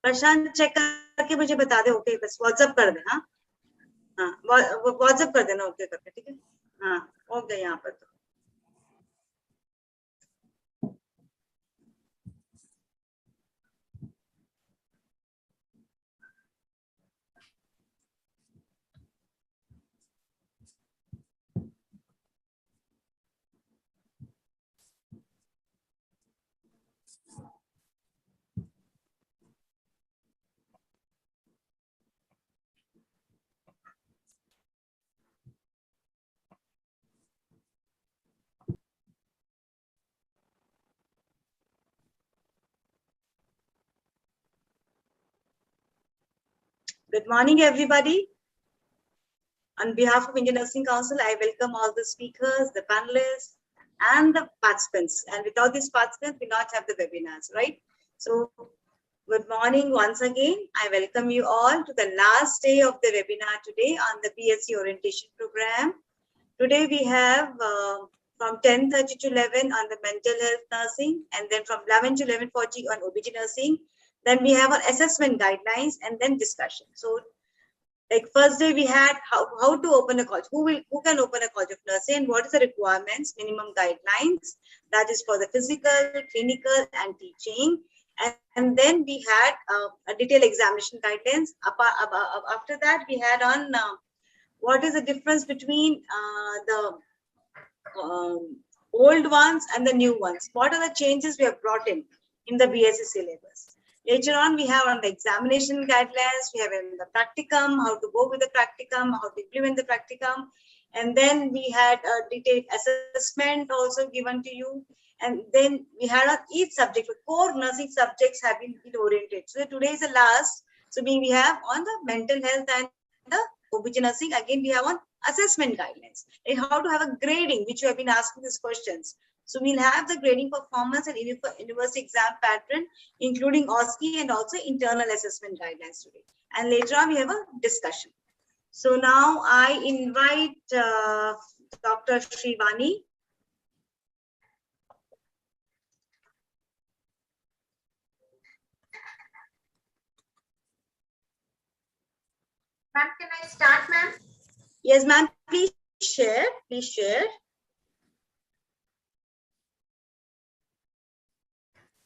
प्रशांत check करके मुझे बता दे। ओके बस व्हाट्सएप कर दे। हाँ हाँ व्हाट्सएप कर देना ओके करके, ठीक है। हाँ ओके यहाँ पर तो good morning everybody. On behalf of Indian Nursing Council, I welcome all the speakers, the panelists, and the participants. And without these participants, we not have the webinars, right? So, good morning once again. I welcome you all to the last day of the webinar today on the B.Sc orientation program. Today we have from 10:30 to 11 on the mental health nursing, and then from 11 to 11:40 on OBG nursing. Then we have our assessment guidelines and then discussion. So like first day we had how to open a college, who can open a college of nursing, and what is the requirements, minimum guidelines, that is for the physical, clinical, and teaching. And then we had a detailed examination guidelines. After that, we had on what is the difference between the old ones and the new ones. What are the changes we have brought in the B.Sc syllabus? Later on, we have on the examination guidelines, we have in the practicum, how to go with the practicum, how to implement the practicum. And then we had a detailed assessment also given to you. And then we had on each subject, the core nursing subjects have been oriented. So today is the last. So we have on the mental health and the OBG nursing, again, we have on assessment guidelines, and how to have a grading, which you have been asking these questions. So we'll have the grading performance and university exam pattern, including OSCE and also internal assessment guidelines today. And later on, we have a discussion. So now I invite Dr. Shrivani. Ma'am, can I start, ma'am? Yes, ma'am. Please share. Please share.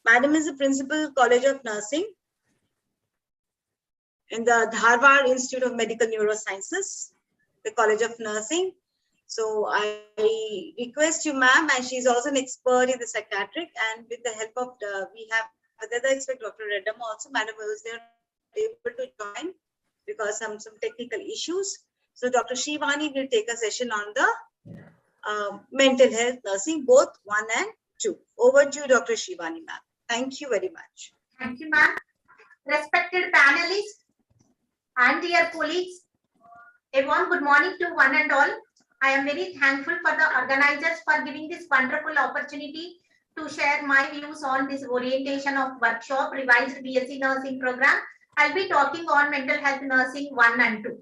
Madam is the principal College of Nursing in the Dharwad Institute of Medical Neurosciences, the College of Nursing. So I request you, ma'am, and she's also an expert in the psychiatric, and with the help of we have another expert, Dr. Redam also. Madam was there able to join because some technical issues. So Dr. Shivani will take a session on the mental health nursing, both 1 and 2. Over to you, Dr. Shivani, ma'am. Thank you very much. Thank you, ma'am. Respected panelists and dear colleagues, a warm good morning to one and all. I am very thankful for the organizers for giving this wonderful opportunity to share my views on this orientation of workshop Revised B.Sc nursing program. I'll be talking on mental health nursing 1 and 2.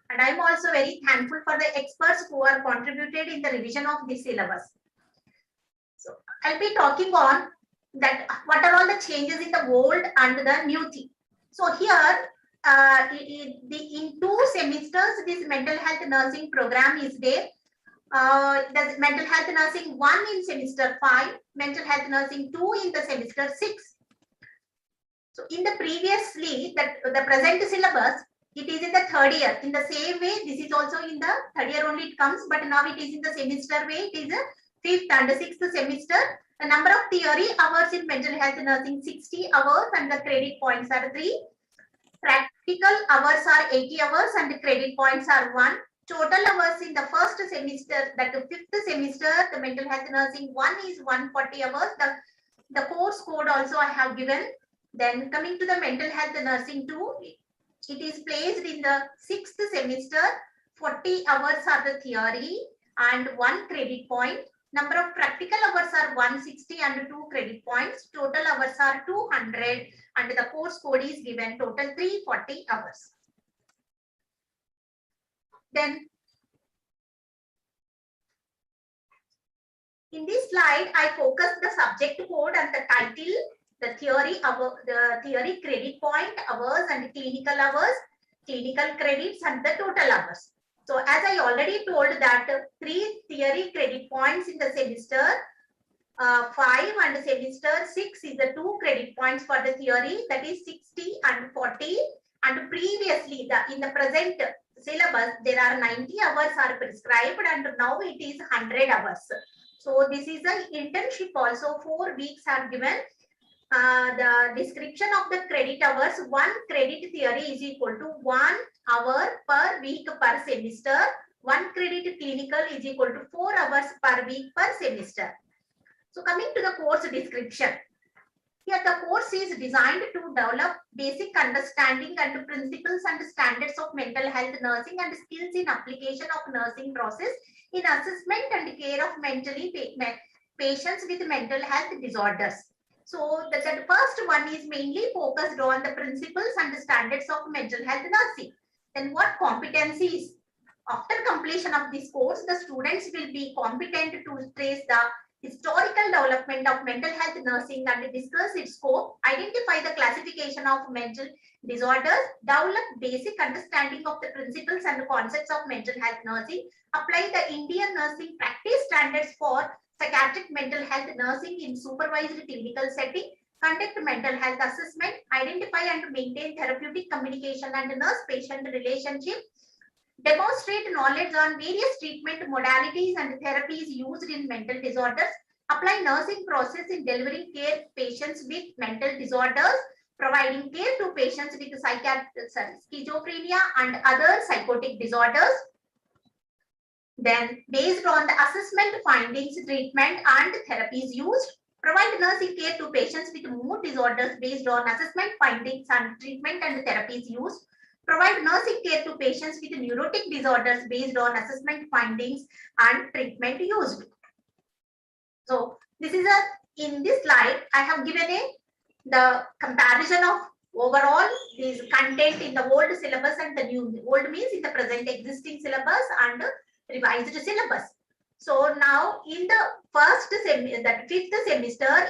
And I'm also very thankful for the experts who are contributed in the revision of this syllabus. So I'll be talking on that what are all the changes in the old and the new thing. So here in 2 semesters this mental health nursing program is there. The mental health nursing 1 in semester 5, mental health nursing 2 in the semester 6. So in the previously the present syllabus, it is in the 3rd year. In the same way, this is also in the 3rd year only it comes, but now it is in the semester way. It is a 5th and 6th semester. The number of theory hours in mental health nursing 60 hours and the credit points are 3. Practical hours are 80 hours and the credit points are 1. Total hours in the first semester, that the 5th semester, the mental health nursing 1 is 140 hours. The course code also I have given. Then coming to the mental health nursing 2, it is placed in the 6th semester. 40 hours are the theory and 1 credit point. Number of practical hours are 160 and 2 credit points. Total hours are 200 and the course code is given total 340 hours. Then in this slide, I focus the subject code and the title, the the theory credit point hours and clinical hours, clinical credits and the total hours. So as I already told that 3 theory credit points in the semester 5 and semester 6 is the 2 credit points for the theory, that is 60 and 40. And previously in the present syllabus there are 90 hours are prescribed and now it is 100 hours. So this is an internship also, 4 weeks are given. The description of the credit hours, 1 credit theory is equal to 1 hour per week per semester. 1 credit clinical is equal to 4 hours per week per semester. So coming to the course description. Here the course is designed to develop basic understanding and principles and standards of mental health nursing and skills in application of nursing process in assessment and care of patients with mental health disorders. So the first one is mainly focused on the principles and standards of mental health nursing. Then what competencies? After completion of this course, the students will be competent to trace the historical development of mental health nursing and discuss its scope, identify the classification of mental disorders, develop basic understanding of the principles and concepts of mental health nursing, apply the Indian nursing practice standards for psychiatric mental health nursing in supervised clinical setting, conduct mental health assessment, identify and maintain therapeutic communication and nurse-patient relationship, demonstrate knowledge on various treatment modalities and therapies used in mental disorders, apply nursing process in delivering care to patients with mental disorders, providing care to patients with schizophrenia and other psychotic disorders. Then, based on the assessment findings, treatment and therapies used, provide nursing care to patients with mood disorders based on assessment findings and treatment and therapies used. Provide nursing care to patients with neurotic disorders based on assessment findings and treatment used. So this is in this slide I have given the comparison of overall this content in the old syllabus and the new. Old means in the present existing syllabus and revised syllabus. So now in the fifth semester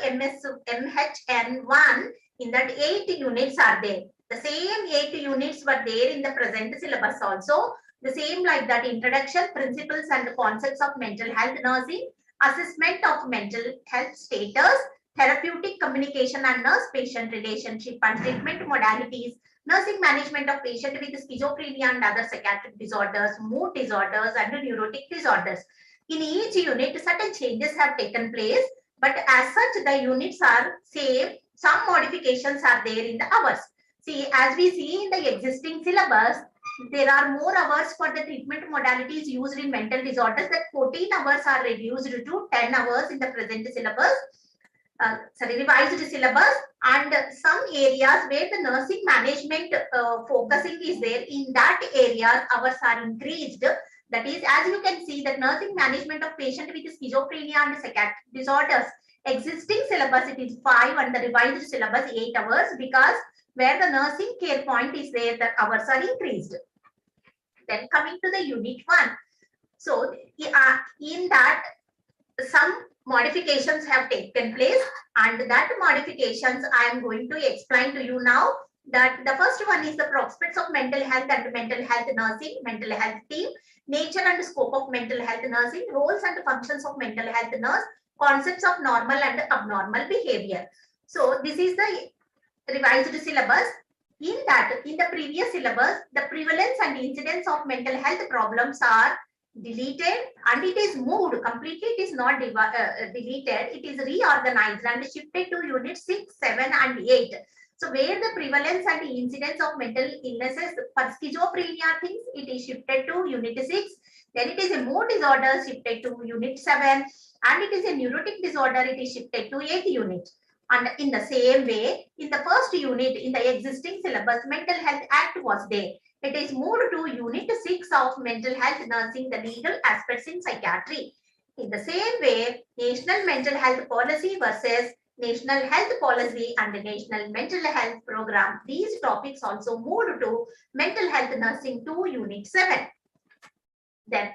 MHN1, in that 8 units are there. The same 8 units were there in the present syllabus also. The same like that: introduction, principles and concepts of mental health nursing, assessment of mental health status, therapeutic communication and nurse-patient relationship and treatment modalities, nursing management of patient with schizophrenia and other psychiatric disorders, mood disorders and neurotic disorders. In each unit, certain changes have taken place, but as such, the units are same. Some modifications are there in the hours. See, as we see in the existing syllabus, there are more hours for the treatment modalities used in mental disorders. That 14 hours are reduced to 10 hours in the present syllabus, revised syllabus, and some areas where the nursing management focusing is there, in that areas hours are increased. That is, as you can see, that nursing management of patient with schizophrenia and psychiatric disorders, existing syllabus it is 5 and the revised syllabus 8 hours, because where the nursing care point is there, the hours are increased. Then coming to the unit 1. So in that some modifications have taken place, and that modifications I am going to explain to you now. That the first one is the prospects of mental health and mental health nursing, mental health team, nature and scope of mental health nursing, roles and functions of mental health nurse, concepts of normal and abnormal behavior. So this is the revised syllabus. In that, in the previous syllabus, the prevalence and incidence of mental health problems are deleted and it is moved completely. It is not deleted, it is reorganized and shifted to unit 6, 7 and 8. So where the prevalence and incidence of mental illnesses for schizophrenia things, it is shifted to unit 6. Then it is a mood disorder shifted to unit 7, and it is a neurotic disorder, it is shifted to 8th unit. And in the same way, in the first unit in the existing syllabus, Mental Health Act was there. It is moved to unit 6 of mental health nursing, the legal aspects in psychiatry. In the same way, National Mental Health Policy versus National Health Policy and the National Mental Health Program, these topics also moved to mental health nursing to unit 7. Then,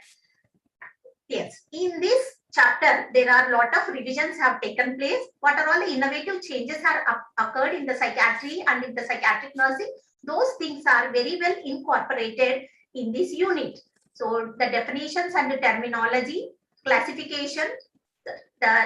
yes, in this chapter, there are a lot of revisions have taken place. What are all the innovative changes are occurred in the psychiatry and in the psychiatric nursing? Those things are very well incorporated in this unit. So the definitions and the terminology, classification,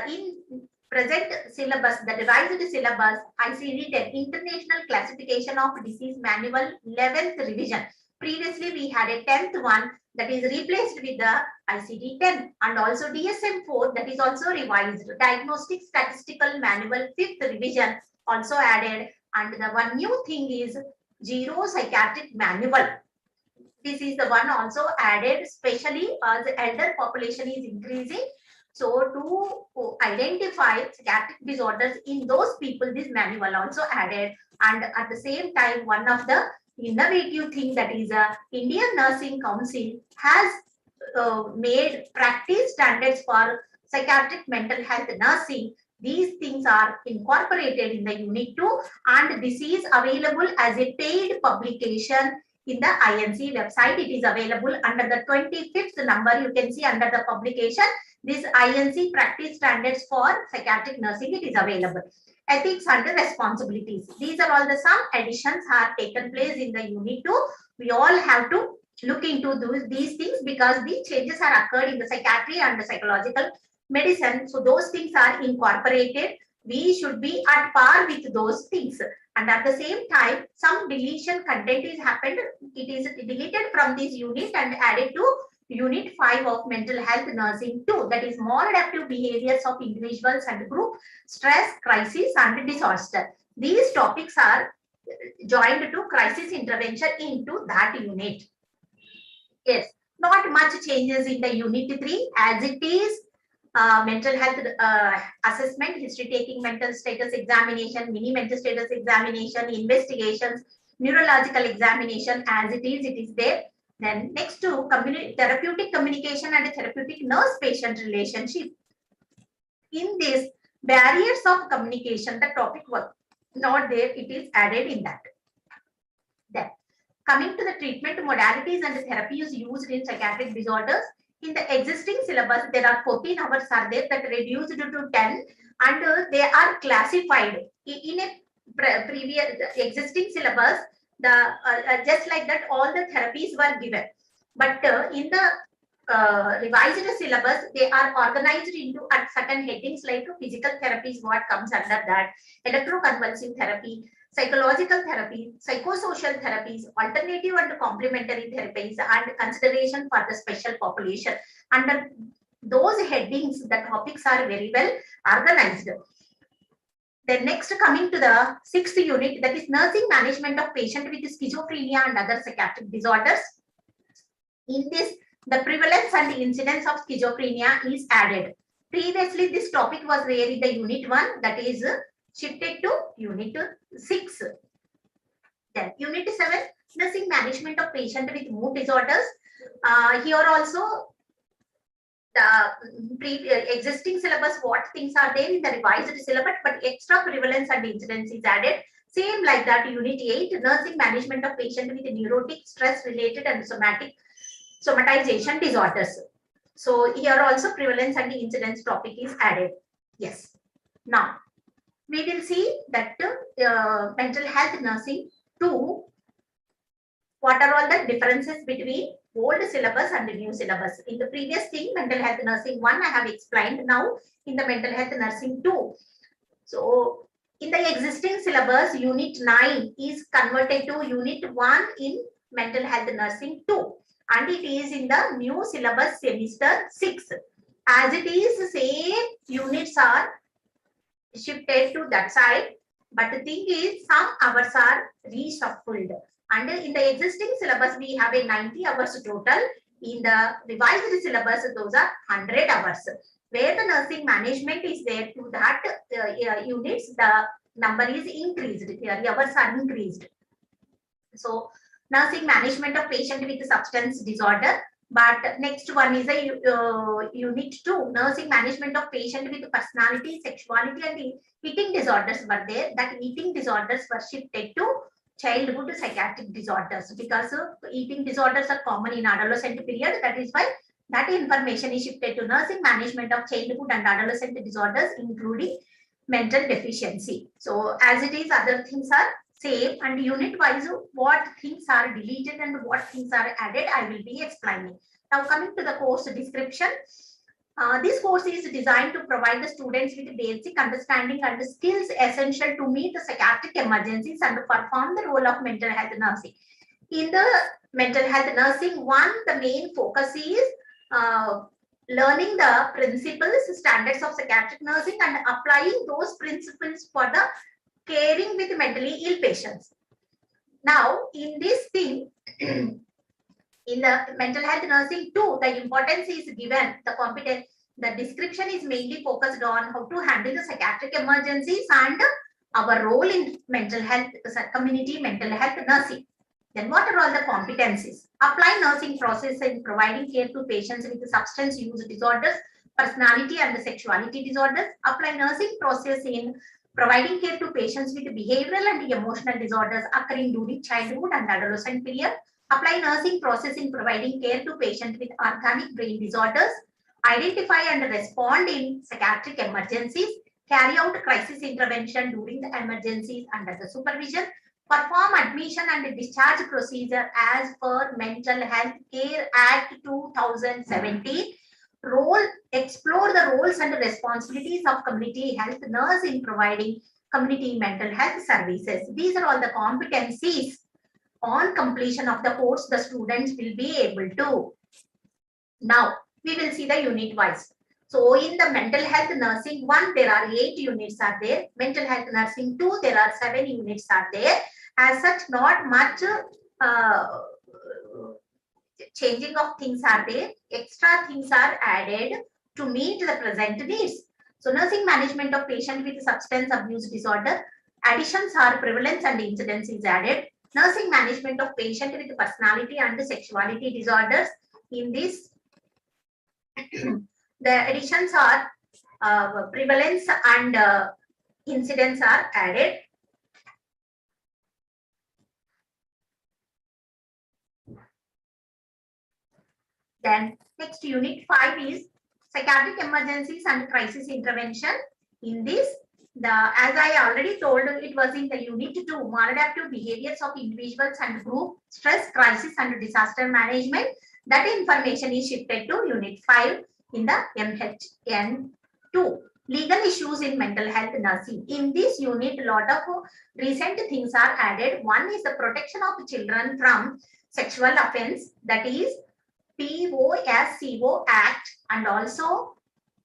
in present syllabus, the revised syllabus, ICD-10, International Classification of Disease Manual, 11th revision. Previously, we had a 10th one that is replaced with the ICD-10, and also DSM-4 that is also revised. Diagnostic Statistical Manual, 5th revision also added, and the one new thing is Gero Psychiatric Manual. This is the one also added, especially as the elder population is increasing. So to identify psychiatric disorders in those people, this manual also added. And at the same time, one of the innovative thing that is Indian Nursing Council has made practice standards for psychiatric mental health nursing. These things are incorporated in the unit 2, and this is available as a paid publication in the INC website. It is available under the 25th number. You can see under the publication, this INC practice standards for psychiatric nursing, it is available. Ethics and responsibilities. These are all the some additions have taken place in the unit 2. We all have to look into these things because these changes are occurred in the psychiatry and the psychological medicine. So those things are incorporated. We should be at par with those things. And at the same time, some deletion content is happened. It is deleted from this unit and added to Unit 5 of Mental Health Nursing 2, that is more adaptive behaviors of individuals and group, stress, crisis, and disaster. These topics are joined to crisis intervention into that unit. Yes, not much changes in the Unit 3 as it is. Mental health assessment, history taking, mental status examination, mini mental status examination, investigations, neurological examination as it is there. Then next to therapeutic communication and therapeutic nurse-patient relationship. In this, barriers of communication, the topic was not there, it is added in that. Then, coming to the treatment modalities and therapies used in psychiatric disorders, in the existing syllabus, there are 14 hours are there that reduced to 10, and they are classified in a previous existing syllabus. The just like that, all the therapies were given, but in the revised syllabus, they are organized into at certain headings like physical therapies, what comes under that, electroconvulsive therapy, psychological therapy, psychosocial therapies, alternative and complementary therapies, and consideration for the special population. Under those headings, the topics are very well organized. Then next, coming to the 6th unit, that is nursing management of patient with schizophrenia and other psychiatric disorders. In this, the prevalence and incidence of schizophrenia is added. Previously, this topic was there in the unit 1, that is shifted to unit 6. Then unit 7, nursing management of patient with mood disorders. Here also, the existing syllabus, what things are there in the revised syllabus, but extra prevalence and incidence is added. Same like that, unit 8, nursing management of patient with neurotic, stress related and somatization disorders. So here also prevalence and incidence topic is added. Yes. Now we will see that mental health nursing 2, what are all the differences between old syllabus and the new syllabus. In the previous thing, mental health nursing 1, I have explained. Now in the mental health nursing 2. So in the existing syllabus, unit 9 is converted to unit 1 in mental health nursing 2. And it is in the new syllabus semester 6. As it is, same units are shifted to that side. But the thing is, some hours are reshuffled. And in the existing syllabus, we have a 90 hours total. In the revised syllabus, those are 100 hours. Where the nursing management is there to that units, the number is increased. The hours are increased. So nursing management of patient with substance disorder. But next one is a unit 2, nursing management of patient with personality, sexuality and eating disorders were there. That eating disorders were shifted to childhood psychiatric disorders because eating disorders are common in adolescent period. That is why That information is shifted to nursing management of childhood and adolescent disorders, including mental deficiency. So as it is, other things are same, and unit wise what things are deleted and what things are added, I will be explaining. Now coming to the course description. This course is designed to provide the students with basic understanding and skills essential to meet the psychiatric emergencies and perform the role of mental health nursing. In the mental health nursing, the main focus is learning the principles, standards of psychiatric nursing and applying those principles for the caring with mentally ill patients. Now, in this thing, in the mental health nursing too, the importance is given, the competence, the description is mainly focused on how to handle the psychiatric emergencies and our role in mental health, community mental health nursing. Then what are all the competencies? Apply nursing process in providing care to patients with substance use disorders, personality and sexuality disorders. Apply nursing process in providing care to patients with behavioral and emotional disorders occurring during childhood and adolescent period. Apply nursing process in providing care to patients with organic brain disorders. Identify and respond in psychiatric emergencies. Carry out crisis intervention during the emergencies under the supervision. Perform admission and discharge procedure as per Mental Health Care Act 2017. Explore the roles and responsibilities of community health nurse in providing community mental health services. These are all the competencies. On completion of the course, the students will be able to. Now, we will see the unit wise. So, in the mental health nursing 1, there are 8 units are there. Mental health nursing 2, there are 7 units are there. As such, not much changing of things are there. Extra things are added to meet the present needs. So, nursing management of patient with substance abuse disorder. Additions are prevalence and incidence is added. Nursing management of patient with personality and sexuality disorders. In this, the additions are prevalence and incidence are added. Then next unit 5 is psychiatric emergencies and crisis intervention. In this, as I already told, it was in the unit 2, maladaptive behaviors of individuals and group, stress, crisis and disaster management. That information is shifted to unit 5 in the MHN2. Legal issues in mental health nursing. In this unit, a lot of recent things are added. One is the protection of children from sexual offense, that is POSCO Act, and also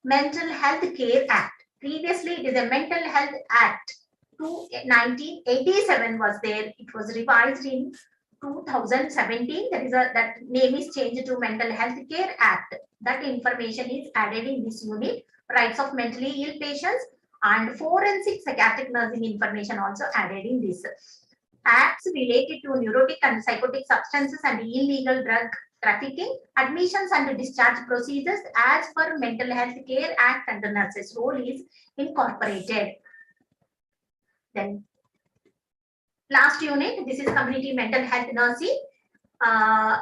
Mental Health Care Act. Previously, it is a Mental Health Act. 1987 was there. It was revised in 2017. That name is changed to Mental Health Care Act. That information is added in this unit. Rights of mentally ill patients and forensic psychiatric nursing information also added in this. Acts related to neurotic and psychotic substances and illegal drug trafficking, admissions and discharge procedures as per Mental Health Care Act and the nurse's role is incorporated. Then last unit, this is community mental health nursing.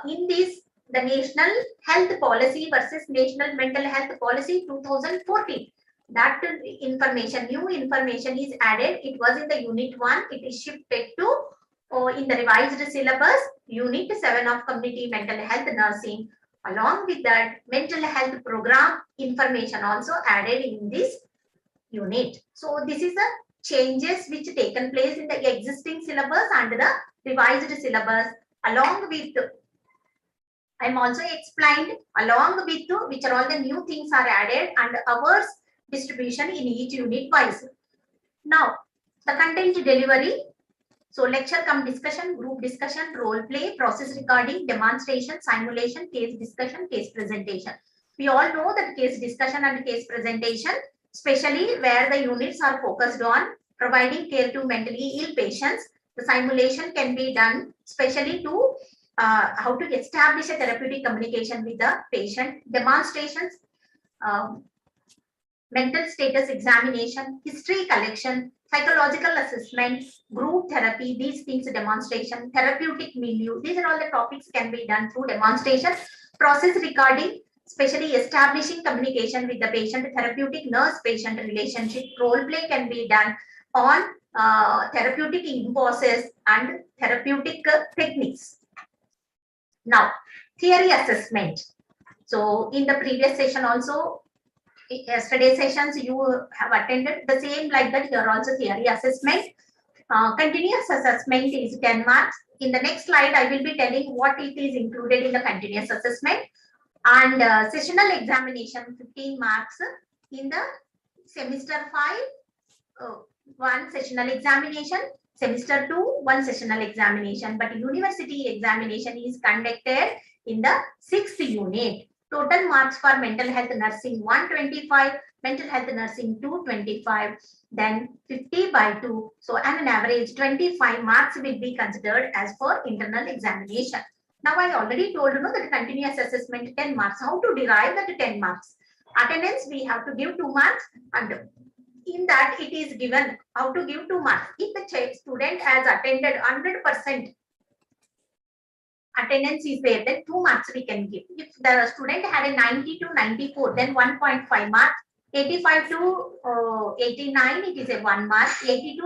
In this, the National Health Policy versus National Mental Health Policy 2014. That information, new information is added. It was in the unit 1. It is shifted to in the revised syllabus, unit 7 of community mental health nursing. Along with that, mental health program information also added in this unit. So this is the changes which taken place in the existing syllabus and the revised syllabus. Along with, I'm also explained along with which are all the new things are added and hours distribution in each unit wise. Now, the content delivery. So lecture cum discussion, group discussion, role play, process recording, demonstration, simulation, case discussion, case presentation. We all know that case discussion and case presentation, especially where the units are focused on providing care to mentally ill patients. The simulation can be done especially to how to establish a therapeutic communication with the patient. Demonstrations, mental status examination, history collection, psychological assessment, group therapy, these things, demonstration, therapeutic milieu, these are all the topics can be done through demonstration. Process recording, especially establishing communication with the patient, therapeutic nurse-patient relationship. Role play can be done on therapeutic impulses and therapeutic techniques. Now, theory assessment. So in the previous session also, yesterday sessions you have attended the same like that. Here also theory assessment. Continuous assessment is 10 marks. In the next slide, I will be telling what it is included in the continuous assessment. And sessional examination 15 marks in the semester 5, one sessional examination, semester 2, one sessional examination, but university examination is conducted in the 6th unit. Total marks for mental health nursing 125, mental health nursing 225, then 50 by 2. So an average 25 marks will be considered as for internal examination. Now I already told you that continuous assessment 10 marks. How to derive that 10 marks? Attendance we have to give 2 marks, and in that it is given how to give 2 marks. If the student has attended 100% attendance is there, then 2 marks we can give. If the student had a 90 to 94, then 1.5 marks. 85 to 89, it is a 1 mark. 80 to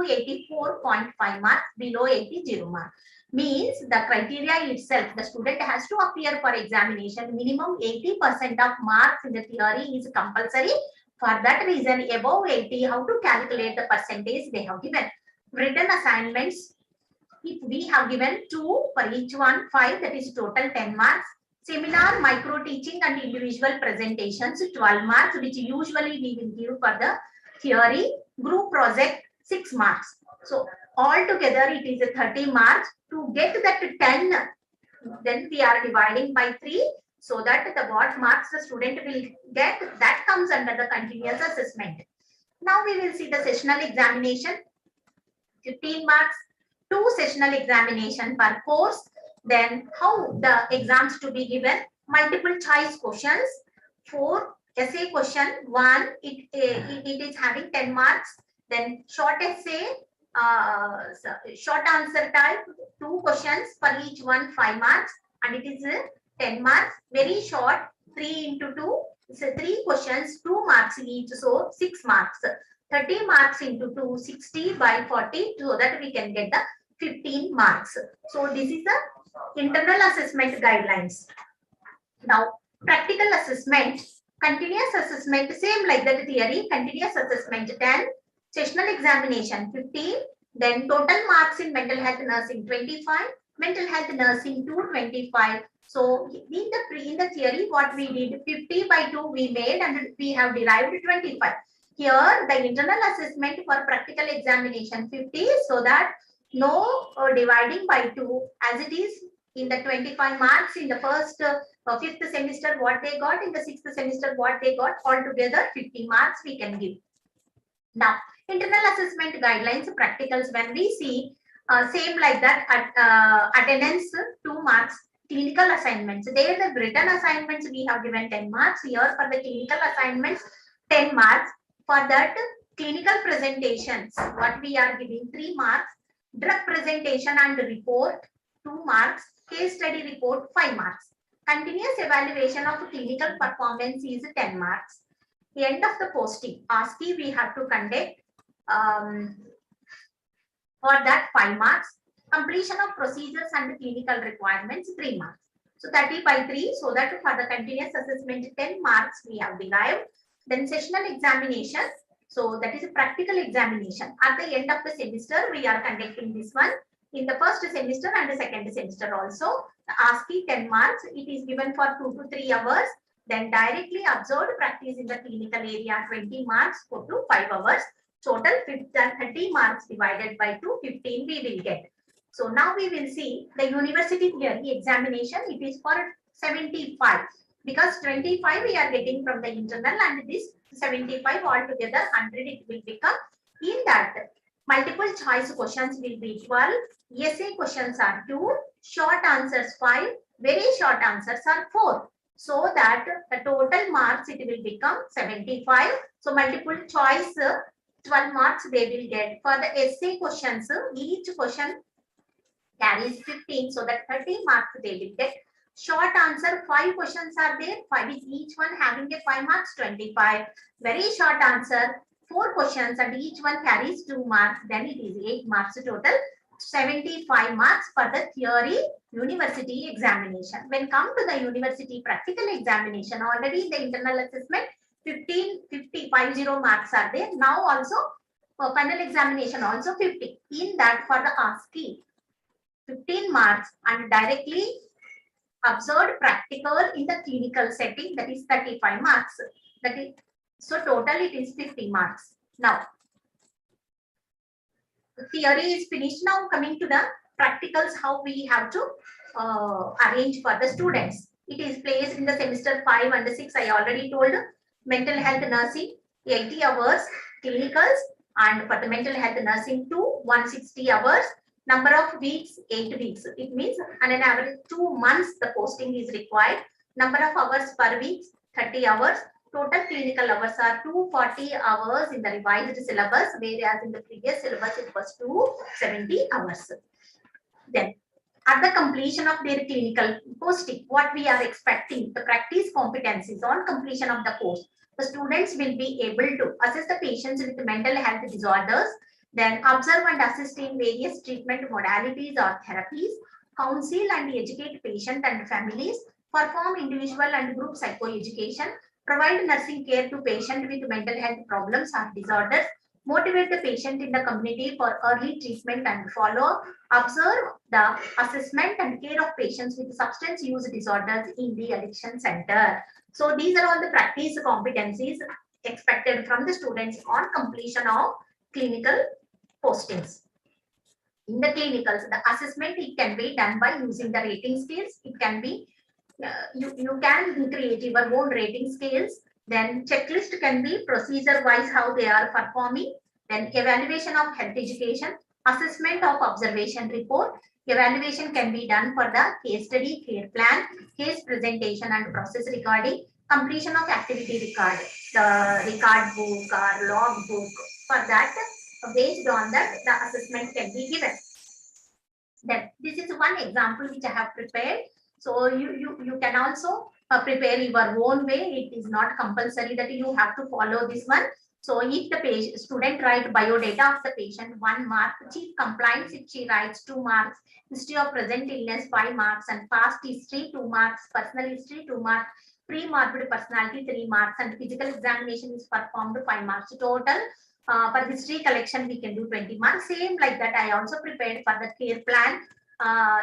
84.5 marks. Below 80, 0 mark. Means the criteria itself, the student has to appear for examination. Minimum 80% of marks in the theory is compulsory. For that reason, above 80, how to calculate the percentage they have given. Written assignments, if we have given 2 for each one, 5, that is total 10 marks. Seminar, micro teaching and individual presentations, 12 marks, which usually we will give for the theory. Group project, 6 marks. So altogether it is a 30 marks. To get that 10, then we are dividing by 3, so that the what marks the student will get, that comes under the continuous assessment. Now we will see the sessional examination, 15 marks, 2 sessional examination per course. Then how the exams to be given, multiple choice questions, 4 essay question, 1, it is having 10 marks. Then short essay, short answer type, 2 questions for each one, 5 marks, and it is 10 marks. Very short, 3 into 2, so 3 questions, 2 marks each, so 6 marks. 30 marks into 2, 60 by 40, so that we can get the 15 marks. So this is the internal assessment guidelines. Now practical assessment, continuous assessment, same like that theory. Continuous assessment 10, sessional examination 15, then total marks in mental health nursing 25, mental health nursing 225. So in the theory, what we did, 50 by 2 we made, and we have derived 25. Here the internal assessment for practical examination 50, so that no dividing by 2, as it is in the 25 marks in the first 5th semester what they got, in the 6th semester what they got, altogether 50 marks we can give. Now internal assessment guidelines, practicals, when we see same like that, attendance 2 marks, clinical assignments, there the written assignments we have given 10 marks. Here for the clinical assignments 10 marks. For that clinical presentations what we are giving 3 marks, drug presentation and report 2 marks, case study report 5 marks. Continuous evaluation of clinical performance is 10 marks. The end of the posting, ASCII we have to conduct, for that 5 marks. Completion of procedures and clinical requirements 3 marks. So 30 by 3, so that for the continuous assessment 10 marks we have derived. Then sessional examination, so that is a practical examination. At the end of the semester we are conducting this one. In the first semester and the second semester also, the ASCII 10 marks, it is given for 2 to 3 hours. Then directly observed practice in the clinical area 20 marks, 4 to 5 hours. Total 30 marks divided by 2, 15 we will get. So now we will see the university theory examination. It is for 75, because 25 we are getting from the internal, and this 75 altogether 100 it will become. In that multiple choice questions will be 12, essay questions are 2, short answers 5, very short answers are 4. So that the total marks it will become 75. So multiple choice 12 marks they will get. For the essay questions, each question carries 15, so that 30 marks they will get. Short answer, 5 questions are there. 5 is each one having a 5 marks, 25. Very short answer, 4 questions and each one carries 2 marks. Then it is 8 marks total. 75 marks for the theory university examination. When come to the university practical examination, already the internal assessment 50 marks are there. Now also for final examination also 50. In that for the ASCII 15 marks and directly observed practical in the clinical setting, that is 35 marks. That is, so total it is 50 marks. Now the theory is finished. Now coming to the practicals, how we have to arrange for the students. It is placed in the semester 5 and 6. I already told mental health nursing 80 hours, clinicals, and for the mental health nursing 2 160 hours. Number of weeks 8 weeks. It means on an average 2 months the posting is required. Number of hours per week 30 hours. Total clinical hours are 240 hours in the revised syllabus, whereas in the previous syllabus it was 270 hours. Then, at the completion of their clinical posting, what we are expecting, the practice competencies on completion of the post, the students will be able to assess the patients with mental health disorders, then observe and assist in various treatment modalities or therapies, counsel and educate patient and families, perform individual and group psychoeducation, provide nursing care to patient with mental health problems or disorders, motivate the patient in the community for early treatment and follow, observe the assessment and care of patients with substance use disorders in the addiction center. So these are all the practice competencies expected from the students on completion of clinical postings. In the clinicals, the assessment, it can be done by using the rating scales. It can be you can create your own rating scales. Then checklist can be procedure wise how they are performing. Then evaluation of health education, assessment of observation report. Evaluation can be done for the case study, care plan, case presentation and process recording, completion of activity record, the record book or log book. For that, based on that, the assessment can be given. Then this is one example which I have prepared. So you can also prepare your own way. It is not compulsory that you have to follow this one. So if the student write biodata of the patient, 1 mark, chief compliance if she writes 2 marks, history of present illness 5 marks, and past history 2 marks, personal history 2 marks, pre-morbid personality 3 marks, and physical examination is performed 5 marks total. For history collection we can do 20 marks. Same like that I also prepared for the care plan.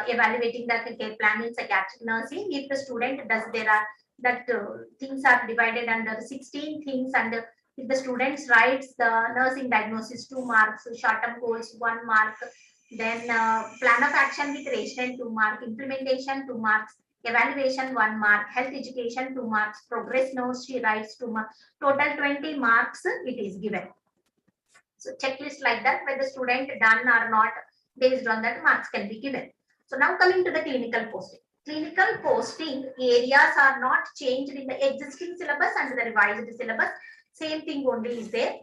Evaluating the care plan in psychiatric nursing. If the student does, there are that things are divided under 16 things, and if the students writes the nursing diagnosis 2 marks, short-term goals 1 mark, then plan of action with rational 2 mark, implementation 2 marks, evaluation 1 mark, health education 2 marks, progress notes she writes 2 marks, total 20 marks it is given. So checklist like that, whether the student done or not, based on that marks can be given. So now coming to the clinical posting. Clinical posting areas are not changed in the existing syllabus and the revised syllabus. Same thing only is there.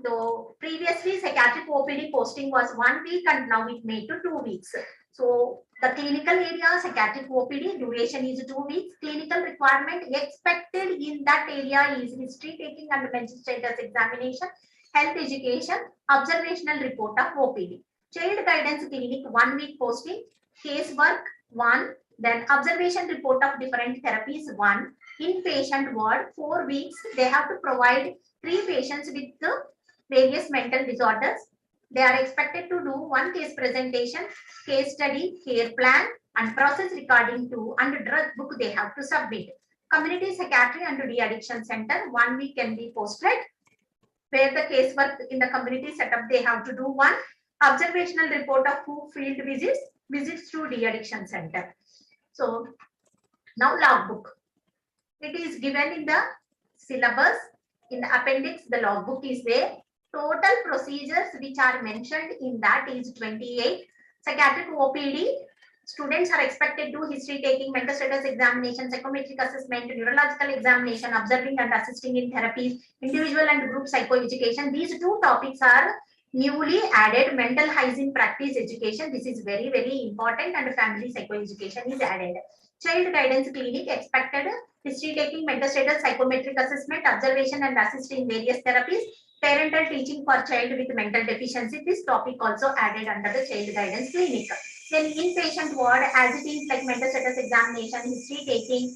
Though previously psychiatric OPD posting was 1 week and now it made to 2 weeks. So the clinical area psychiatric OPD duration is 2 weeks. Clinical requirement expected in that area is history taking and mental status examination, health education, observational report of OPD. Child guidance clinic 1 week posting, case work 1, then observation report of different therapies 1, inpatient ward 4 weeks. They have to provide 3 patients with the various mental disorders. They are expected to do 1 case presentation, case study, care plan, and process recording 2, and drug book they have to submit. Community psychiatry and de-addiction center 1 week can be posted, where the case work in the community setup they have to do 1. Observational report of 2 field visits to de-addiction center. So now logbook. It is given in the syllabus. In the appendix, the logbook is there. Total procedures which are mentioned in that is 28. Psychiatric OPD, students are expected to history taking, mental status examination, psychometric assessment, neurological examination, observing and assisting in therapies, individual and group psychoeducation. These 2 topics are newly added. Mental hygiene practice education, this is very important, and family psychoeducation is added. Child guidance clinic expected history taking, mental status, psychometric assessment, observation and assist in various therapies, parental teaching for child with mental deficiency. This topic also added under the child guidance clinic. Then inpatient ward, as it is like mental status examination, history taking,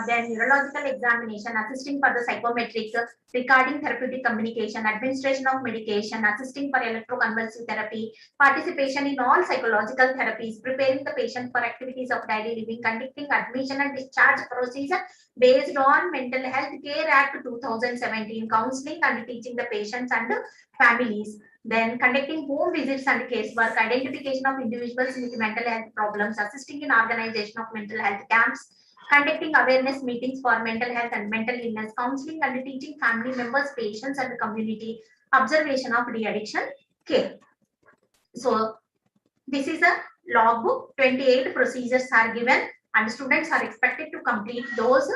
then neurological examination, assisting for the psychometric, recording therapeutic communication, administration of medication, assisting for electroconvulsive therapy, participation in all psychological therapies, preparing the patient for activities of daily living, conducting admission and discharge procedure based on Mental Health Care Act 2017, counseling and teaching the patients and families. Then conducting home visits and casework, identification of individuals with mental health problems, assisting in organization of mental health camps, conducting awareness meetings for mental health and mental illness, counseling and teaching family members, patients and community, observation of de-addiction care. So this is a logbook. 28 procedures are given and students are expected to complete those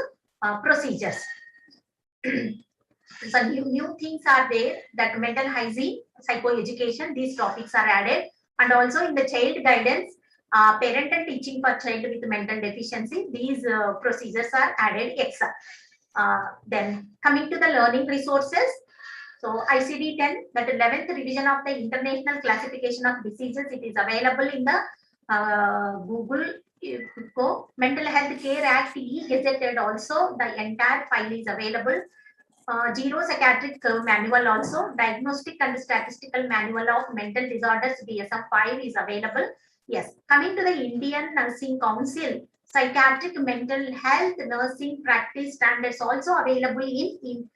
procedures. So new things are there, that mental hygiene, psychoeducation, these topics are added, and also in the child guidance, parental teaching for child with mental deficiency, these procedures are added extra. Then coming to the learning resources, so ICD 10, that 11th revision of the International Classification of Diseases, it is available in the Google. Go Mental Health Care Act e-gazetted also, the entire file is available. Zero Psychiatric Manual also, Diagnostic and Statistical Manual of Mental Disorders DSM-5 is available. Yes, coming to the Indian Nursing Council, Psychiatric Mental Health Nursing Practice Standards also available in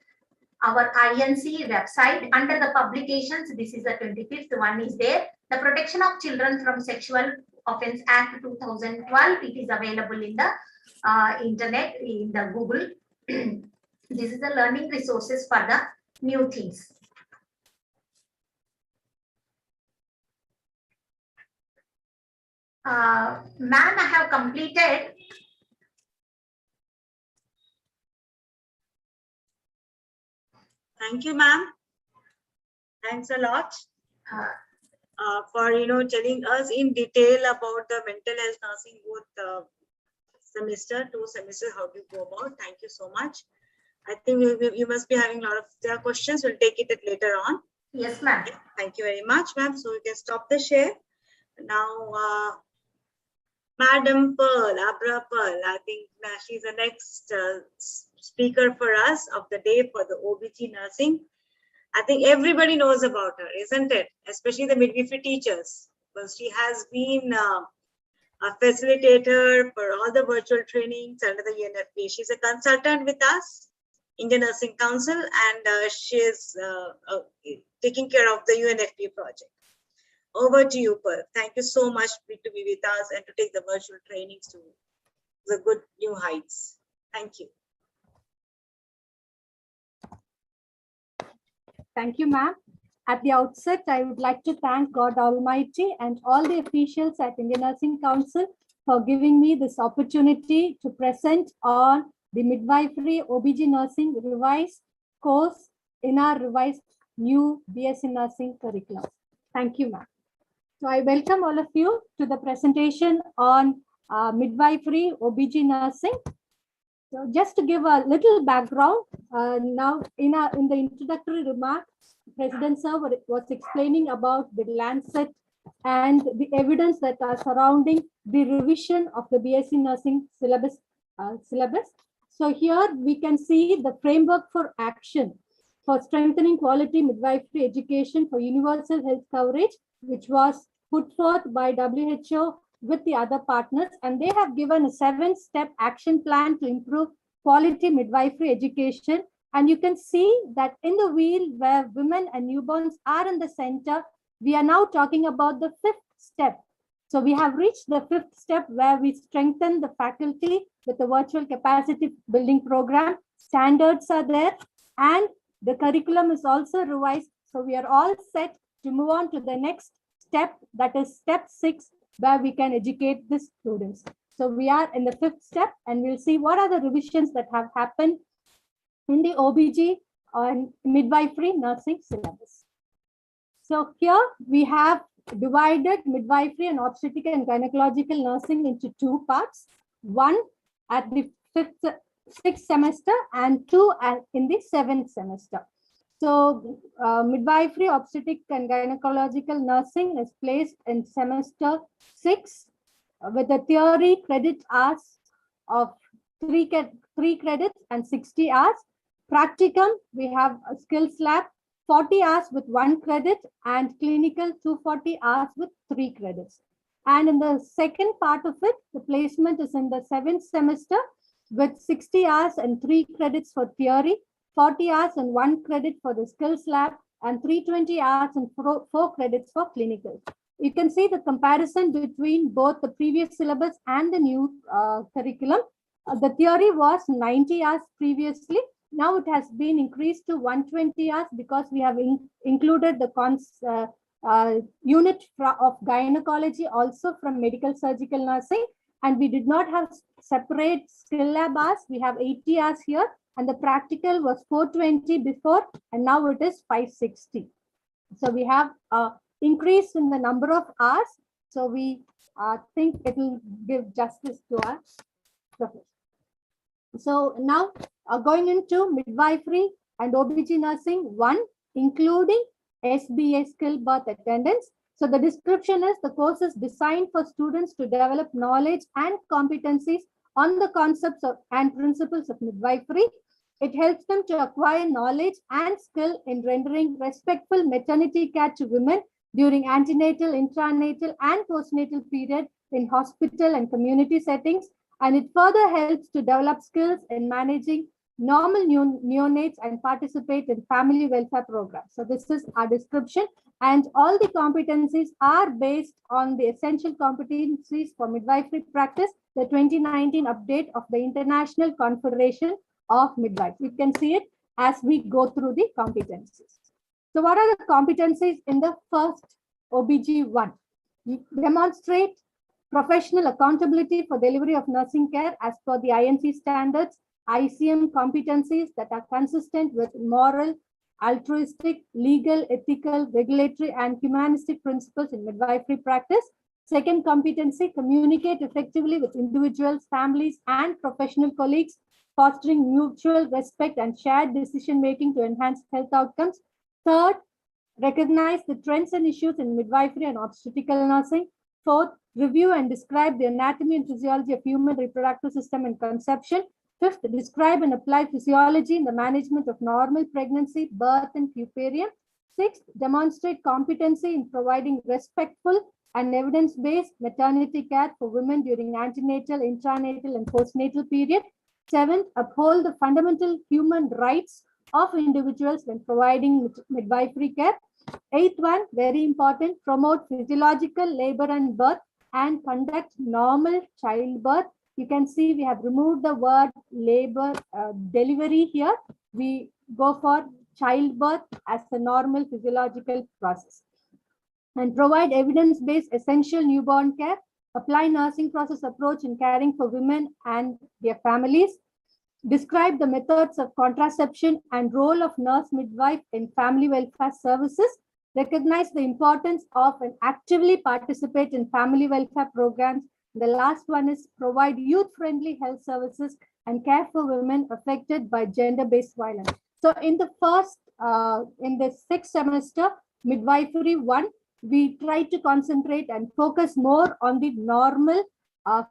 our INC website under the publications. This is the 25th one is there. The Protection of Children from Sexual Offense Act 2012, it is available in the internet, in the Google. This is the learning resources for the new things. Ma'am, I have completed. Thank you, ma'am. Thanks a lot for telling us in detail about the mental health nursing both semester, 2 semesters, how do you go about. Thank you so much. I think you must be having a lot of questions. We'll take it later on. Yes, ma'am. Thank you very much, ma'am. So you can stop the share. Now, Madam Pearl, Abra Pearl, I think she's the next speaker for us of the day for the OBG nursing. I think everybody knows about her, isn't it? Especially the midwifery teachers, because she has been a facilitator for all the virtual trainings under the UNFP. She's a consultant with us, Indian Nursing Council, and she is taking care of the UNFP project. Over to you, Pearl. Thank you so much to be with us and to take the virtual trainings to the good new heights. Thank you. Thank you, ma'am. At the outset, I would like to thank God Almighty and all the officials at Indian Nursing Council for giving me this opportunity to present on the midwifery OBG nursing revised course in our revised new BSc nursing curriculum. Thank you, ma'am. So I welcome all of you to the presentation on midwifery OBG nursing. So just to give a little background, now in the introductory remarks, President Sir was explaining about the Lancet and the evidence that are surrounding the revision of the BSc nursing syllabus. So here we can see the framework for action for strengthening quality midwifery education for universal health coverage, which was put forth by WHO with the other partners, and they have given a 7-step action plan to improve quality midwifery education. And you can see that in the wheel where women and newborns are in the center, we are now talking about the 5th step. So we have reached the 5th step where we strengthen the faculty with the virtual capacity building program. Standards are there and the curriculum is also revised. So we are all set to move on to the next step, that is step 6, where we can educate the students. So we are in the 5th step and we'll see what are the revisions that have happened in the OBG and midwifery nursing syllabus. So here we have divided midwifery and obstetric and gynecological nursing into 2 parts. 1 at the sixth semester and 2 in the 7th semester. So midwifery, obstetric and gynecological nursing is placed in semester 6 with the theory credit hours of 3 credits and 60 hours. Practicum, we have a skills lab, 40 hours with 1 credit, and clinical 240 hours with 3 credits. And in the second part of it, the placement is in the 7th semester with 60 hours and 3 credits for theory, 40 hours and 1 credit for the skills lab, and 320 hours and 4 credits for clinical. You can see the comparison between both the previous syllabus and the new curriculum. The theory was 90 hours previously. Now it has been increased to 120 hours because we have included the unit of gynecology also from medical surgical nursing, and we did not have separate skill lab hours. We have 80 hours here, and the practical was 420 before, and now it is 560. So we have increase in the number of hours. So we think it will give justice to our profession. So now going into midwifery and OBG nursing 1, including SBA skill birth attendance. So the description is the course is designed for students to develop knowledge and competencies on the concepts of and principles of midwifery. It helps them to acquire knowledge and skill in rendering respectful maternity care to women during antenatal, intranatal, and postnatal period in hospital and community settings. And it further helps to develop skills in managing normal neonates and participate in family welfare programs. So this is our description, and all the competencies are based on the essential competencies for midwifery practice, the 2019 update of the International Confederation of Midwives. You can see it as we go through the competencies. So what are the competencies in the first OBG1? Demonstrate professional accountability for delivery of nursing care as per the IMC standards, ICM competencies that are consistent with moral, altruistic, legal, ethical, regulatory, and humanistic principles in midwifery practice. Second competency, communicate effectively with individuals, families, and professional colleagues, fostering mutual respect and shared decision-making to enhance health outcomes. Third, recognize the trends and issues in midwifery and obstetrical nursing. Fourth, review and describe the anatomy and physiology of human reproductive system and conception. Fifth, describe and apply physiology in the management of normal pregnancy, birth, and puerperium. Sixth, demonstrate competency in providing respectful and evidence-based maternity care for women during antenatal, intranatal, and postnatal period. Seventh, uphold the fundamental human rights of individuals when providing midwifery care. Eighth one, very important, promote physiological labor and birth and conduct normal childbirth. You can see we have removed the word labor delivery here. We go for childbirth as a normal physiological process. And provide evidence-based essential newborn care. Apply nursing process approach in caring for women and their families. Describe the methods of contraception and role of nurse midwife in family welfare services. Recognize the importance of and actively participate in family welfare programs. The last one is provide youth-friendly health services and care for women affected by gender-based violence. So in the in the 6th semester, midwifery 1, we try to concentrate and focus more on the normal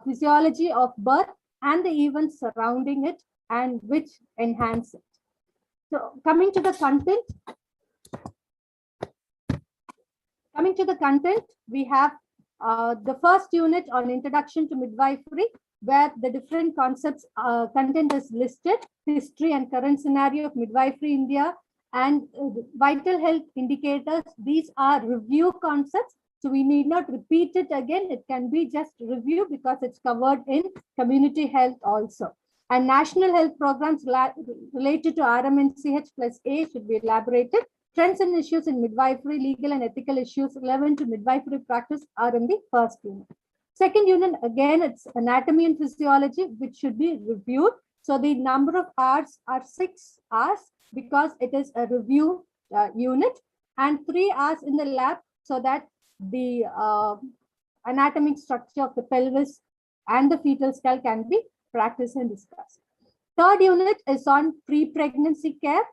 physiology of birth and the events surrounding it, and which enhance it. So coming to the content, we have the first unit on introduction to midwifery, where the different concepts content is listed, history and current scenario of midwifery India, and vital health indicators. These are review concepts, so we need not repeat it again. It can be just review because it's covered in community health also. And national health programs related to RMNCH plus A should be elaborated. Trends and issues in midwifery, legal and ethical issues relevant to midwifery practice are in the first unit. Second unit, again, it's anatomy and physiology, which should be reviewed. So the number of hours are 6 hours because it is a review unit, and 3 hours in the lab so that the anatomic structure of the pelvis and the fetal skull can be practiced and discussed. Third unit is on pre-pregnancy care,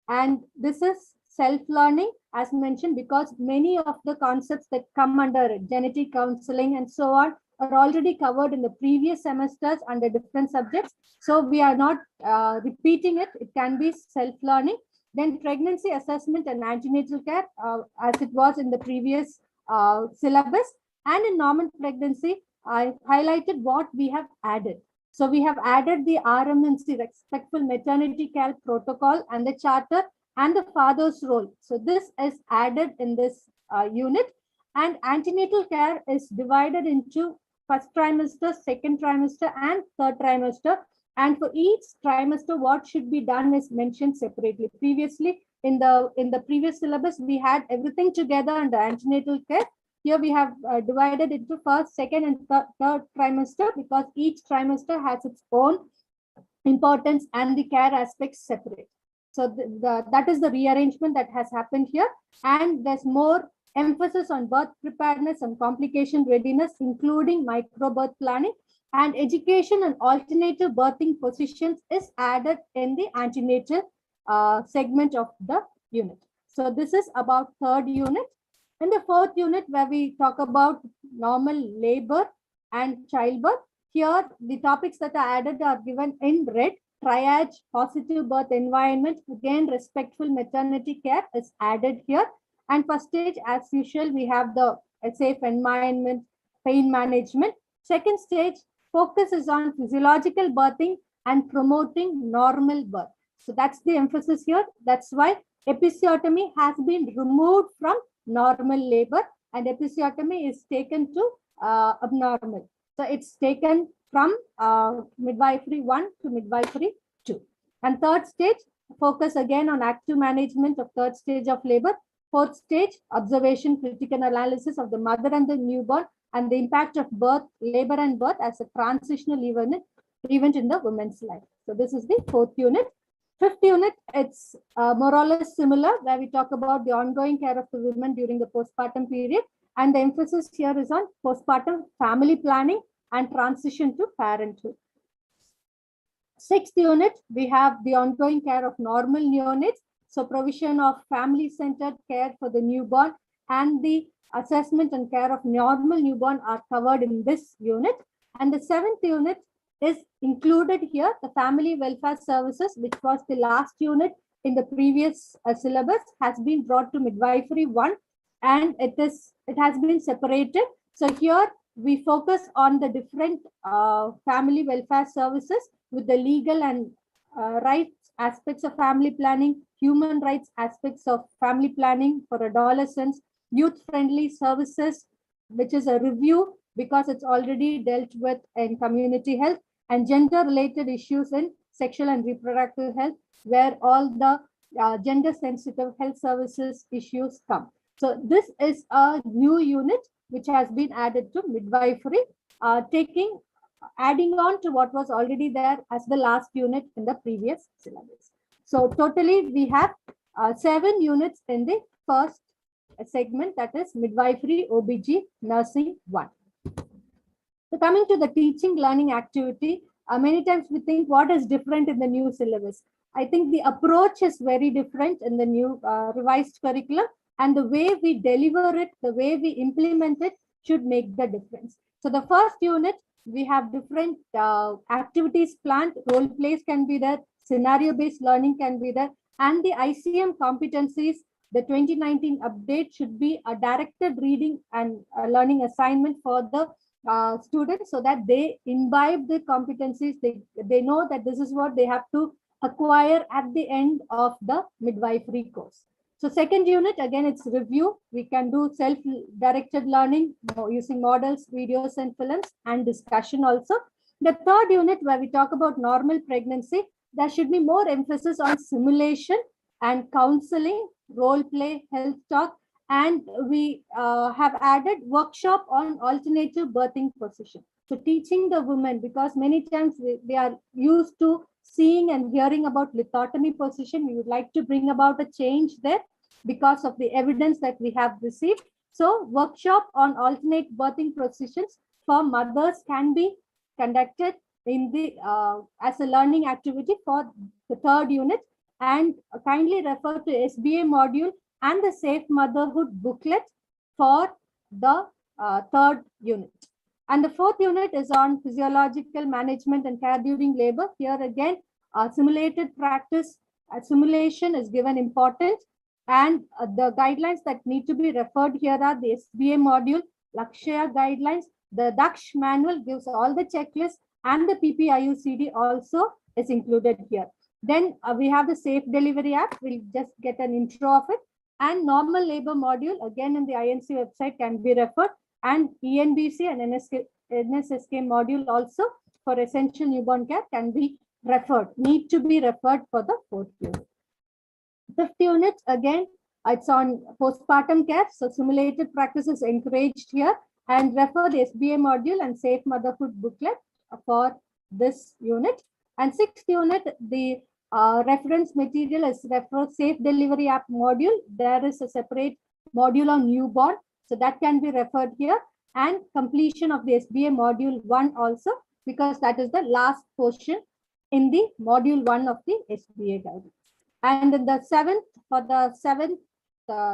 and this is self-learning as mentioned, because many of the concepts that come under it, genetic counseling and so on, are already covered in the previous semesters under different subjects. So we are not repeating it. It can be self-learning. Then pregnancy assessment and antenatal care, as it was in the previous syllabus. And in normal pregnancy, I highlighted what we have added. So we have added the RMNC, Respectful Maternity Care Protocol, and the charter and the father's role. So this is added in this unit. And antenatal care is divided into first trimester, second trimester, and third trimester. And for each trimester, what should be done is mentioned separately. Previously, in the previous syllabus, we had everything together under antenatal care. Here we have divided into first, second, and third trimester, because each trimester has its own importance and the care aspects separate. So that is the rearrangement that has happened here. And there's more emphasis on birth preparedness and complication readiness, including microbirth planning, and education and alternative birthing positions is added in the antenatal segment of the unit. So this is about third unit. In the fourth unit, where we talk about normal labor and childbirth, here the topics that are added are given in red. Triage, positive birth environment, again respectful maternity care is added here. And first stage, as usual, we have the safe environment, pain management. Second stage, focus is on physiological birthing and promoting normal birth. So that's the emphasis here. That's why episiotomy has been removed from normal labor, and episiotomy is taken to abnormal. So it's taken from midwifery 1 to midwifery 2. And third stage, focus again on active management of third stage of labor. Fourth stage, observation, critical analysis of the mother and the newborn, and the impact of birth, labor and birth as a transitional event in the woman's life. So this is the fourth unit. Fifth unit, it's more or less similar, where we talk about the ongoing care of the women during the postpartum period. And the emphasis here is on postpartum family planning and transition to parenthood. Sixth unit, we have the ongoing care of normal neonates. So provision of family-centered care for the newborn and the assessment and care of normal newborn are covered in this unit. And the seventh unit is included here, the family welfare services, which was the last unit in the previous syllabus, has been brought to midwifery 1, and it has been separated. So here we focus on the different family welfare services with the legal and rights aspects of family planning, human rights aspects of family planning for adolescents, youth-friendly services, which is a review because it's already dealt with in community health, and gender-related issues in sexual and reproductive health, where all the gender-sensitive health services issues come. So this is a new unit which has been added to midwifery, adding on to what was already there as the last unit in the previous syllabus. So totally we have 7 units in the first segment, that is midwifery OBG nursing 1. So coming to the teaching learning activity, many times we think what is different in the new syllabus. I think the approach is very different in the new revised curriculum, and the way we deliver it, the way we implement it should make the difference. So the first unit, we have different activities planned, role plays can be there, scenario-based learning can be there, and the ICM competencies, the 2019 update should be a directed reading and learning assignment for the students, so that they imbibe the competencies, they know that this is what they have to acquire at the end of the midwifery course. So second unit, again, it's review. We can do self-directed learning using models, videos, and films, and discussion also. The third unit, where we talk about normal pregnancy, there should be more emphasis on simulation and counseling, role play, health talk, and we have added workshop on alternative birthing position. So teaching the women, because many times they are used to seeing and hearing about lithotomy position, we would like to bring about a change there because of the evidence that we have received. So workshop on alternate birthing positions for mothers can be conducted in the as a learning activity for the third unit, and kindly refer to SBA module and the Safe Motherhood booklet for the third unit. And the fourth unit is on physiological management and care during labor. Here again, simulated practice, simulation is given importance, and the guidelines that need to be referred here are the SBA module, Lakshya guidelines, the Daksh manual gives all the checklists, and the PPIUCD also is included here. Then we have the Safe Delivery Act. We'll just get an intro of it. And normal labor module, again in the INC website, can be referred. And ENBC and NSSK module also for essential newborn care can be referred, need to be referred for the fourth unit. Fifth unit, again, it's on postpartum care. So simulated practice is encouraged here, and refer the SBA module and Safe Motherhood booklet for this unit. And sixth unit, the reference material is refer Safe Delivery App module. There is a separate module on newborn, so that can be referred here, and completion of the SBA module 1 also, because that is the last portion in the module 1 of the SBA guidance. And in the seventh, for the seventh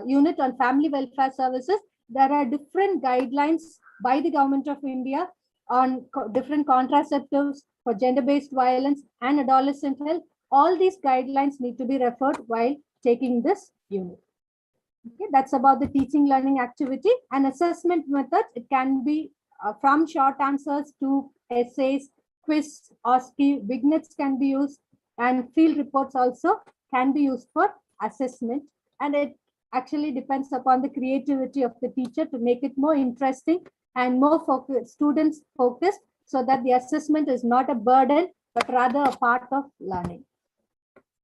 unit on family welfare services, there are different guidelines by the Government of India on different contraceptives for gender-based violence and adolescent health. All these guidelines need to be referred while taking this unit. Okay, that's about the teaching learning activity. And assessment methods, it can be from short answers to essays, quiz, OSCE, vignettes can be used, and field reports also can be used for assessment. And it actually depends upon the creativity of the teacher to make it more interesting and more focused, students focused, so that the assessment is not a burden, but rather a part of learning.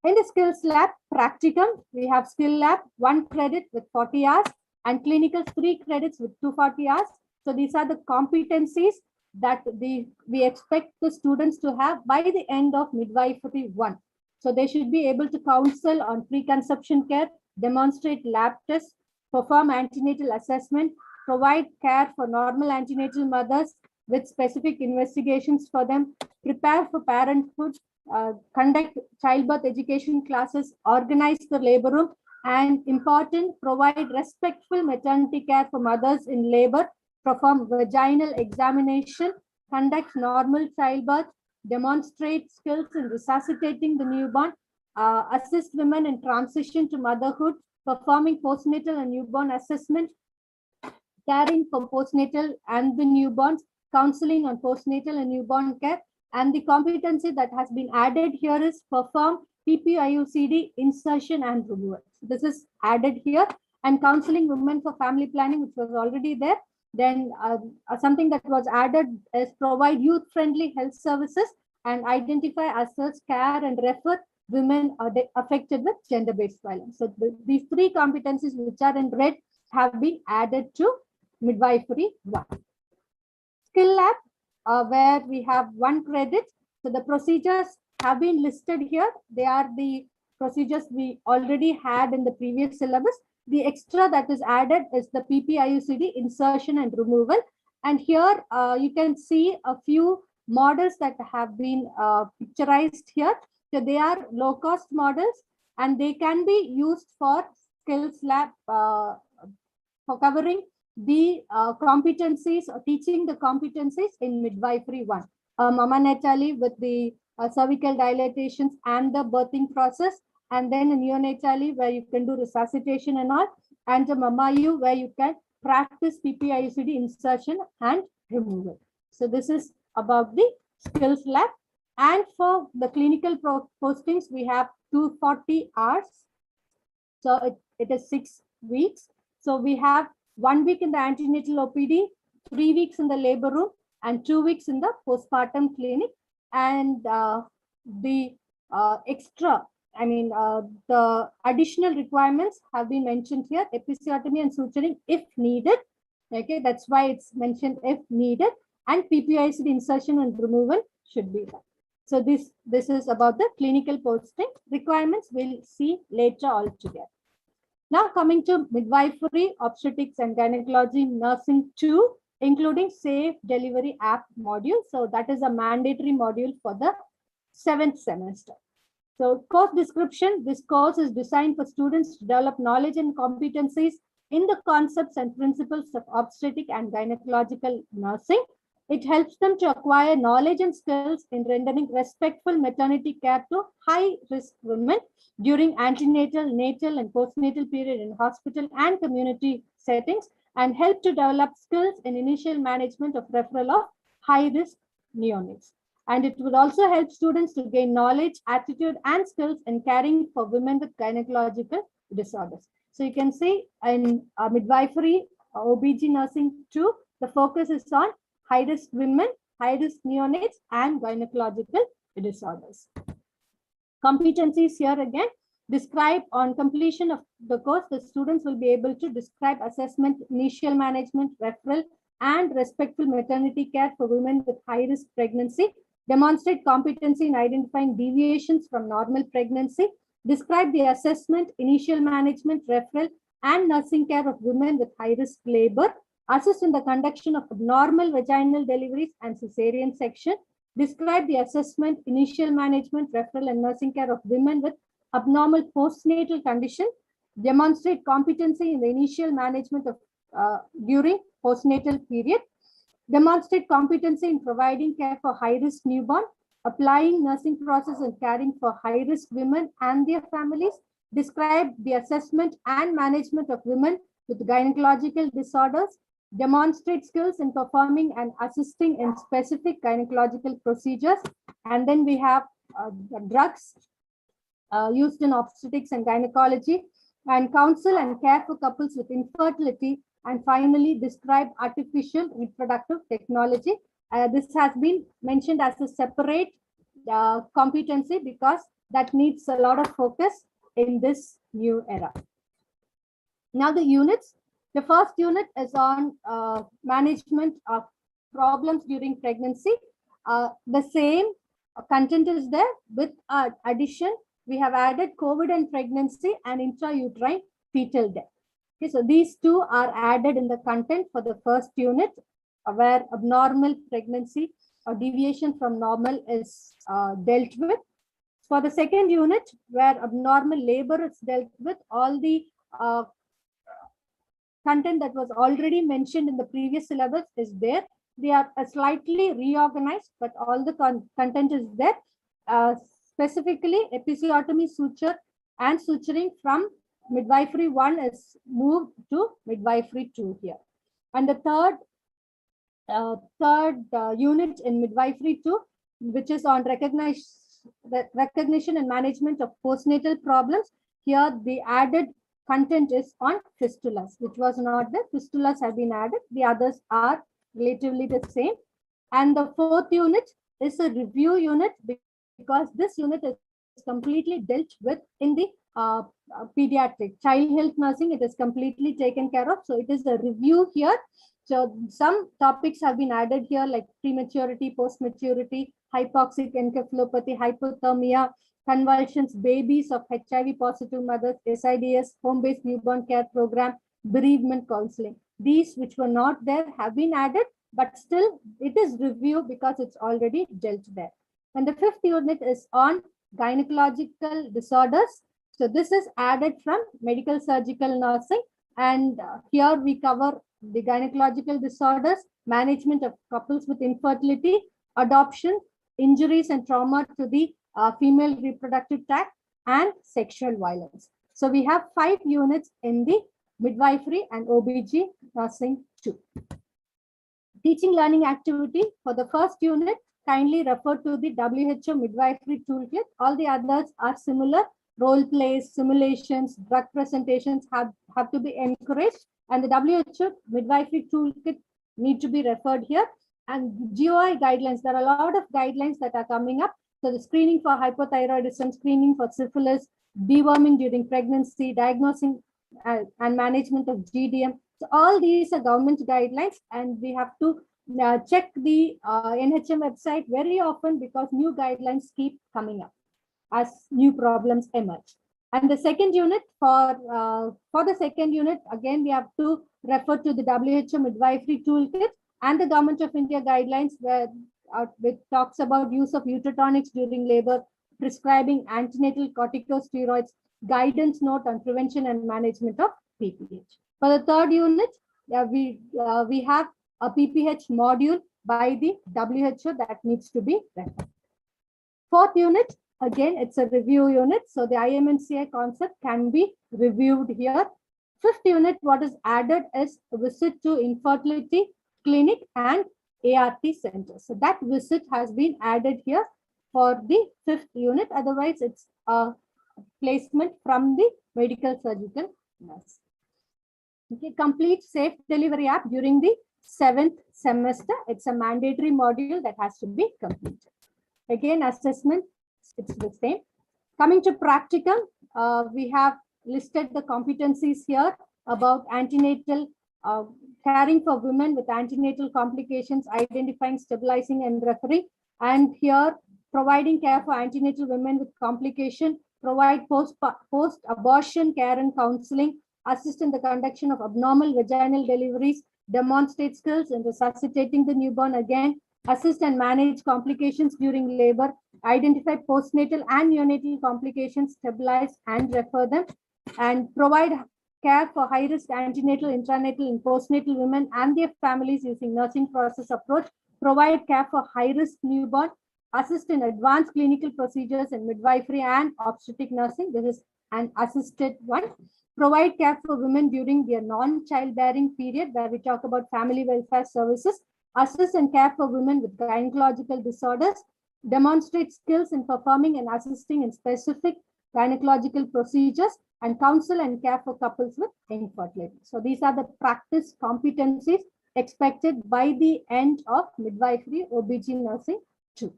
In the skills lab practicum, we have skill lab 1 credit with 40 hours and clinical 3 credits with 240 hours. So these are the competencies that we expect the students to have by the end of midwifery 1. So they should be able to counsel on preconception care, demonstrate lab tests, perform antenatal assessment, provide care for normal antenatal mothers with specific investigations for them, prepare for parenthood, conduct childbirth education classes, organize the labor room, and important, provide respectful maternity care for mothers in labor, perform vaginal examination, conduct normal childbirth, demonstrate skills in resuscitating the newborn, assist women in transition to motherhood, performing postnatal and newborn assessment, caring for postnatal and the newborns, counseling on postnatal and newborn care. And the competency that has been added here is perform PPIUCD insertion and removal. This is added here, and counseling women for family planning, which was already there. Then something that was added is provide youth-friendly health services and identify, assess, care, and refer women affected with gender-based violence. So these 3 competencies which are in red have been added to midwifery 1. Skill lab, where we have 1 credit. So the procedures have been listed here. They are the procedures we already had in the previous syllabus. The extra that is added is the PPIUCD insertion and removal. And here you can see a few models that have been picturized here. So they are low-cost models, and they can be used for skills lab for covering the competencies, or teaching the competencies in midwifery 1. Mama natali with the cervical dilatations and the birthing process, and then a neonatally where you can do resuscitation and all, and a mamayu where you can practice PPIUCD insertion and removal. So this is about the skills lab. And for the clinical postings, we have 240 hours. So it is 6 weeks. So we have 1 week in the antenatal OPD, 3 weeks in the labor room, and 2 weeks in the postpartum clinic. And the extra, the additional requirements have been mentioned here: episiotomy and suturing if needed. Okay, that's why it's mentioned if needed, and PPIUCD insertion and removal should be done. So this is about the clinical posting requirements. We'll see later altogether. Now coming to midwifery, obstetrics and gynecology nursing 2 including Safe Delivery App module. So that is a mandatory module for the 7th semester. So course description, this course is designed for students to develop knowledge and competencies in the concepts and principles of obstetric and gynecological nursing. It helps them to acquire knowledge and skills in rendering respectful maternity care to high-risk women during antenatal, natal, and postnatal period in hospital and community settings, and help to develop skills in initial management of referral of high-risk neonates. And it would also help students to gain knowledge, attitude, and skills in caring for women with gynecological disorders. So you can see in midwifery, OBG nursing 2, the focus is on high-risk women, high-risk neonates, and gynecological disorders. Competencies here again, describe on completion of the course, the students will be able to describe assessment, initial management, referral, and respectful maternity care for women with high-risk pregnancy, demonstrate competency in identifying deviations from normal pregnancy, describe the assessment, initial management, referral, and nursing care of women with high-risk labor, assist in the conduction of abnormal vaginal deliveries and cesarean section, describe the assessment, initial management, referral, and nursing care of women with abnormal postnatal condition, demonstrate competency in the initial management of during postnatal period, demonstrate competency in providing care for high-risk newborn, applying nursing process and caring for high-risk women and their families, describe the assessment and management of women with gynecological disorders, demonstrate skills in performing and assisting in specific gynecological procedures. And then we have drugs used in obstetrics and gynecology, and counsel and care for couples with infertility. And finally, describe artificial reproductive technology. This has been mentioned as a separate competency because that needs a lot of focus in this new era. Now the units. The first unit is on management of problems during pregnancy. The same content is there with addition. We have added COVID and pregnancy and intrauterine fetal death. Okay, so these two are added in the content for the first unit, where abnormal pregnancy or deviation from normal is dealt with. For the second unit, where abnormal labor is dealt with, all the content that was already mentioned in the previous syllabus is there. They are slightly reorganized, but all the content is there. Specifically, episiotomy, suture, and suturing from midwifery 1 is moved to midwifery 2 here. And the third unit in midwifery 2, which is on recognition and management of postnatal problems. Here, the added content is on fistulas, which was not there. Fistulas have been added. The others are relatively the same. And the fourth unit is a review unit, because this unit is completely dealt with in the pediatric child health nursing. It is completely taken care of. So it is a review here. So some topics have been added here, like prematurity, post-maturity, hypoxic encephalopathy, hypothermia, convulsions, babies of HIV positive mothers, SIDS, home-based newborn care program, bereavement counseling. These which were not there have been added, but still it is review because it's already dealt there. And the fifth unit is on gynecological disorders. So this is added from medical surgical nursing. And here we cover the gynecological disorders, management of couples with infertility, adoption, injuries and trauma to the female reproductive tract, and sexual violence. So we have 5 units in the midwifery and OBG nursing 2. Teaching learning activity for the first unit, kindly refer to the WHO midwifery toolkit. All the others are similar. Role plays, simulations, drug presentations have to be encouraged, and the WHO midwifery toolkit need to be referred here. And GOI guidelines, there are a lot of guidelines that are coming up. So the screening for hypothyroidism, screening for syphilis, deworming during pregnancy, diagnosing and management of GDM. So all these are government guidelines, and we have to check the NHM website very often because new guidelines keep coming up as new problems emerge. And the second unit, for the second unit, again, we have to refer to the WHO midwifery toolkit and the Government of India guidelines where which talks about use of uterotonics during labor, prescribing antenatal corticosteroids, guidance note on prevention and management of PPH. For the third unit, we have a PPH module by the WHO that needs to be referred. Fourth unit, again, it's a review unit. So the IMNCI concept can be reviewed here. Fifth unit, what is added is a visit to infertility clinic and ART centers. So that visit has been added here for the fifth unit. Otherwise, it's a placement from the medical surgical nurse. Okay, complete safe delivery app during the 7th semester. It's a mandatory module that has to be completed. Again, assessment, it's the same. Coming to practical, we have listed the competencies here about antenatal caring for women with antenatal complications, identifying, stabilizing, and referring. And here, providing care for antenatal women with complication, provide post-abortion care and counseling, assist in the conduction of abnormal vaginal deliveries, demonstrate skills in resuscitating the newborn again, assist and manage complications during labor, identify postnatal and neonatal complications, stabilize and refer them, and provide care for high-risk antenatal, intranatal, and postnatal women and their families using nursing process approach, provide care for high-risk newborn, assist in advanced clinical procedures in midwifery and obstetric nursing. This is an assisted one. Provide care for women during their non-childbearing period, where we talk about family welfare services. Assist and care for women with gynecological disorders. Demonstrate skills in performing and assisting in specific gynecological procedures, and counsel and care for couples with infertility. So these are the practice competencies expected by the end of midwifery OBG nursing 2.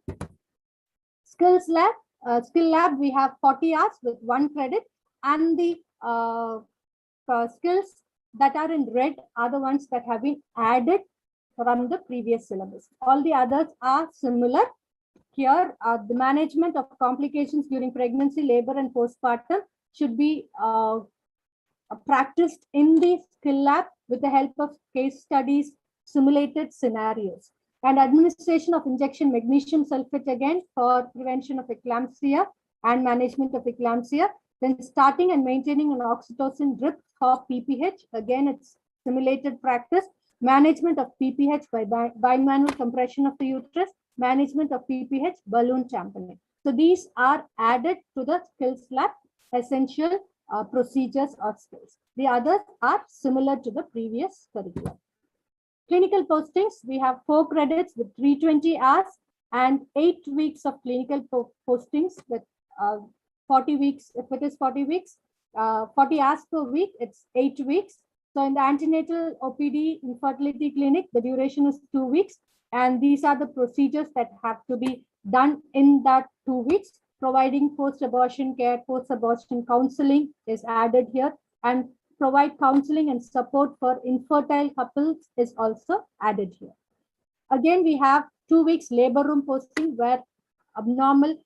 Skill lab, we have 40 hours with 1 credit, and the skills that are in red are the ones that have been added from the previous syllabus. All the others are similar. Here, the management of complications during pregnancy, labor, and postpartum should be practiced in the skill lab with the help of case studies, simulated scenarios, and administration of injection magnesium sulfate again for prevention of eclampsia and management of eclampsia. Then starting and maintaining an oxytocin drip for PPH. Again, it's simulated practice. Management of PPH by bimanual compression of the uterus. Management of PPH balloon tamponing. So these are added to the skills lab essential procedures or skills. The others are similar to the previous curriculum. Clinical postings, we have 4 credits with 320 hours and 8 weeks of clinical postings with 40 weeks. If it is 40 weeks, 40 hours per week, it's 8 weeks. So in the antenatal OPD infertility clinic, the duration is 2 weeks. And these are the procedures that have to be done in that 2 weeks. Providing post-abortion care, post-abortion counseling is added here, and provide counseling and support for infertile couples is also added here. Again, we have 2 weeks labor room posting where abnormal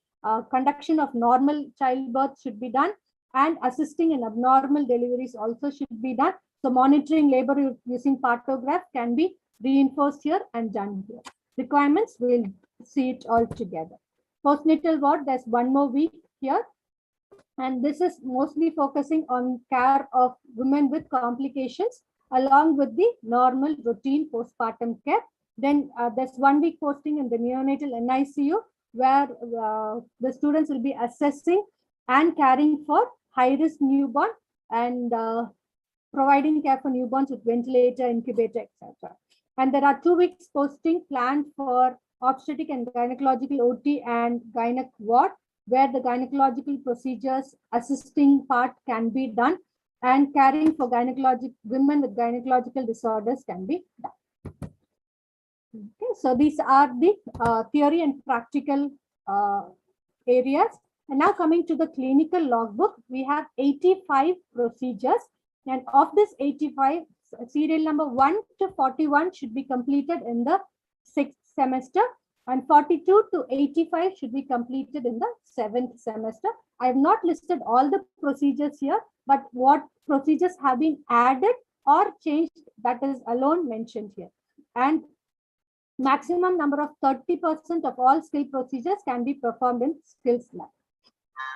conduction of normal childbirth should be done, and assisting in abnormal deliveries also should be done. So monitoring labor using partograph can be reinforced here and done here. Requirements, we'll see it all together. Postnatal ward, there's 1 more week here. And this is mostly focusing on care of women with complications along with the normal routine postpartum care. Then there's 1 week posting in the neonatal NICU where the students will be assessing and caring for high-risk newborn and providing care for newborns with ventilator, incubator, etc. And there are 2 weeks posting planned for obstetric and gynecological OT and gynec ward, where the gynecological procedures assisting part can be done, and caring for women with gynecological disorders can be done. Okay, so these are the theory and practical areas. And now coming to the clinical logbook, we have 85 procedures, and of this 85, serial number 1 to 41 should be completed in the 6th semester, and 42 to 85 should be completed in the 7th semester. I have not listed all the procedures here, but what procedures have been added or changed, that is alone mentioned here. And Maximum number of 30% of all skill procedures can be performed in skills lab.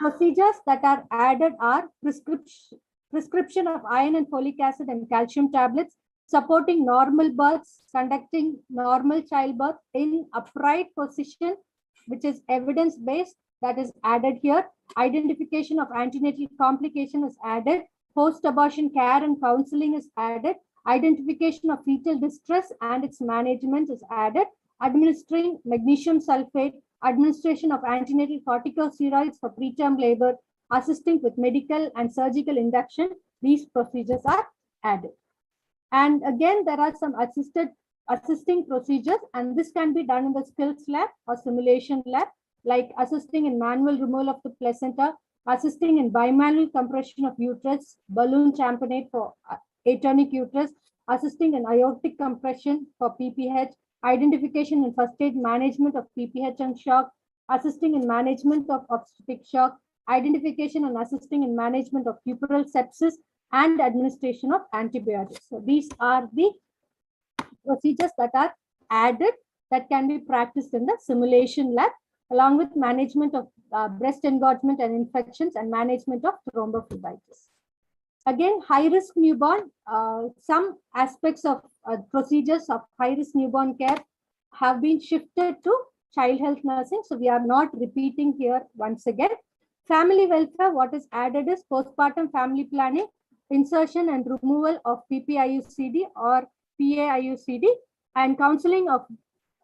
Procedures that are added are prescription of iron and folic acid and calcium tablets, supporting normal births, conducting normal childbirth in upright position, which is evidence-based, that is added here. Identification of antenatal complication is added. Post-abortion care and counseling is added. Identification of fetal distress and its management is added. Administering magnesium sulfate, administration of antenatal corticosteroids for preterm labor, assisting with medical and surgical induction, these procedures are added. And again, there are some assisting procedures, and this can be done in the skills lab or simulation lab, like assisting in manual removal of the placenta, assisting in bimanual compression of uterus, balloon tamponade for atonic uterus, assisting in aortic compression for PPH, identification and first aid management of PPH and shock, assisting in management of obstetric shock, identification and assisting in management of puerperal sepsis, and administration of antibiotics. So these are the procedures that are added that can be practiced in the simulation lab, along with management of breast engorgement and infections and management of thrombophlebitis. Again, high-risk newborn, some aspects of procedures of high-risk newborn care have been shifted to child health nursing. So we are not repeating here once again. Family welfare, what is added is postpartum family planning, insertion and removal of PPIUCD or PAIUCD, and counseling of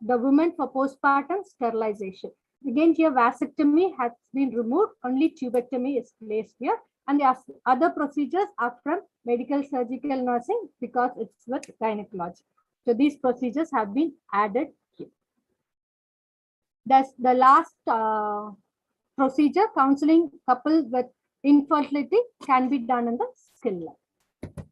the women for postpartum sterilization. Again, here vasectomy has been removed, only tubectomy is placed here. And the other procedures are from medical surgical nursing because it's with gynecology. So these procedures have been added here. That's the last procedure, counseling coupled with infertility, can be done in the skill lab.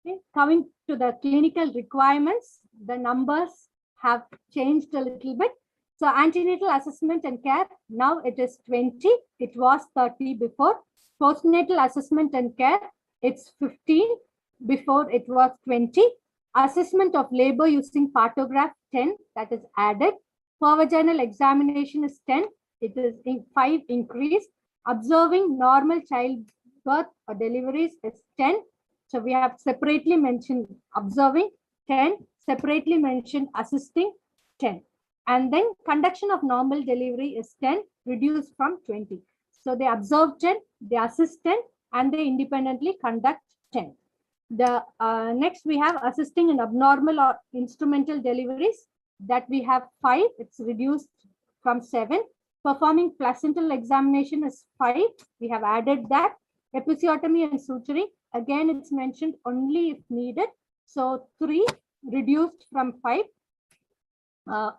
Okay. Coming to the clinical requirements, the numbers have changed a little bit. So antenatal assessment and care, now it is 20. It was 30 before. Postnatal assessment and care, it's 15. Before it was 20. Assessment of labor using partograph, 10, that is added. Vaginal examination is 10. It is in 5 increased. Observing normal childbirth or deliveries is 10. So we have separately mentioned observing 10, separately mentioned assisting 10. And then conduction of normal delivery is 10, reduced from 20. So they observe 10, they assist 10, and they independently conduct 10. The next we have assisting in abnormal or instrumental deliveries, that we have 5, it's reduced from 7. Performing placental examination is 5, we have added that. Episiotomy and suturing, again it's mentioned only if needed, so 3, reduced from 5.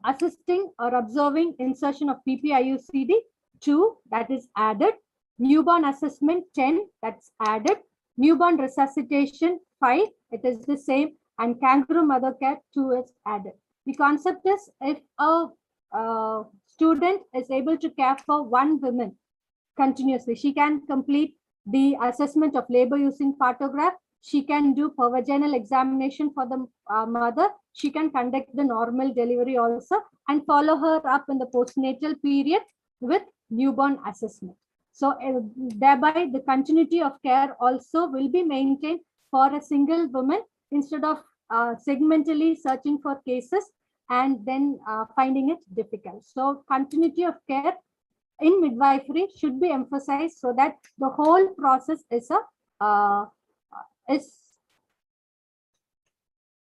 Assisting or observing insertion of PPIUCD, 2, that is added. Newborn assessment, 10, that's added. Newborn resuscitation, 5, it is the same. And kangaroo mother care, 2 is added. The concept is, if a student is able to care for one woman continuously, she can complete the assessment of labor using partograph. She can do vaginal examination for the mother. She can conduct the normal delivery also and follow her up in the postnatal period with newborn assessment. So thereby the continuity of care also will be maintained for a single woman instead of segmentally searching for cases and then finding it difficult. So continuity of care in midwifery should be emphasized so that the whole process is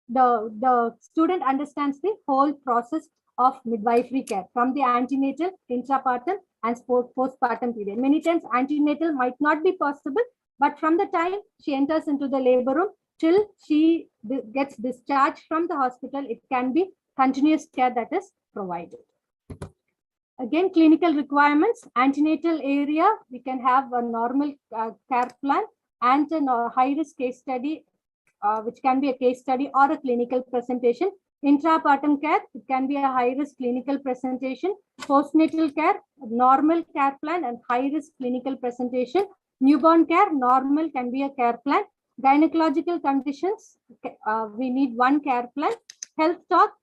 the student understands the whole process of midwifery care from the antenatal, intrapartum, and postpartum period. Many times antenatal might not be possible, but from the time she enters into the labor room till she gets discharged from the hospital, it can be continuous care that is provided. Again, clinical requirements, antenatal area, we can have a normal care plan and a high-risk case study, which can be a case study or a clinical presentation. Intrapartum care, it can be a high-risk clinical presentation. Postnatal care, normal care plan and high-risk clinical presentation. Newborn care, normal can be a care plan. Gynecological conditions, we need one care plan. Health talk,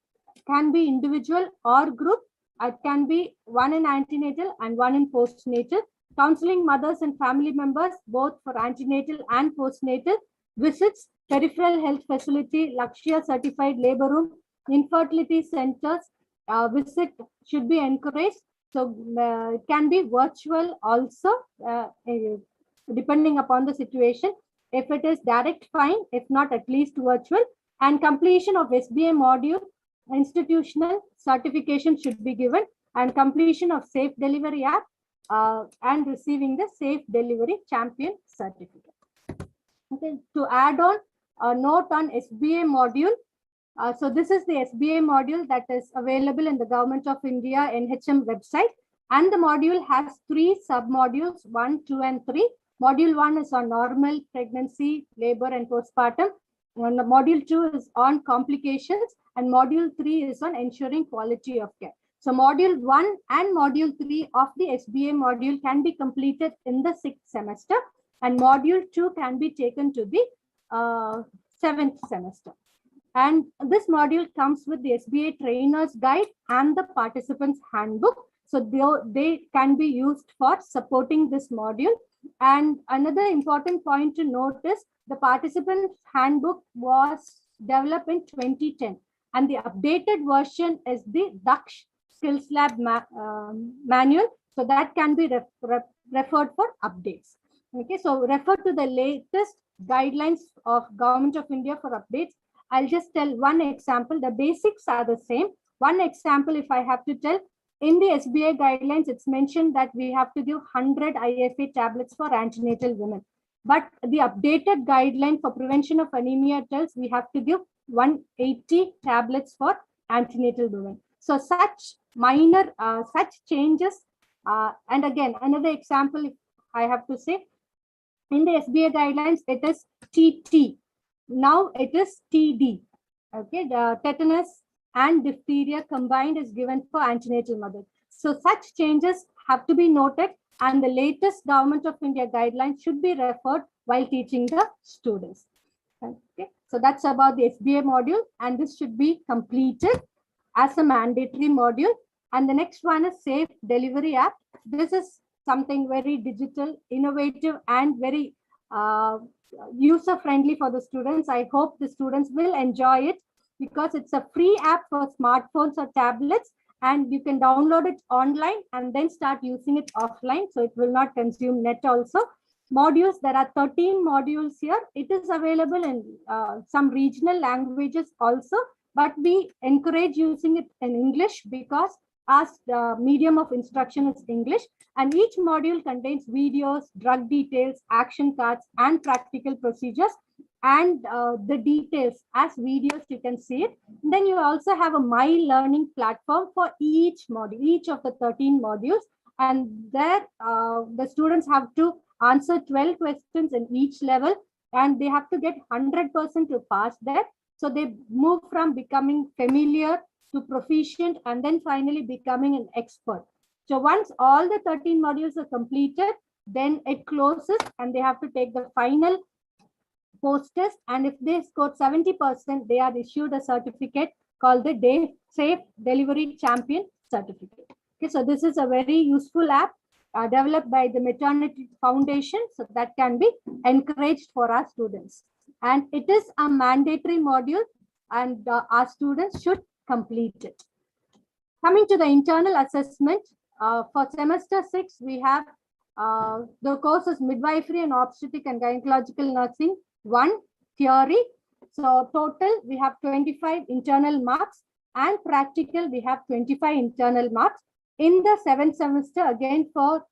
can be individual or group. It can be one in antenatal and one in postnatal. Counseling mothers and family members, both for antenatal and postnatal. Visits, peripheral health facility, Lakshya certified labor room, infertility centers. Visit should be encouraged. So it can be virtual also, depending upon the situation. If it is direct, fine. If not, at least virtual. And completion of SBA module, institutional certification should be given, and completion of Safe Delivery app, and receiving the Safe Delivery Champion certificate. Okay, to add on a note on SBA module. So this is the SBA module that is available in the Government of India NHM website, and the module has 3 sub-modules, 1, 2, and 3. Module 1 is on normal pregnancy, labor, and postpartum. And module 2 is on complications, and module 3 is on ensuring quality of care. So module 1 and module 3 of the SBA module can be completed in the 6th semester, and module 2 can be taken to the 7th semester. And this module comes with the SBA trainer's guide and the participants handbook. So they can be used for supporting this module. And another important point to note is the participants handbook was developed in 2010, and the updated version is the Daksh Skills Lab manual. So that can be referred for updates. Okay, so refer to the latest guidelines of Government of India for updates. I'll just tell one example. The basics are the same. One example, if I have to tell, in the SBA guidelines, it's mentioned that we have to give 100 IFA tablets for antenatal women. But the updated guideline for prevention of anemia tells we have to give 180 tablets for antenatal women. So such minor, such changes. And again, another example, if I have to say, in the SBA guidelines, it is TT. Now it is TD. Okay, the tetanus and diphtheria combined is given for antenatal mothers. So such changes have to be noted, and the latest Government of India guidelines should be referred while teaching the students. Okay, so that's about the SBA module, and this should be completed as a mandatory module. And the next one is Safe Delivery app. This is something very digital, innovative, and very user-friendly for the students. I hope the students will enjoy it because it's a free app for smartphones or tablets, and you can download it online and then start using it offline. So it will not consume net also. Modules, there are 13 modules here. It is available in some regional languages also, but we encourage using it in English because as the medium of instruction is English, and each module contains videos, drug details, action cards, and practical procedures, and the details as videos, you can see it. And then you also have a My Learning platform for each module, each of the 13 modules, and there the students have to answer 12 questions in each level, and they have to get 100% to pass that. So they move from becoming familiar to proficient, and then finally becoming an expert. So once all the 13 modules are completed, then it closes and they have to take the final post test. And if they score 70%, they are issued a certificate called the Safe Delivery Champion certificate. Okay, so this is a very useful app developed by the Maternity Foundation, so that can be encouraged for our students. And it is a mandatory module, and our students should complete it. Coming to the internal assessment, for semester 6, we have the courses Midwifery and Obstetric and Gynecological Nursing 1 theory. So total we have 25 internal marks, and practical we have 25 internal marks. In the 7th semester, again for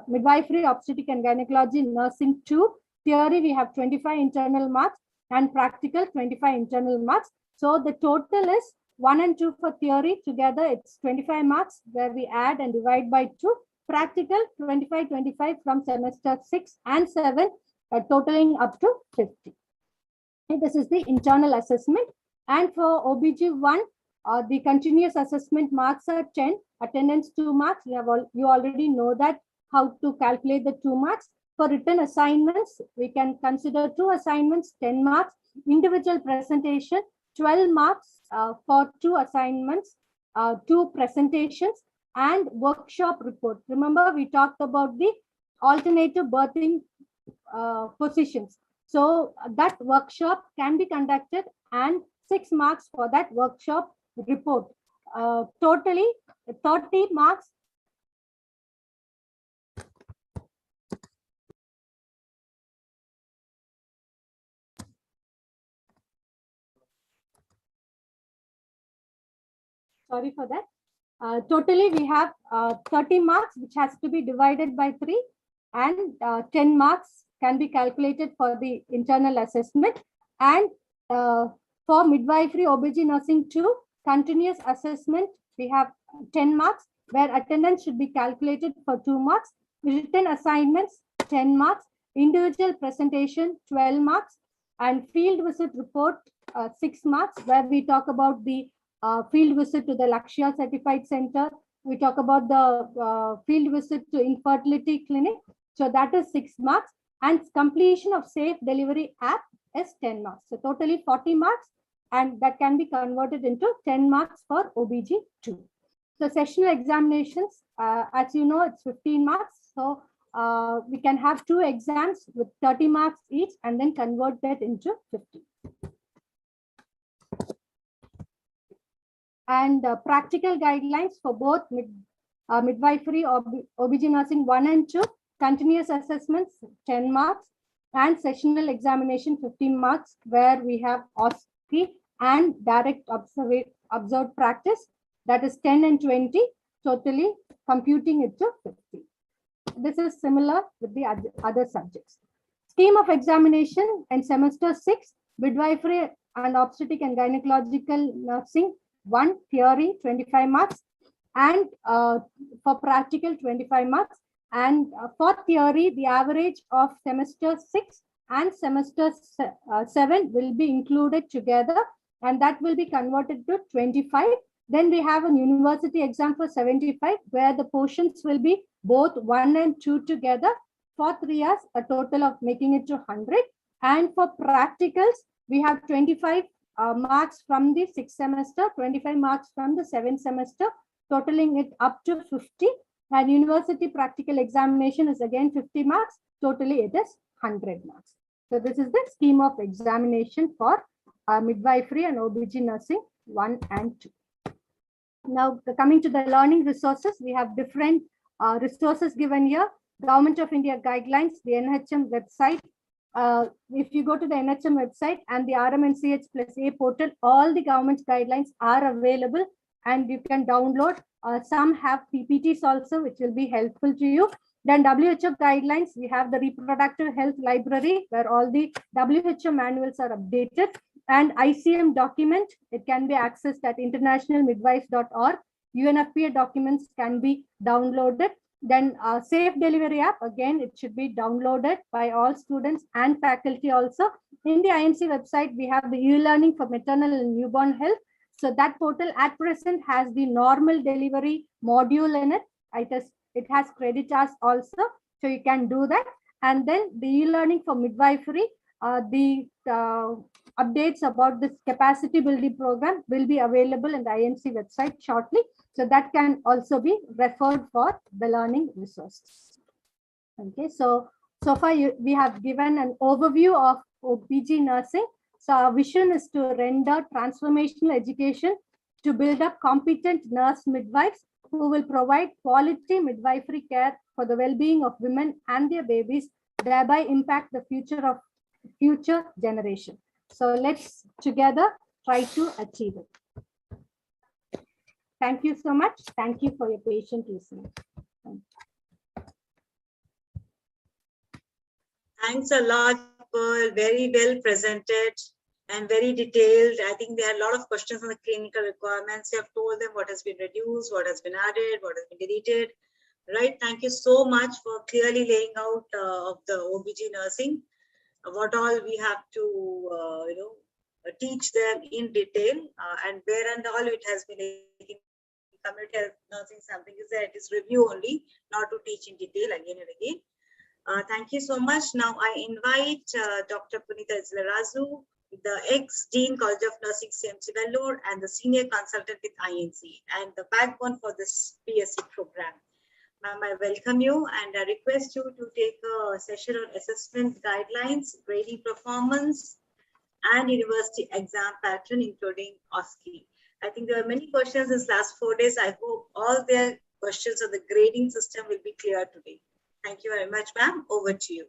Midwifery, Obstetric and Gynecology Nursing 2 theory, we have 25 internal marks, and practical 25 internal marks. So the total is 1 and 2 for theory. Together it's 25 marks, where we add and divide by 2. Practical 25 from semester 6 and 7, totaling up to 50. Okay, this is the internal assessment. And for OBG1, the continuous assessment marks are 10, attendance 2 marks. You already know that how to calculate the 2 marks. For written assignments, we can consider 2 assignments, 10 marks. Individual presentation, 12 marks, for 2 assignments, 2 presentations, and workshop report. Remember, we talked about the alternative birthing positions. So that workshop can be conducted and 6 marks for that workshop report. Totally 30 marks. Sorry for that. Totally, we have 30 marks, which has to be divided by 3, and 10 marks can be calculated for the internal assessment. And for midwifery OBG nursing 2, continuous assessment, we have 10 marks, where attendance should be calculated for 2 marks, written assignments 10 marks, individual presentation 12 marks, and field visit report 6 marks, where we talk about the field visit to the Lakshya Certified Center. We talk about the field visit to infertility clinic. So that is 6 marks, and completion of safe delivery app is 10 marks. So totally 40 marks, and that can be converted into 10 marks for OBG2. So sessional examinations, as you know, it's 15 marks. So we can have 2 exams with 30 marks each, and then convert that into 50. And practical guidelines for both midwifery or OBG nursing 1 and 2, continuous assessments 10 marks, and sessional examination 15 marks, where we have OSCE and direct observed practice, that is 10 and 20, totally computing it to 50. This is similar with the other subjects. Scheme of examination in semester 6, midwifery and obstetric and gynecological nursing 1, theory 25 marks, and for practical 25 marks. And for theory, the average of semester 6 and semester 7 will be included together, and that will be converted to 25. Then we have a university exam for 75, where the portions will be both 1 and 2 together for 3 years, a total of making it to 100. And for practicals, we have 25 marks from the 6th semester, 25 marks from the 7th semester, totaling it up to 50. And university practical examination is again 50 marks, totally it is 100 marks. So this is the scheme of examination for midwifery and OBG nursing 1 and 2. Now coming to the learning resources, we have different resources given here. Government of India guidelines, the NHM website. If you go to the NHM website and the RMNCH+A portal, all the government guidelines are available and you can download. Some have PPTs also, which will be helpful to you. Then WHO guidelines, we have the reproductive health library, where all the WHO manuals are updated. And ICM document, it can be accessed at internationalmidwives.org. UNFPA documents can be downloaded. Then safe delivery app, again, it should be downloaded by all students and faculty also. In the IMC website, we have the e-learning for maternal and newborn health. So that portal at present has the normal delivery module in it. It has credit hours also, so you can do that. And then the e-learning for midwifery, the updates about this capacity building program will be available in the IMC website shortly. So that can also be referred for the learning resources. Okay, so far we have given an overview of OBG nursing. So our vision is to render transformational education to build up competent nurse midwives who will provide quality midwifery care for the well-being of women and their babies, thereby impact the future generation. So let's together try to achieve it. Thank you so much. Thank you for your patient listening. Thanks a lot, Pearl. Very well presented and very detailed. I think there are a lot of questions on the clinical requirements. You have told them what has been reduced, what has been added, what has been deleted. Right. Thank you so much for clearly laying out of the OBG nursing, what all we have to, teach them in detail, and where and all it has been in community health nursing, something is there, it is review only, not to teach in detail again and again. Thank you so much. Now I invite Dr. Punita Izlarazu the ex-Dean College of Nursing CMC Vellore, and the Senior Consultant with INC, and the backbone for this B.Sc program. Ma'am, I welcome you and I request you to take a session on assessment guidelines, grading performance, and university exam pattern, including OSCE. I think there are many questions this last 4 days. I hope all their questions on the grading system will be clear today. Thank you very much, ma'am. Over to you.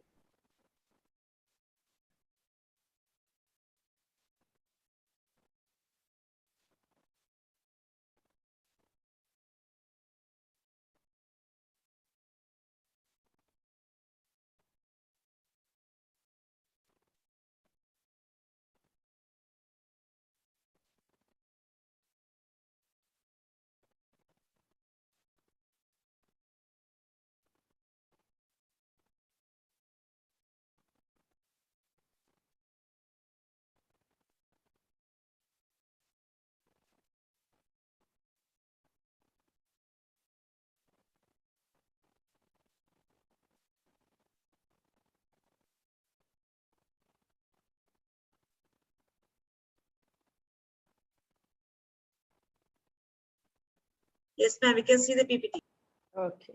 Yes, ma'am, we can see the PPT. Okay.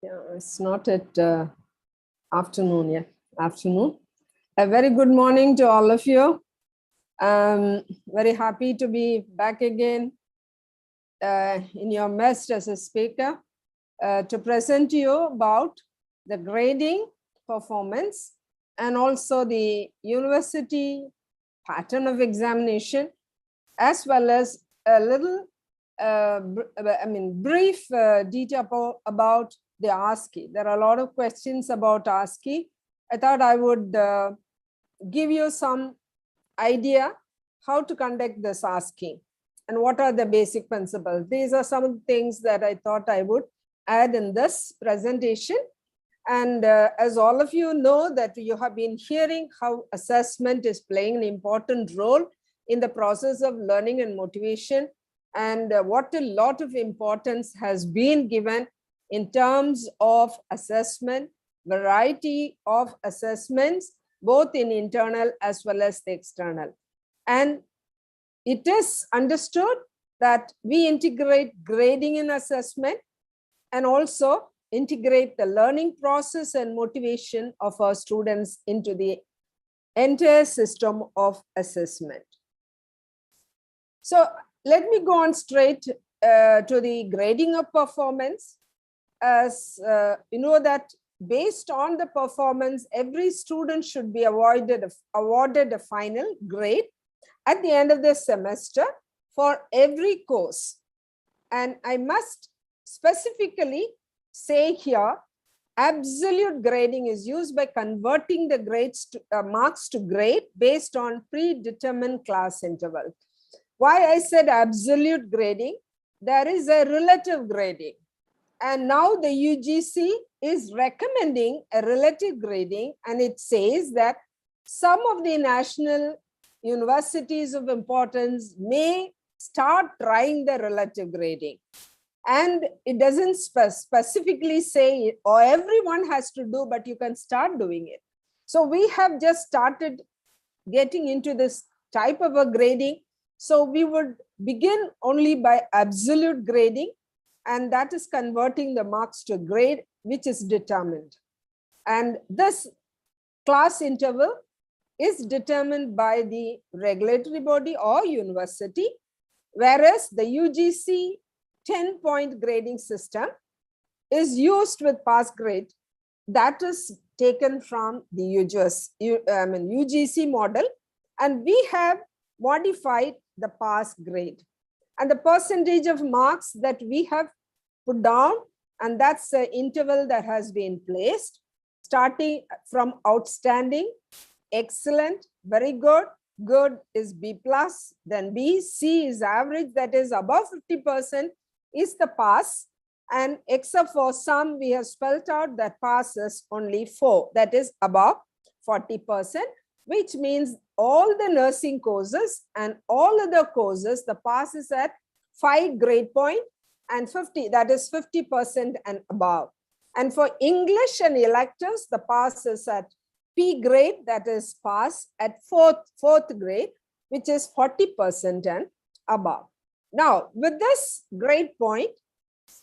Yeah, it's not at afternoon yet. Afternoon. A very good morning to all of you. Very happy to be back again in your midst as a speaker to present to you about the grading performance and also the university pattern of examination, as well as a little brief detail about the ASCII. There are a lot of questions about ASCII. I thought I would give you some idea how to conduct this ASCII and what are the basic principles. These are some of the things that I thought I would add in this presentation. And as all of you know that you have been hearing how assessment is playing an important role in the process of learning and motivation, and what a lot of importance has been given in terms of assessment, variety of assessments, both in internal as well as the external. And it is understood that we integrate grading in assessment and also integrate the learning process and motivation of our students into the entire system of assessment. So let me go on straight to the grading of performance. As you know that based on the performance, every student should be awarded a final grade at the end of the semester for every course. And I must specifically say here, absolute grading is used by converting the grades to marks to grade based on predetermined class interval. Why I said absolute grading? There is a relative grading. And now the UGC is recommending a relative grading, and it says that some of the national universities of importance may start trying the relative grading. And it doesn't specifically say it, or everyone has to do, but you can start doing it. So we have just started getting into this type of a grading. So we would begin only by absolute grading, and that is converting the marks to grade, which is determined. And this class interval is determined by the regulatory body or university, whereas the UGC 10-point grading system is used with pass grade. That is taken from the UGC model, and we have modified the pass grade. And the percentage of marks that we have put down, and that's the interval that has been placed, starting from outstanding, excellent, very good, good is B+, then B, C is average, that is above 50% is the pass, and except for some we have spelled out that pass is only 4, that is above 40%, which means all the nursing courses and all other courses, the pass is at 5 grade point and 50, that is 50% and above. And for English and electives, the pass is at P grade, that is pass at fourth grade, which is 40% and above. Now, with this grade point,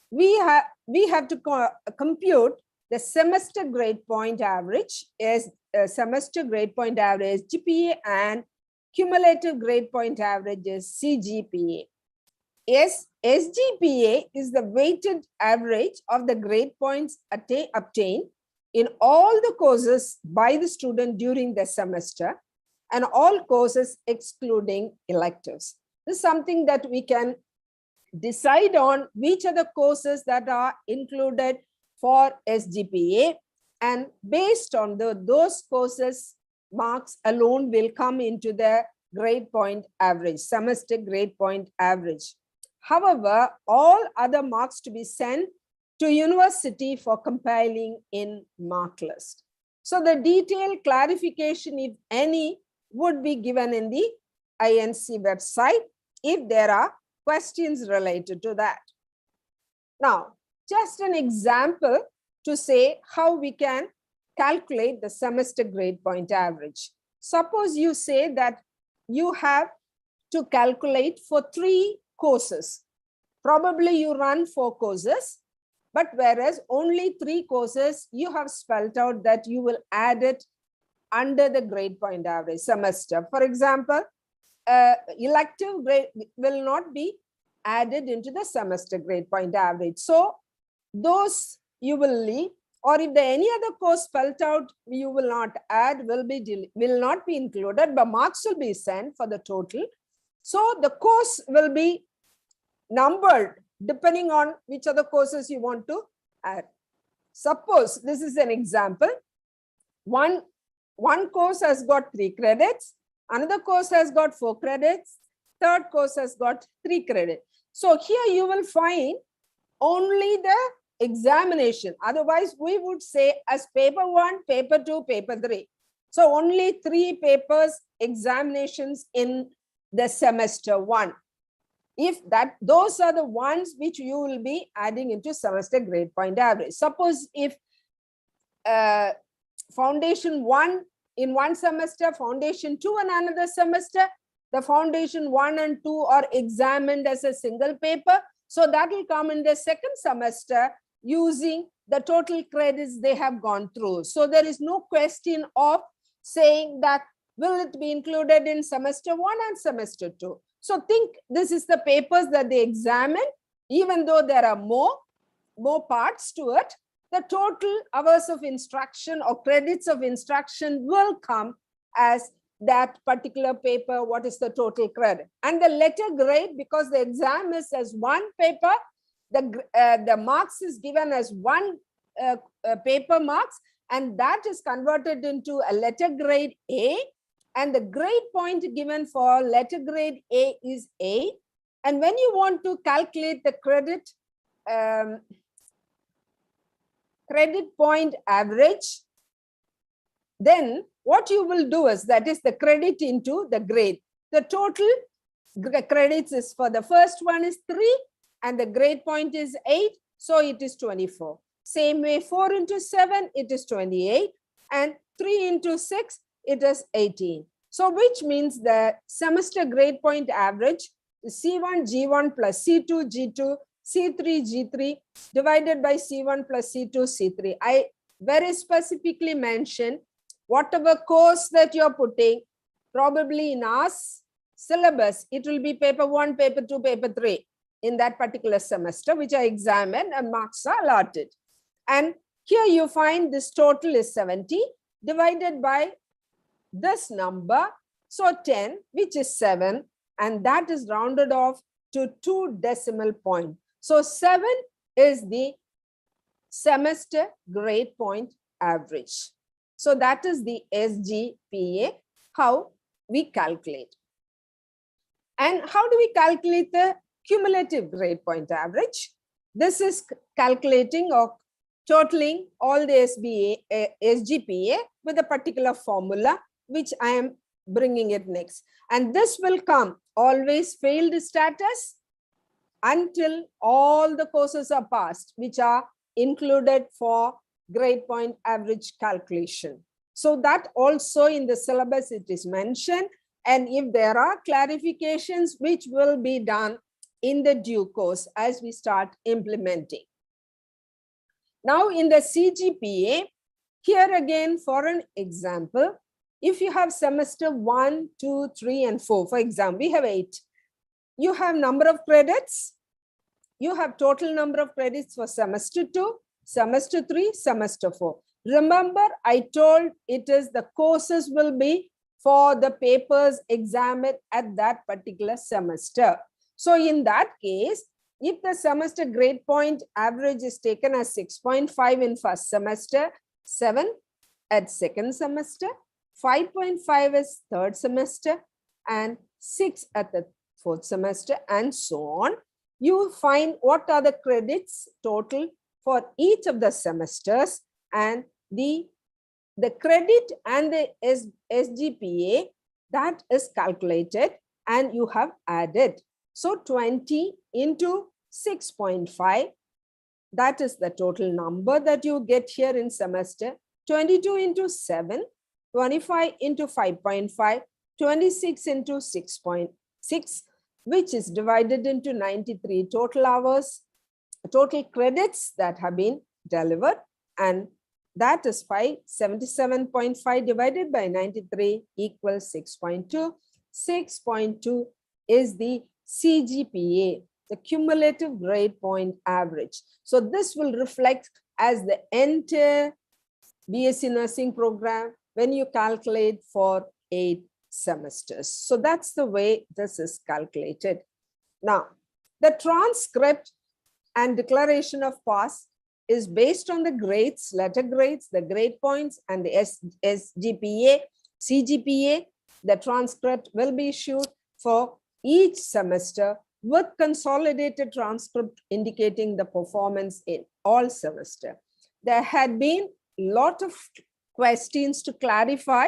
we have to compute the semester grade point average is semester grade point average GPA and cumulative grade point average is CGPA. SGPA is the weighted average of the grade points obtained in all the courses by the student during the semester and all courses excluding electives. This is something that we can decide on which are the courses that are included for SGPA, and based on those courses, marks alone will come into the grade point average, semester grade point average. However, all other marks to be sent to university for compiling in mark list. So the detailed clarification, if any, would be given in the INC website if there are questions related to that. Now, just an example to say how we can calculate the semester grade point average. Suppose you say that you have to calculate for 3 courses. Probably you run 4 courses, but whereas only 3 courses, you have spelled out that you will add it under the grade point average semester. For example, elective grade will not be added into the semester grade point average. So those you will leave, or if there any other course spelled out you will not add, will not be included, but marks will be sent for the total. So the course will be numbered depending on which other courses you want to add. Suppose this is an example. One course has got 3 credits, another course has got 4 credits, third course has got 3 credits. So here you will find only the examination. Otherwise, we would say as paper 1, paper 2, paper 3. So only 3 papers examinations in the semester 1. If those are the ones which you will be adding into semester grade point average. Suppose if foundation 1 in one semester, foundation 2 in another semester, the foundation 1 and 2 are examined as a single paper. So that will come in the second semester using the total credits they have gone through. So there is no question of saying that will it be included in semester 1 and semester 2. So think this is the papers that they examine, even though there are more parts to it, the total hours of instruction or credits of instruction will come as that particular paper, what is the total credit. And the letter grade, because the exam is as one paper, the marks is given as one paper marks, and that is converted into a letter grade A, and the grade point given for letter grade A is 8. And when you want to calculate the credit point average, then what you will do is, that is the credit into the grade. The total credits is for the first one is 3 and the grade point is 8, so it is 24. Same way, 4 into 7, it is 28, and 3 into 6, it is 18. So which means the semester grade point average is C1 G1 plus C2 G2 C3 G3 divided by C1 plus C2 C3. I very specifically mentioned whatever course that you're putting, probably in our syllabus, it will be paper 1, paper 2, paper 3 in that particular semester, which I examined and marks are allotted. And here you find this total is 70 divided by this number. So 10, which is 7, and that is rounded off to 2 decimal points. So 7 is the semester grade point average. So that is the SGPA, how we calculate. And how do we calculate the cumulative grade point average? This is calculating or totaling all the SGPA with a particular formula, which I am bringing it next. And this will come always failed status until all the courses are passed, which are included for grade point average calculation. So that also in the syllabus it is mentioned. And if there are clarifications, which will be done in the due course as we start implementing. Now in the CGPA, here again for an example, if you have semester 1, 2, 3, and 4, for example, we have 8. You have number of credits. You have total number of credits for semester 2, semester 3, semester 4. Remember, I told it is the courses will be for the papers examined at that particular semester. So in that case, if the semester grade point average is taken as 6.5 in first semester, 7 at second semester, 5.5 is third semester, and 6 at the fourth semester, and so on. You find what are the credits total for each of the semesters, and the credit and the SGPA that is calculated and you have added. So 20 into 6.5, that is the total number that you get here in semester. 22 into 7, 25 into 5.5, 26 into 6.6, which is divided into 93 total hours, total credits that have been delivered, and that is 577.5 divided by 93 equals 6.2. 6.2 is the CGPA, the cumulative grade point average. So this will reflect as the entire BSc nursing program when you calculate for 8 semesters. So that's the way this is calculated. Now, the transcript and declaration of pass is based on the grades, letter grades, the grade points, and the SGPA, CGPA. The transcript will be issued for each semester with consolidated transcript indicating the performance in all semester. There had been a lot of questions to clarify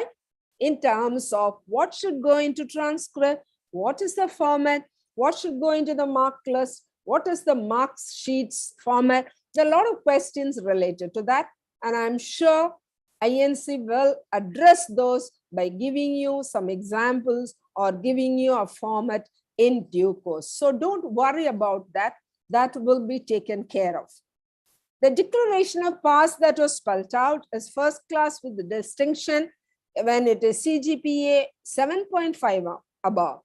in terms of what should go into transcript, what is the format, what should go into the mark list, what is the marks sheets format. There are a lot of questions related to that, and I'm sure INC will address those by giving you some examples or giving you a format in due course. So don't worry about that. That will be taken care of. The declaration of pass that was spelled out is first class with the distinction when it is CGPA 7.5 above.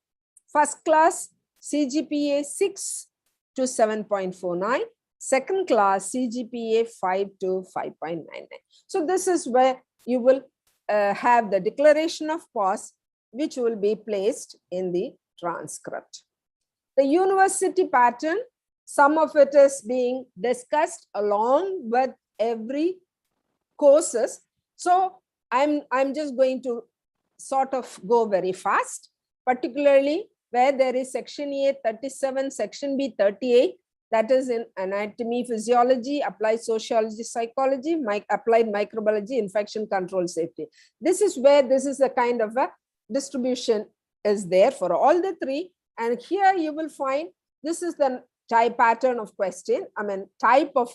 First class CGPA 6 to 7.49. Second class CGPA 5 to 5.99. So this is where you will have the declaration of pass, which will be placed in the transcript. The university pattern, some of it is being discussed along with every courses. So I'm just going to sort of go very fast, particularly where there is section A 37, section B 38, that is in anatomy, physiology, applied sociology, psychology, applied microbiology, infection control, safety. This is where this is a kind of a distribution is there for all the three. And here you will find this is the type pattern of question, type of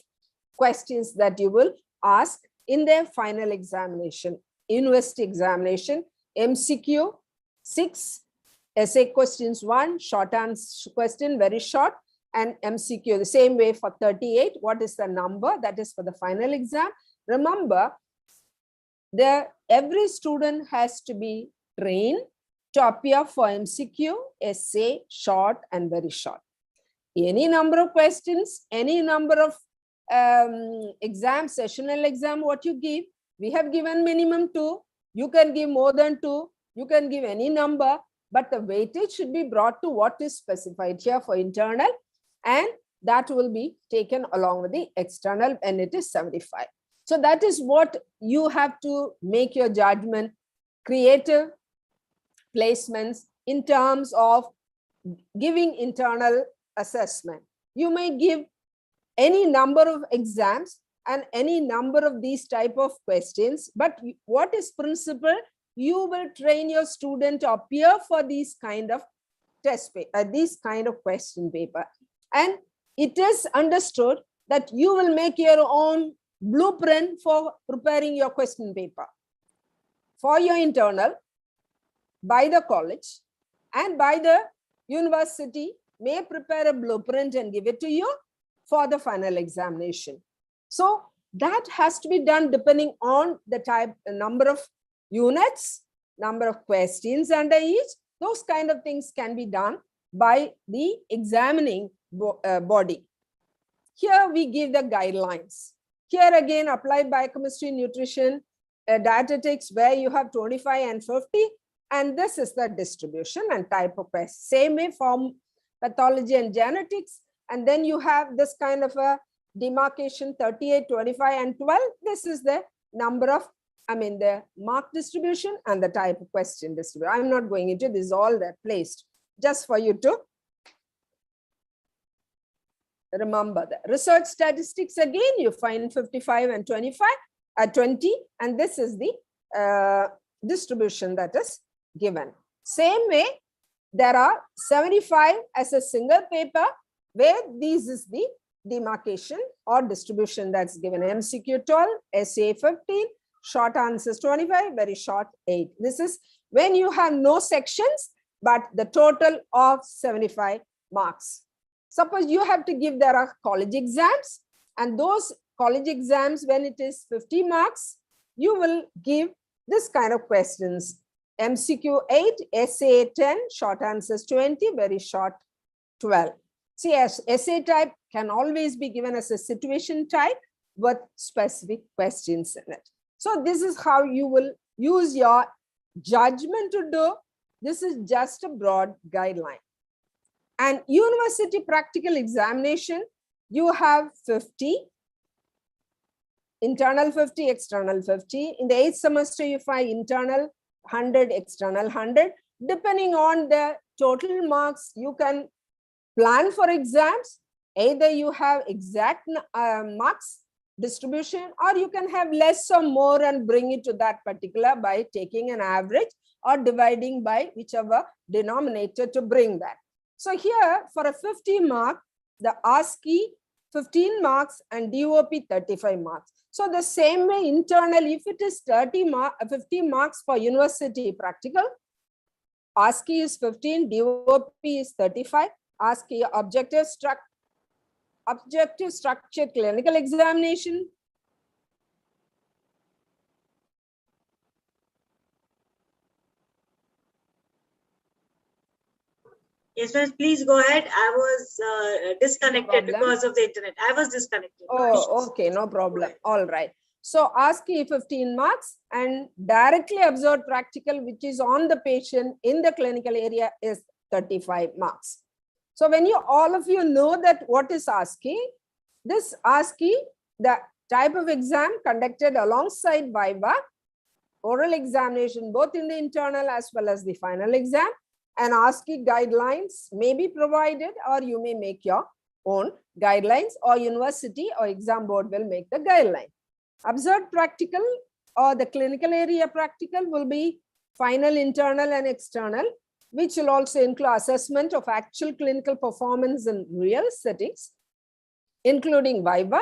questions that you will ask in their final examination, university examination. MCQ 6, essay questions 1, short answer question, very short, and MCQ the same way for 38. What is the number? That is for the final exam. Remember, every student has to be trained to appear for MCQ, essay, short and very short. Any number of questions, any number of exam, sessional exam, what you give, we have given minimum 2. You can give more than 2. You can give any number, but the weightage should be brought to what is specified here for internal, and that will be taken along with the external, and it is 75. So that is what you have to make your judgment, creative placements in terms of giving internal assessment. You may give any number of exams, and any number of these type of questions. But what is principle? You will train your student to appear for these kind of these kind of question paper. And it is understood that you will make your own blueprint for preparing your question paper for your internal by the college, and by the university may prepare a blueprint and give it to you for the final examination. So that has to be done depending on the number of units, number of questions under each. Those kind of things can be done by the examining body. Here we give the guidelines. Here again, applied biochemistry, nutrition, dietetics, where you have 25 and 50. And this is the distribution and type of quest. Same way from pathology and genetics. And then you have this kind of a demarcation, 38, 25, and 12. This is the number of, the mark distribution and the type of question distribution. I'm not going into this, all that placed just for you to remember. The research statistics, again, you find 55 and 25 at 20, and this is the distribution that is given. Same way, there are 75 as a single paper, where this is the demarcation or distribution that's given. MCQ 12, essay 15, short answers 25, very short 8. This is when you have no sections, but the total of 75 marks. Suppose you have to give, there are college exams, and those college exams, when it is 50 marks, you will give this kind of questions. MCQ 8, essay 10, short answers 20, very short 12. See, essay type can always be given as a situation type with specific questions in it. So this is how you will use your judgment to do. This is just a broad guideline. And university practical examination, you have 50, internal 50, external 50. In the 8th semester, you find internal 100, external 100. Depending on the total marks, you can plan for exams. Either you have exact marks distribution, or you can have less or more and bring it to that particular by taking an average or dividing by whichever denominator to bring that. So here for a 50 mark, the ASCII 15 marks and DOP 35 marks. So the same way internal, if it is 50 marks for university practical, ASCII is 15, DOP is 35, ASCII objective structured clinical examination. Yes, ma'am, please go ahead. I was disconnected because of the internet. I was disconnected. Oh, okay, no problem. All right. So ASCII 15 marks and directly observed practical, which is on the patient in the clinical area, is 35 marks. So when all of you know that what is ASCII, this ASCII, the type of exam conducted alongside Viva, oral examination, both in the internal as well as the final exam, and ASCII guidelines may be provided, or you may make your own guidelines, or university or exam board will make the guideline. Observed practical or the clinical area practical will be final, internal, and external, which will also include assessment of actual clinical performance in real settings, including Viva.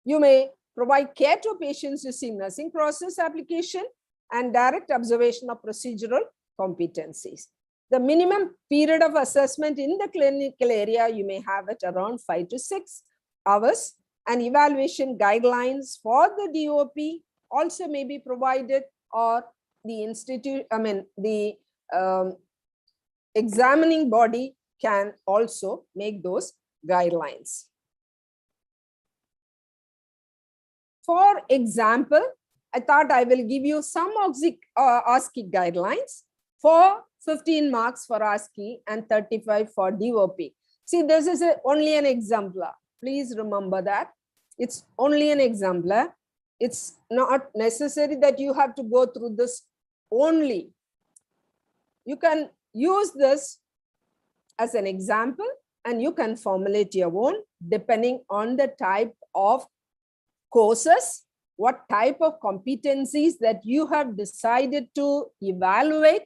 You may provide care to patients using nursing process application and direct observation of procedural competencies. The minimum period of assessment in the clinical area, you may have it around 5 to 6 hours, and evaluation guidelines for the DOP also may be provided, or the institute, the examining body can also make those guidelines. For example, I thought I will give you some ASCII guidelines for 15 marks for ASCII and 35 for DOP. See, this is only an exemplar. Please remember that. It's only an exemplar. It's not necessary that you have to go through this only. You can use this as an example, and you can formulate your own depending on the type of courses, what type of competencies that you have decided to evaluate.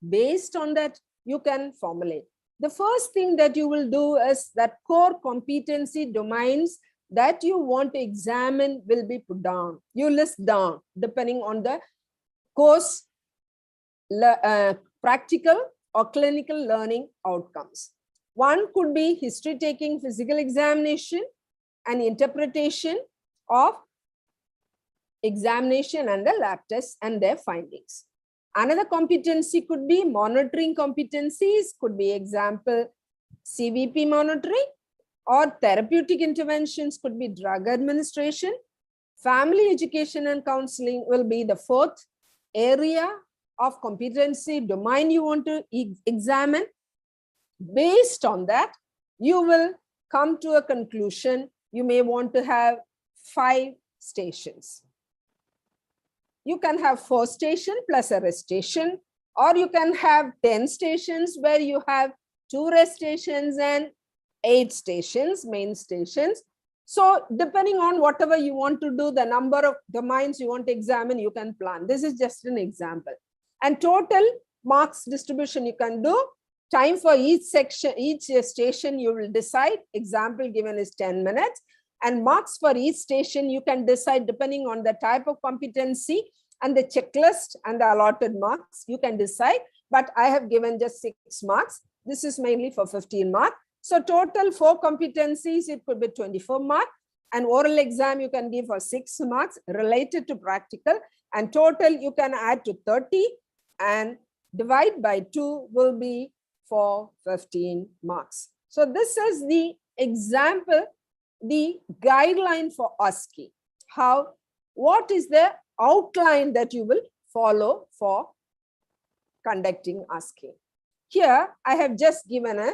Based on that, you can formulate. The first thing that you will do is that core competency domains that you want to examine will be put down. You list down depending on the course, practical or clinical learning outcomes. One could be history taking, physical examination, and interpretation of examination and the lab tests and their findings. Another competency could be monitoring competencies, could be example CVP monitoring, or therapeutic interventions could be drug administration. Family education and counseling will be the fourth area of competency domain you want to examine. Based on that, you will come to a conclusion. You may want to have 5 stations. You can have 4 stations plus a rest station, or you can have 10 stations where you have 2 rest stations and 8 stations, main stations. So depending on whatever you want to do, the number of domains you want to examine, you can plan. This is just an example. And total marks distribution you can do. Time for each section, each station you will decide. Example given is 10 minutes. And marks for each station you can decide depending on the type of competency and the checklist and the allotted marks you can decide. But I have given just 6 marks. This is mainly for 15 marks. So total 4 competencies, it could be 24 marks. And oral exam you can give for 6 marks related to practical. And total you can add to 30 and divide by 2 will be for 15 marks. So this is the example, the guideline for ASCII. What is the outline that you will follow for conducting ASCII? Here I have just given a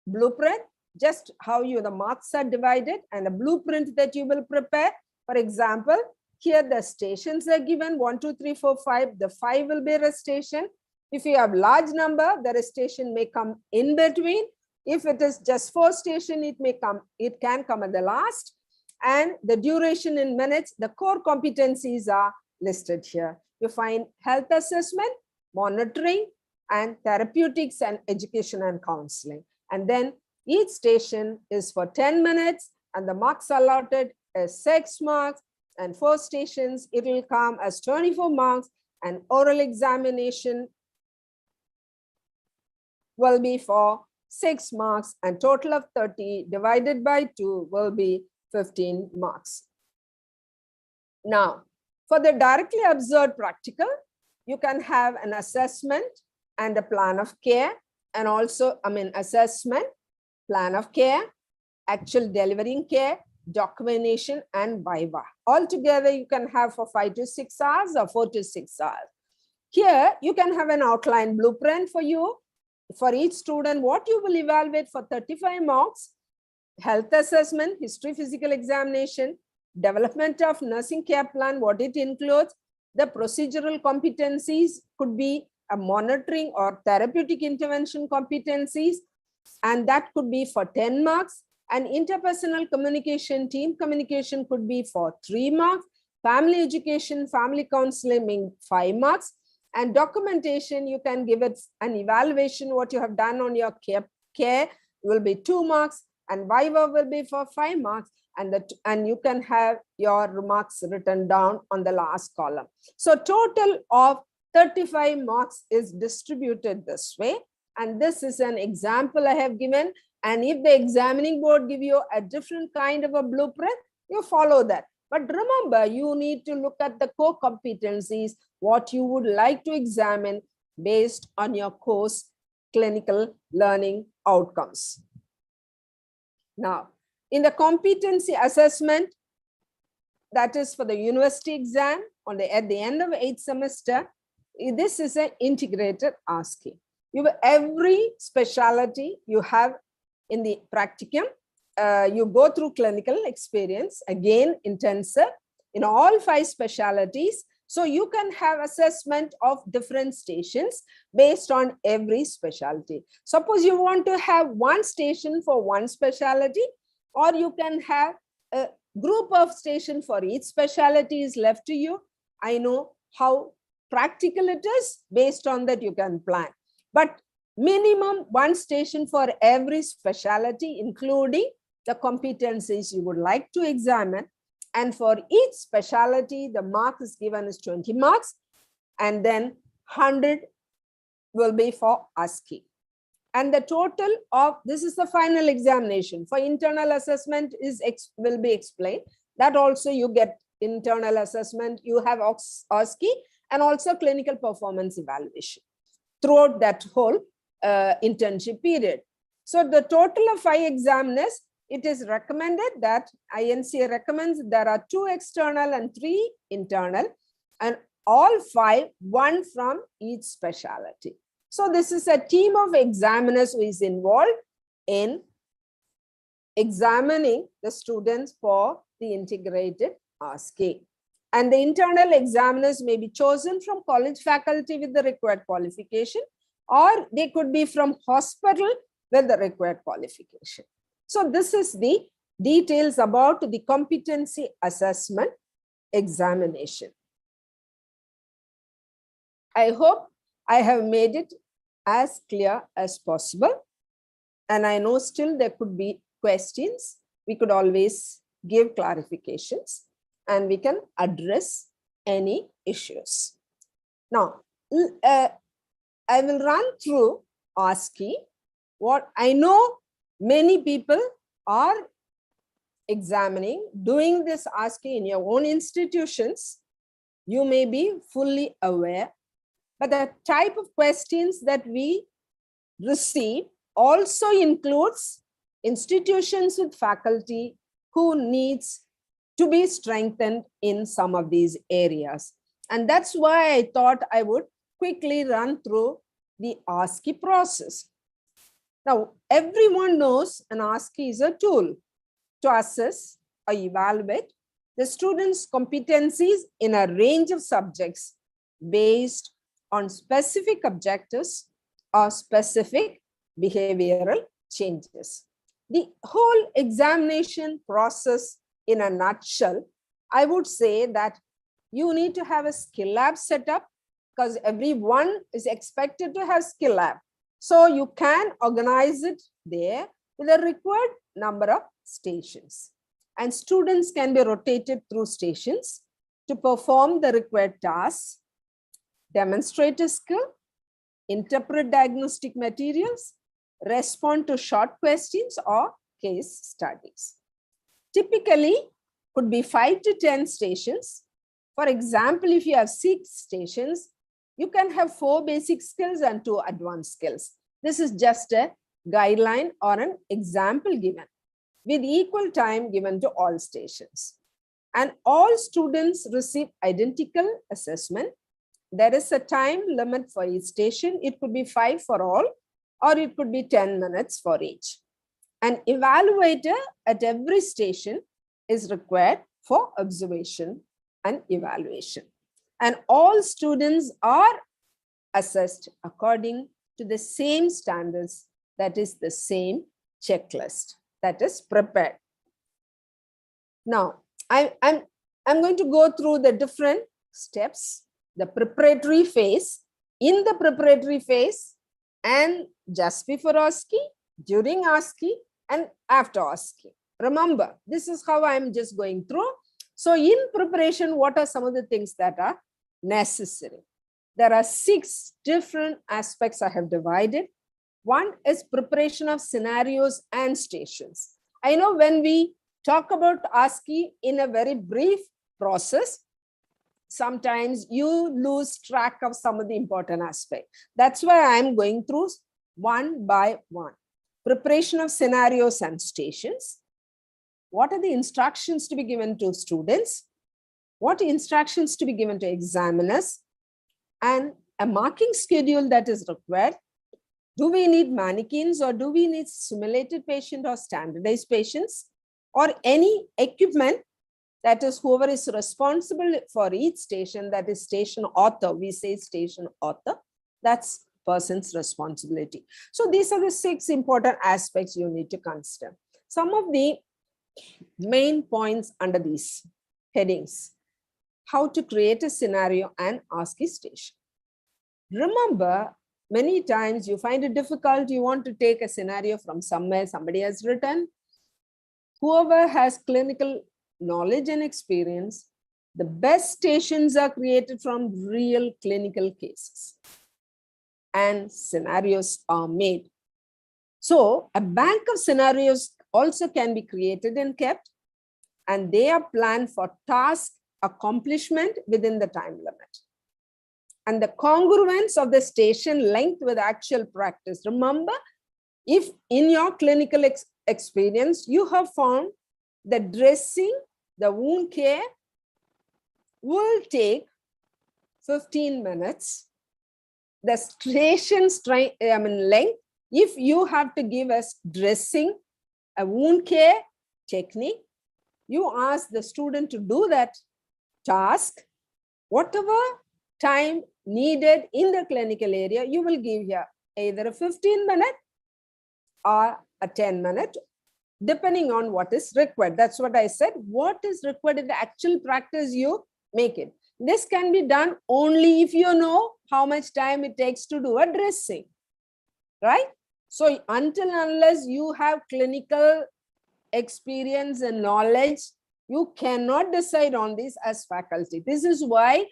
blueprint, just how the marks are divided, and a blueprint that you will prepare. For example, here the stations are given 1, 2, 3, 4, 5. The 5 will be a rest station. If you have large number, the rest station may come in between. If it is just 4 station, it can come at the last. And the duration in minutes, the core competencies are listed here. You find health assessment, monitoring, and therapeutics and education and counseling. And then each station is for 10 minutes and the marks allotted is 6 marks, and 4 stations, it will come as 24 marks, and oral examination will be for 6 marks, and total of 30 divided by 2 will be 15 marks. Now, for the directly observed practical, you can have an assessment and a plan of care, and also, assessment, plan of care, actual delivering care, documentation, and viva. Altogether, you can have for 5 to 6 hours or 4 to 6 hours. Here, you can have an outline blueprint for you. For each student, what you will evaluate for 35 marks: health assessment, history, physical examination, development of nursing care plan, what it includes. The procedural competencies could be a monitoring or therapeutic intervention competencies, and that could be for 10 marks. And interpersonal communication, team communication could be for 3 marks. Family education, family counseling, 5 marks. And documentation, you can give it an evaluation, what you have done on your care will be 2 marks, and viva will be for 5 marks, and you can have your remarks written down on the last column. So total of 35 marks is distributed this way, and this is an example I have given. And if the examining board give you a different kind of a blueprint, you follow that. But remember, you need to look at the core competencies, what you would like to examine based on your course clinical learning outcomes. Now, in the competency assessment, that is for the university exam at the end of 8th semester, this is an integrated ASCII. Every specialty you have in the practicum, you go through clinical experience, again intensive in all 5 specialties. So you can have assessment of different stations based on every specialty. Suppose you want to have 1 station for 1 specialty, or you can have group of station for each specialty is left to you. I know how practical it is. Based on that, you can plan. But minimum one station for every specialty, including the competencies you would like to examine. And for each specialty, the mark is given as 20 marks. And then 100 will be for ASCII. And the total of, this is the final examination. For internal assessment will be explained. That also you get internal assessment, you have ASCII and also clinical performance evaluation throughout that whole internship period. So the total of 5 examiners, it is recommended that INCA recommends there are 2 external and 3 internal, and all 5, 1 from each specialty. So this is a team of examiners who is involved in examining the students for the integrated ASCII. And the internal examiners may be chosen from college faculty with the required qualification, or they could be from hospital with the required qualification. So this is the details about the competency assessment examination. I hope I have made it as clear as possible. And I know still there could be questions. We could always give clarifications and we can address any issues. Now, I will run through ASCII. What I know many people are examining, doing this ASCII in your own institutions. You may be fully aware. But the type of questions that we receive also includes institutions with faculty who needs to be strengthened in some of these areas. And that's why I thought I would quickly run through the ASCII process. Now, everyone knows an ASCII is a tool to assess or evaluate the students' competencies in a range of subjects based on specific objectives or specific behavioral changes. The whole examination process in a nutshell, I would say that you need to have a skill lab set up because everyone is expected to have skill lab. So you can organize it there with a required number of stations. And students can be rotated through stations to perform the required tasks, demonstrate a skill, interpret diagnostic materials, respond to short questions or case studies. Typically, could be 5 to 10 stations. For example, if you have 6 stations, you can have 4 basic skills and 2 advanced skills. This is just a guideline or an example given with equal time given to all stations. And all students receive identical assessment. There is a time limit for each station. It could be 5 for all, or it could be 10 minutes for each. An evaluator at every station is required for observation and evaluation. And all students are assessed according to the same standards, that is the same checklist that is prepared. Now, I'm going to go through the different steps. The preparatory phase, in the preparatory phase, and just before ASCII, during ASCII, and after ASCII. Remember, this is how I'm just going through. So in preparation, what are some of the things that are necessary? There are 6 different aspects I have divided. One is preparation of scenarios and stations. I know when we talk about ASCII in a very brief process, sometimes you lose track of some of the important aspects. That's why I'm going through one by one. Preparation of scenarios and stations. What are the instructions to be given to students? What instructions to be given to examiners? And a marking schedule that is required. Do we need mannequins or do we need simulated patient or standardized patients or any equipment? That is whoever is responsible for each station, that is station author. We say station author, that's person's responsibility. So these are the 6 important aspects you need to consider. Some of the main points under these headings. How to create a scenario and ASCII station. Remember, many times you find it difficult, you want to take a scenario from somewhere somebody has written. Whoever has clinical knowledge and experience, the best stations are created from real clinical cases and scenarios are made. So a bank of scenarios also can be created and kept, and they are planned for task accomplishment within the time limit. And the congruence of the station length with actual practice. Remember, if in your clinical experience, you have found the dressing, the wound care will take 15 minutes. The station length, if you have to give us dressing, a wound care technique, you ask the student to do that task, whatever time needed in the clinical area, you will give here either a 15-minute or a 10-minute, depending on what is required. That's what I said. What is required in the actual practice, you make it. This can be done only if you know how much time it takes to do a dressing, right? So until unless you have clinical experience and knowledge, you cannot decide on this as faculty. This is why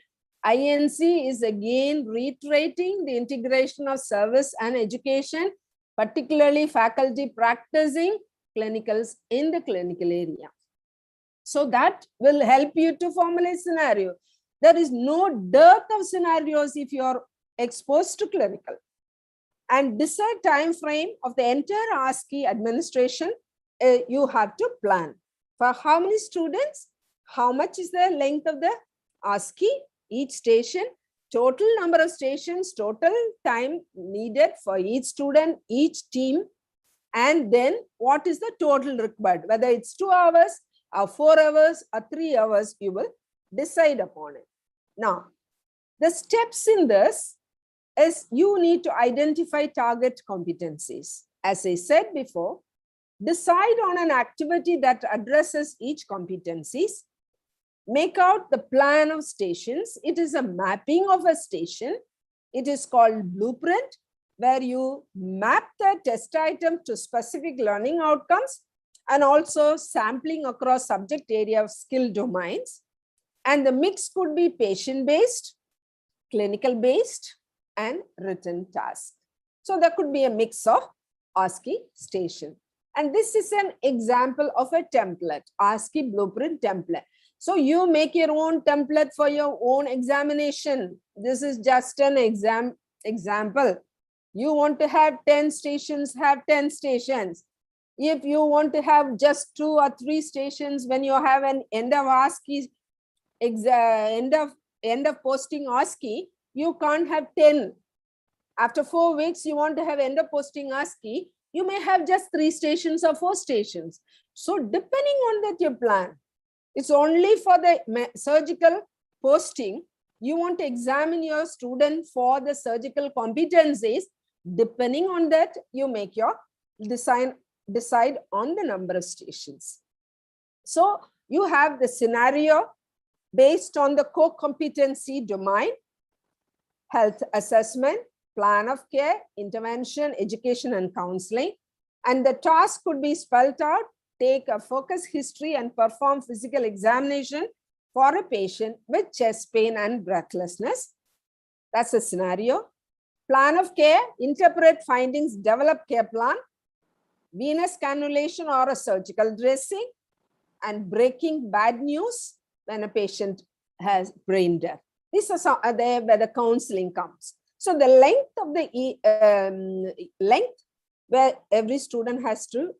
INC is again reiterating the integration of service and education, particularly faculty practicing clinicals in the clinical area. So that will help you to formulate scenario. There is no dearth of scenarios if you are exposed to clinical. And decide time frame of the entire ASCII administration, you have to plan. For how many students, how much is the length of the ASCII, each station, total number of stations, total time needed for each student, each team, and then what is the total required, whether it's 2 hours or 4 hours or 3 hours, you will decide upon it. Now, the steps in this is you need to identify target competencies. As I said before, decide on an activity that addresses each competencies. Make out the plan of stations. It is a mapping of a station. It is called blueprint, where you map the test item to specific learning outcomes and also sampling across subject area of skill domains. And the mix could be patient-based, clinical-based, and written task. So there could be a mix of ASCII station. And this is an example of a template, ASCII blueprint template. So you make your own template for your own examination. This is just an example. You want to have 10 stations, have 10 stations. If you want to have just 2 or 3 stations, when you have an end of ASCII, end of posting ASCII, you can't have 10. After 4 weeks, you want to have end of posting ASCII, you may have just 3 stations or 4 stations. So depending on that you plan, it's only for the surgical posting, you want to examine your student for the surgical competencies. Depending on that, you make your decide on the number of stations. So you have the scenario based on the core competency domain, health assessment, plan of care, intervention, education, and counseling. And the task could be spelled out, take a focus history and perform physical examination for a patient with chest pain and breathlessness. That's a scenario. Plan of care, interpret findings, develop care plan, venous cannulation or a surgical dressing, and breaking bad news when a patient has brain death. These are there where the counseling comes. So the length of the length where every student has to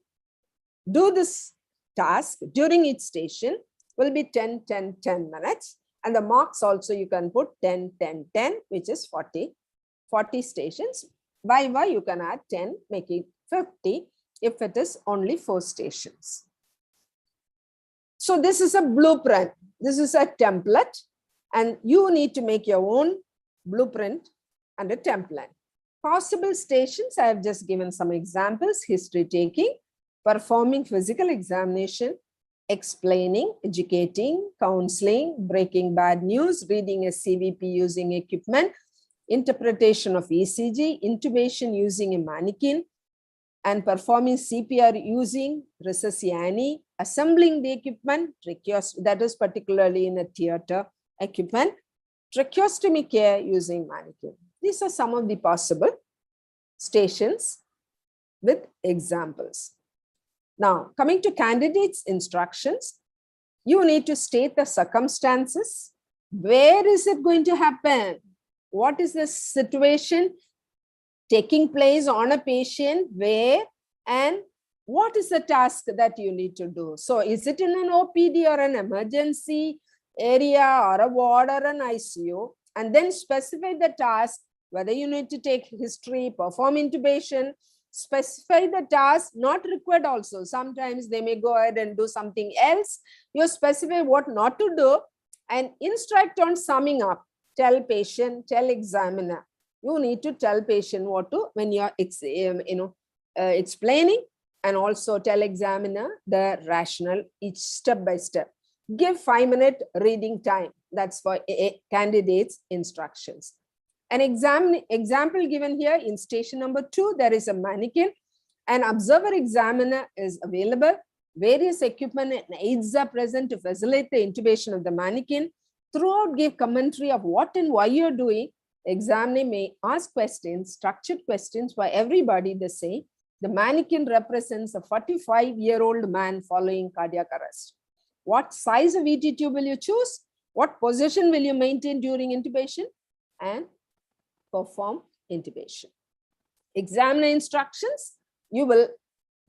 do this task during each station will be 10, 10, 10 minutes. And the marks also you can put 10, 10, 10, which is 40 stations. Viva, you can add 10, making 50 if it is only 4 stations. So this is a blueprint. This is a template, and you need to make your own blueprint and a template. Possible stations, I have just given some examples: history taking, performing physical examination, explaining, educating, counseling, breaking bad news, reading a CVP using equipment, interpretation of ECG, intubation using a mannequin, and performing CPR using resusciani, assembling the equipment, that is particularly in a theater equipment, tracheostomy care using mannequin. These are some of the possible stations with examples. Now, coming to candidates' instructions, you need to state the circumstances. Where is it going to happen? What is the situation taking place on a patient, where, and what is the task that you need to do? So is it in an OPD or an emergency area or a ward or an ICU? And then specify the task, whether you need to take history, perform intubation, specify the task, not required also. Sometimes they may go ahead and do something else. You specify what not to do and instruct on summing up. Tell patient, tell examiner. You need to tell patient what to, when you are explaining, and also tell examiner the rationale each step by step. Give 5-minute reading time. That's for candidates' instructions. An example given here in station number 2, there is a mannequin. An observer examiner is available. Various equipment and aids are present to facilitate the intubation of the mannequin. Throughout, give commentary of what and why you're doing. Examiner may ask questions, structured questions for everybody the same. The mannequin represents a 45-year-old man following cardiac arrest. What size of ET tube will you choose? What position will you maintain during intubation? And perform intubation. Examiner instructions, you will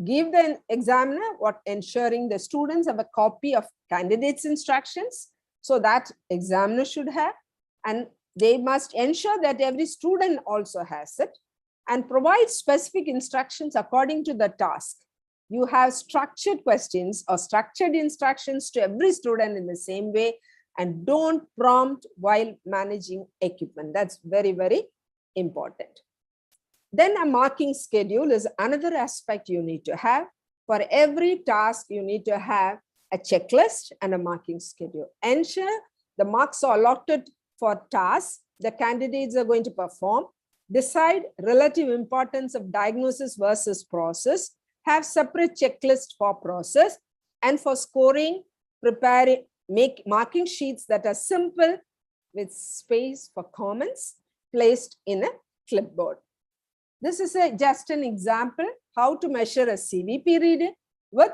give the examiner what, ensuring the students have a copy of candidates' instructions. So that examiner should have, and they must ensure that every student also has it, and provide specific instructions according to the task. You have structured questions or structured instructions to every student in the same way, and don't prompt while managing equipment. That's very, very important. Then a marking schedule is another aspect you need to have. For every task, you need to have a checklist and a marking schedule. Ensure the marks are allotted for tasks the candidates are going to perform. Decide relative importance of diagnosis versus process. Have separate checklist for process, and for scoring, make marking sheets that are simple with space for comments placed in a clipboard. This is just an example how to measure a CVP reading with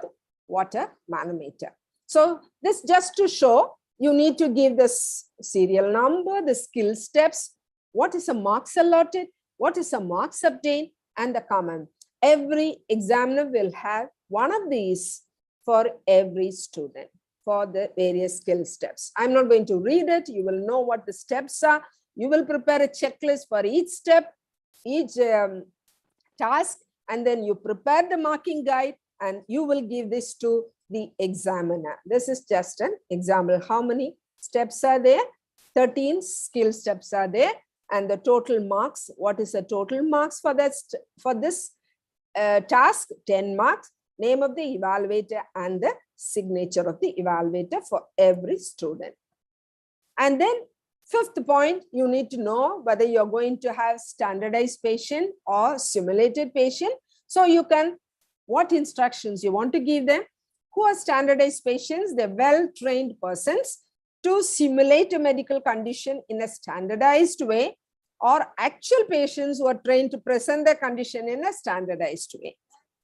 water manometer. So this just to show, you need to give this serial number, the skill steps, what is a marks allotted, what is a marks obtained, and the comment. Every examiner will have one of these for every student for the various skill steps. I'm not going to read it. You will know what the steps are. You will prepare a checklist for each step, each task, and then you prepare the marking guide and you will give this to the examiner. This is just an example. How many steps are there? 13 skill steps are there, and the total marks. What is the total marks for that? For this task? 10 marks. Name of the evaluator and the signature of the evaluator for every student. And then fifth point, you need to know whether you're going to have standardized patient or simulated patient. So you can, what instructions you want to give them. Who are standardized patients? They're well-trained persons to simulate a medical condition in a standardized way, or actual patients who are trained to present their condition in a standardized way.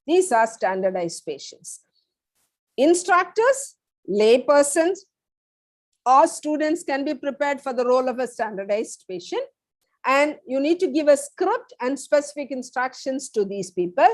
These are standardized patients. Instructors, lay persons, or students can be prepared for the role of a standardized patient. And you need to give a script and specific instructions to these people.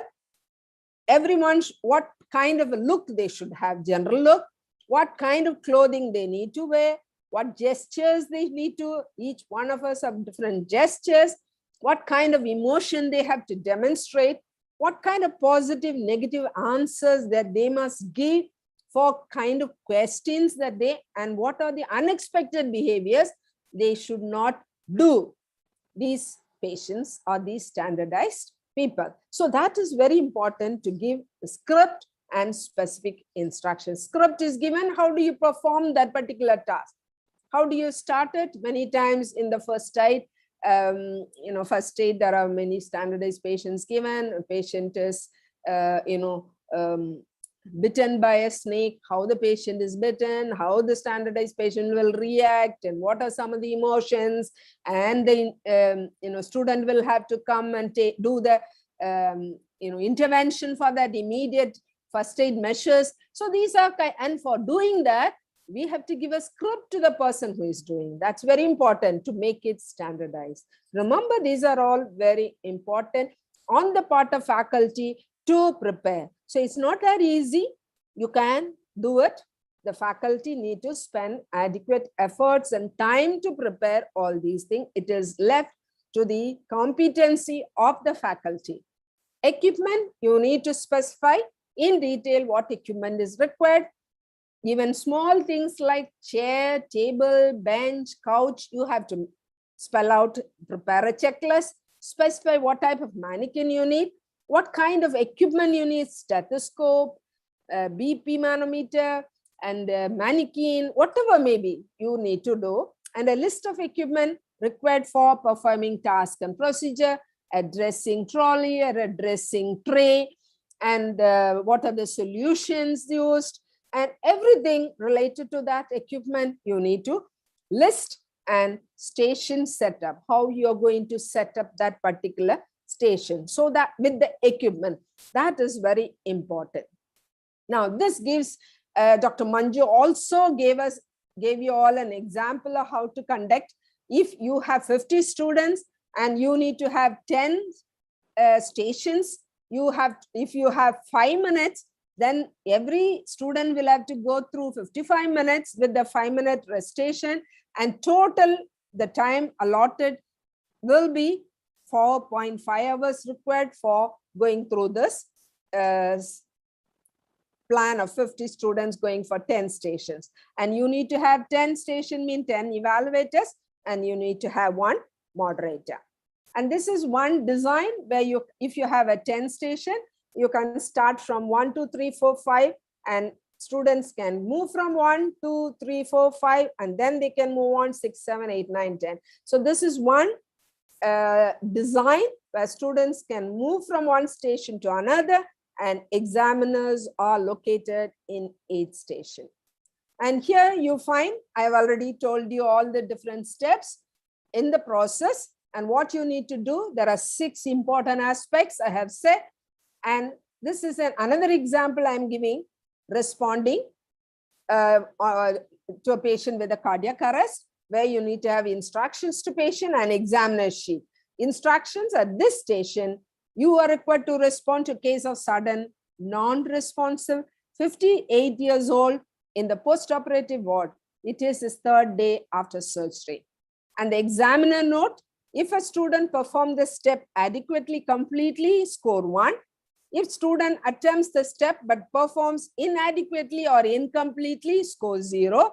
Everyone, what kind of a look they should have, general look, what kind of clothing they need to wear, what gestures they need to, each one of us have different gestures, what kind of emotion they have to demonstrate, what kind of positive, negative answers that they must give for kind of questions that they, and what are the unexpected behaviors they should not do. These patients are these standardized people. So that is very important, to give the script and specific instructions. Script is given. How do you perform that particular task? How do you start it? Many times in the first aid, first aid, there are many standardized patients given. A patient is, bitten by a snake, how the patient is bitten, how the standardized patient will react, and what are some of the emotions, and the student will have to come and do the intervention for that, immediate first aid measures. So these are, and for doing that, we have to give a script to the person who is doing. That's very important to make it standardized. Remember, these are all very important on the part of faculty to prepare. So it's not that easy. You can do it. The faculty need to spend adequate efforts and time to prepare all these things. It is left to the competency of the faculty. Equipment, you need to specify in detail what equipment is required. Even small things like chair, table, bench, couch, you have to spell out, prepare a checklist, specify what type of mannequin you need, what kind of equipment you need, stethoscope, BP manometer, and mannequin, whatever maybe you need to do, and a list of equipment required for performing task and procedure, a dressing trolley, a dressing tray, and what are the solutions used, and everything related to that equipment you need to list, and station setup, how you are going to set up that particular station. So that with the equipment, that is very important. Now this gives, Dr. Manju also gave you all an example of how to conduct. If you have 50 students and you need to have 10 stations, if you have 5 minutes, then every student will have to go through 55 minutes with the 5-minute restation, and total the time allotted will be 4.5 hours required for going through this plan of 50 students going for 10 stations. And you need to have 10 station mean 10 evaluators, and you need to have 1 moderator. And this is one design where if you have a 10 station, you can start from 1, 2, 3, 4, 5, and students can move from 1, 2, 3, 4, 5, and then they can move on 6, 7, 8, 9, 10. So this is one design where students can move from one station to another, and examiners are located in each station. And here you find, I've already told you all the different steps in the process and what you need to do. There are 6 important aspects I have said. And this is another example I'm giving, responding to a patient with a cardiac arrest, where you need to have instructions to patient and examiner sheet. Instructions at this station, you are required to respond to case of sudden, non-responsive, 58 years old in the post-operative ward. It is his 3rd day after surgery. And the examiner note, if a student performs the step adequately, completely, score 1. If student attempts the step but performs inadequately or incompletely, score 0.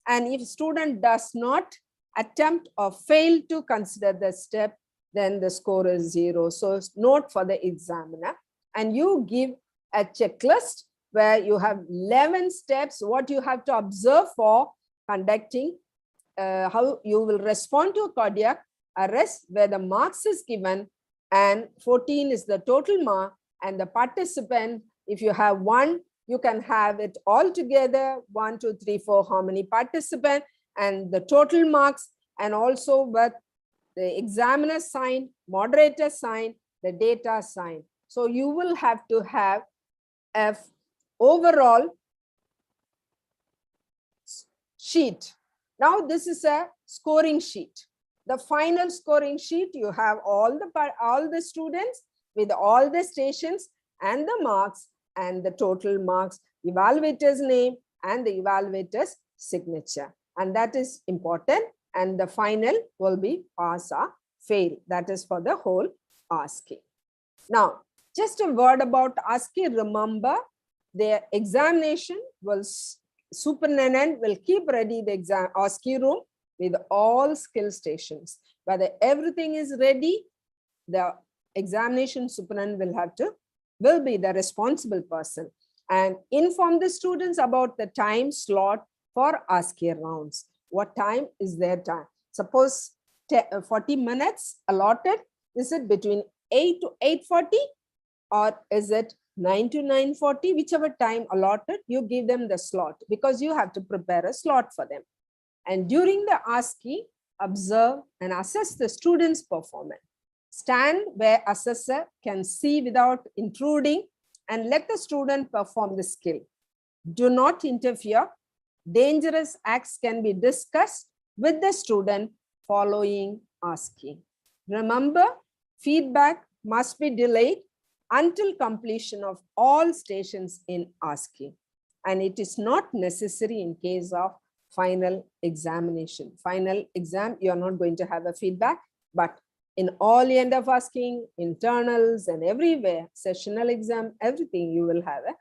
And if student does not attempt or fail to consider the step, then the score is 0. So note for the examiner. And you give a checklist where you have 11 steps, what you have to observe for conducting, how you will respond to a cardiac arrest, where the marks is given, and 14 is the total mark. And the participant, if you have 1, you can have it all together, 1, 2, 3, 4, how many participants, and the total marks, and also with the examiner sign, moderator sign, the data sign. So you will have to have a overall sheet. Now this is a scoring sheet. The final scoring sheet, you have all the students with all the stations and the marks and the total marks, evaluator's name and the evaluator's signature. And that is important. And the final will be pass or fail. That is for the whole ASCII. Now, just a word about ASCII. Remember, the examination will, superintendent will keep ready the exam ASCII room with all skill stations. Whether everything is ready, the examination superintendent will be the responsible person. and inform the students about the time slot for ASCII rounds. What time is their time? Suppose 40 minutes allotted. Is it between 8 to 8:40 or is it 9 to 9:40? Whichever time allotted, you give them the slot because you have to prepare a slot for them. And during the ASCII, observe and assess the students' performance. Stand where assessor can see without intruding and let the student perform the skill. Do not interfere. Dangerous acts can be discussed with the student following ASCII. Remember, feedback must be delayed until completion of all stations in ASCII. And it is not necessary in case of final examination. Final exam, you are not going to have a feedback, but in all end of ASCII, internals and everywhere, sessional exam, everything you will have a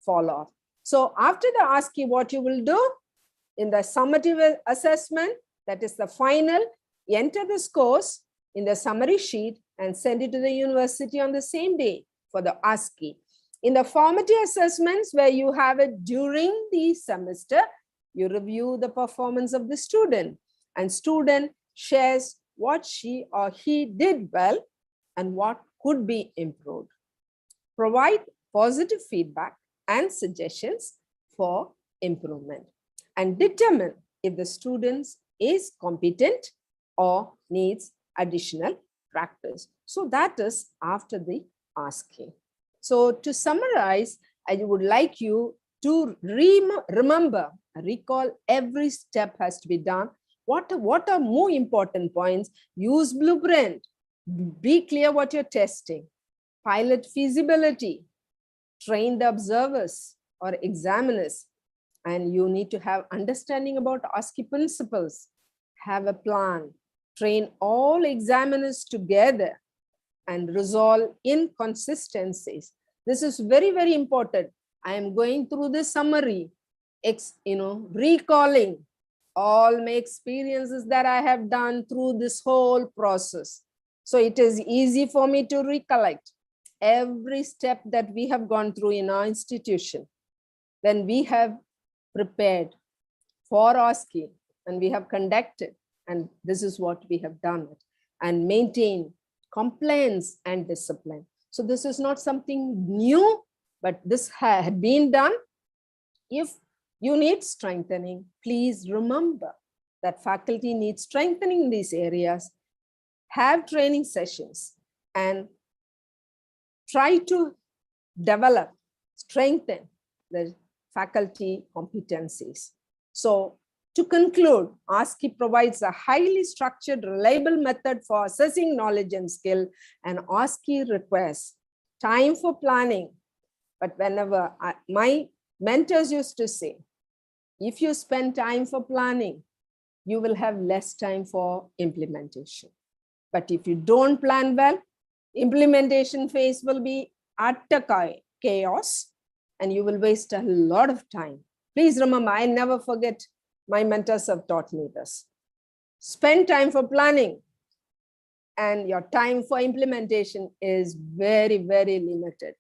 follow-up. So after the ASCII, what you will do in the summative assessment, that is the final, enter the scores in the summary sheet and send it to the university on the same day for the ASCII. In the formative assessments where you have it during the semester, you review the performance of the student and student shares what she or he did well and what could be improved. Provide positive feedback and suggestions for improvement and determine if the student is competent or needs additional practice. So that is after the ASCII. So to summarize, I would like you to remember, recall every step has to be done. What are more important points? Use blueprint. Be clear what you're testing. Pilot feasibility. Train the observers or examiners. And you need to have understanding about ASCII principles. Have a plan. Train all examiners together and resolve inconsistencies. This is very, very important. I am going through the summary, recalling all my experiences that I have done through this whole process. So it is easy for me to recollect every step that we have gone through in our institution. When we have prepared for ASCII and we have conducted, and this is what we have done, and maintain compliance and discipline. So this is not something new, but this had been done. If you need strengthening, please remember that faculty needs strengthening in these areas. Have training sessions and try to develop, strengthen the faculty competencies. So to conclude, ASCII provides a highly structured, reliable method for assessing knowledge and skill, and ASCII requires time for planning. But whenever my mentors used to say, if you spend time for planning, you will have less time for implementation. But if you don't plan well, implementation phase will be utter chaos and you will waste a lot of time. Please remember, I never forget, my mentors have taught me this. Spend time for planning and your time for implementation is very, very limited.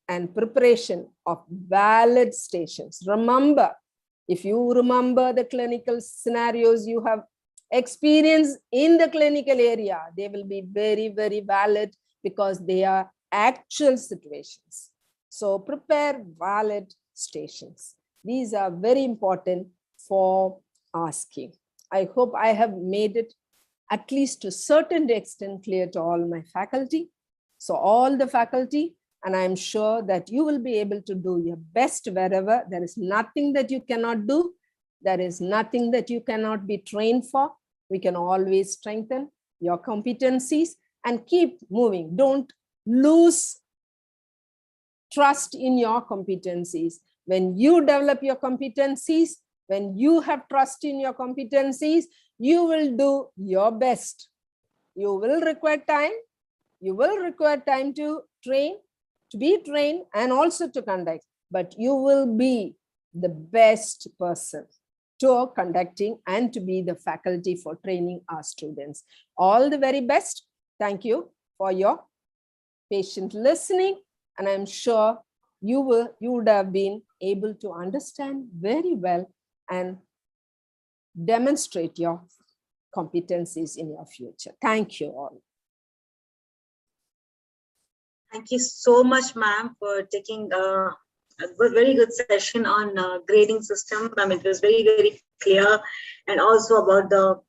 And preparation of valid stations. Remember, if you remember the clinical scenarios you have experienced in the clinical area, they will be very, very valid because they are actual situations. So prepare valid stations. These are very important for ASCII. I hope I have made it at least to a certain extent clear to all my faculty. So all the faculty, and I'm sure that you will be able to do your best wherever. There is nothing that you cannot do. There is nothing that you cannot be trained for. We can always strengthen your competencies and keep moving. Don't lose trust in your competencies. When you develop your competencies, when you have trust in your competencies, you will do your best. You will require time. You will require time to train, to be trained and also to conduct, but you will be the best person to conducting and to be the faculty for training our students. All the very best. Thank you for your patient listening, and I'm sure you would have been able to understand very well and demonstrate your competencies in your future. Thank you all. Thank you so much, ma'am, for taking a very good session on grading system. I mean, it was very, very clear, and also about the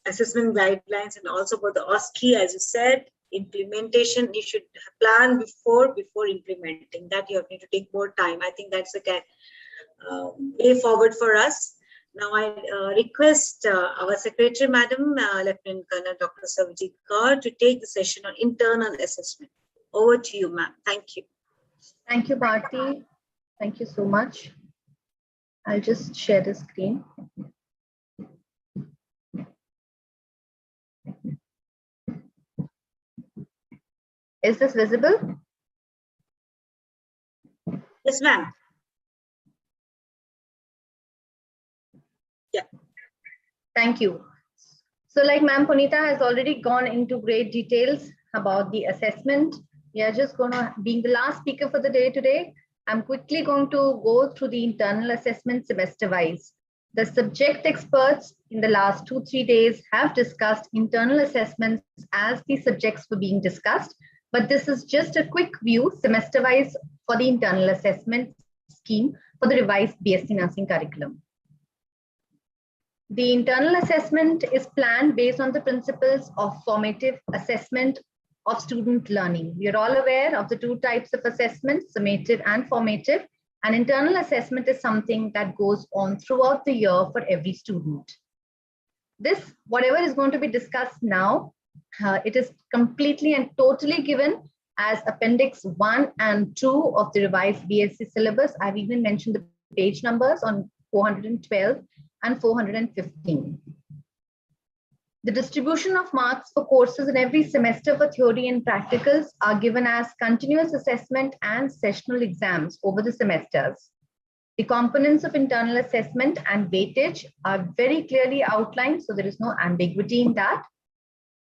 assessment guidelines, and also about the OSCE, as you said, implementation. You should plan before implementing. That you need to take more time. I think that's the way forward for us. Now I request our Secretary, Madam Lieutenant Colonel Dr. Savjit Kaur, to take the session on internal assessment. Over to you, ma'am. Thank you. Thank you, Bharti. Thank you so much. I'll just share the screen. Is this visible? Yes, ma'am. Yeah. Thank you. So like Ma'am Punita has already gone into great details about the assessment. We are just going to, being the last speaker for the day today, I'm quickly going to go through the internal assessment semester-wise. The subject experts in the last 2-3 days have discussed internal assessments as the subjects were being discussed, but this is just a quick view semester-wise for the internal assessment scheme for the revised B.Sc nursing curriculum. The internal assessment is planned based on the principles of formative assessment of student learning. We are all aware of the two types of assessment, summative and formative. And internal assessment is something that goes on throughout the year for every student. This, whatever is going to be discussed now, it is completely and totally given as Appendix 1 and 2 of the revised B.Sc syllabus. I've even mentioned the page numbers on 412 and 415. The distribution of marks for courses in every semester for theory and practicals are given as continuous assessment and sessional exams over the semesters. The components of internal assessment and weightage are very clearly outlined, so there is no ambiguity in that.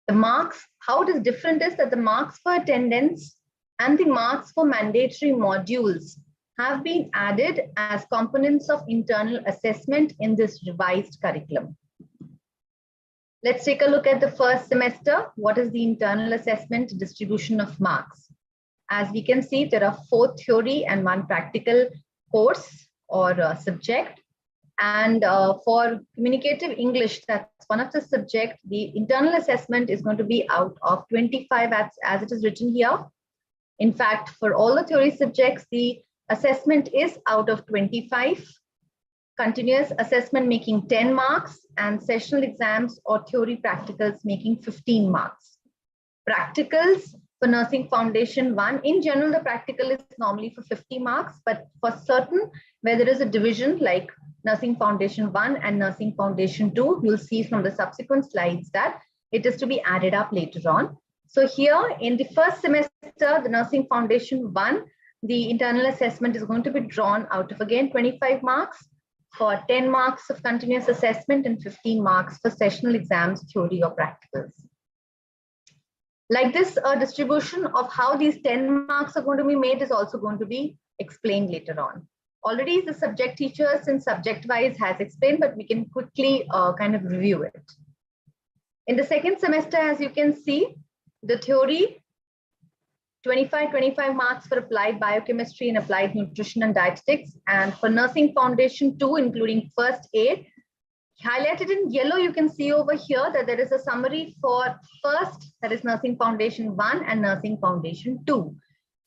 The marks, how it is different is that the marks for attendance and the marks for mandatory modules have been added as components of internal assessment in this revised curriculum. Let's take a look at the first semester. What is the internal assessment distribution of marks? As we can see, there are 4 theory and 1 practical course or subject. And for communicative English, that's one of the subject, the internal assessment is going to be out of 25 as it is written here. In fact, for all the theory subjects, the assessment is out of 25. Continuous assessment making 10 marks and sessional exams or theory practicals making 15 marks. Practicals for Nursing Foundation 1, in general, the practical is normally for 50 marks, but for certain, where there is a division like Nursing Foundation 1 and Nursing Foundation 2, you'll see from the subsequent slides that it is to be added up later on. So here in the first semester, the Nursing Foundation 1, the internal assessment is going to be drawn out of again 25 marks for 10 marks of continuous assessment and 15 marks for sessional exams, theory or practicals. Like this, a distribution of how these 10 marks are going to be made is also going to be explained later on. Already the subject teachers and subject-wise has explained, but we can quickly kind of review it. In the second semester, as you can see, the theory, 25 marks for applied biochemistry and applied nutrition and dietetics, and for Nursing Foundation 2, including first aid. Highlighted in yellow, you can see over here that there is a summary for first, that is Nursing Foundation 1 and Nursing Foundation 2.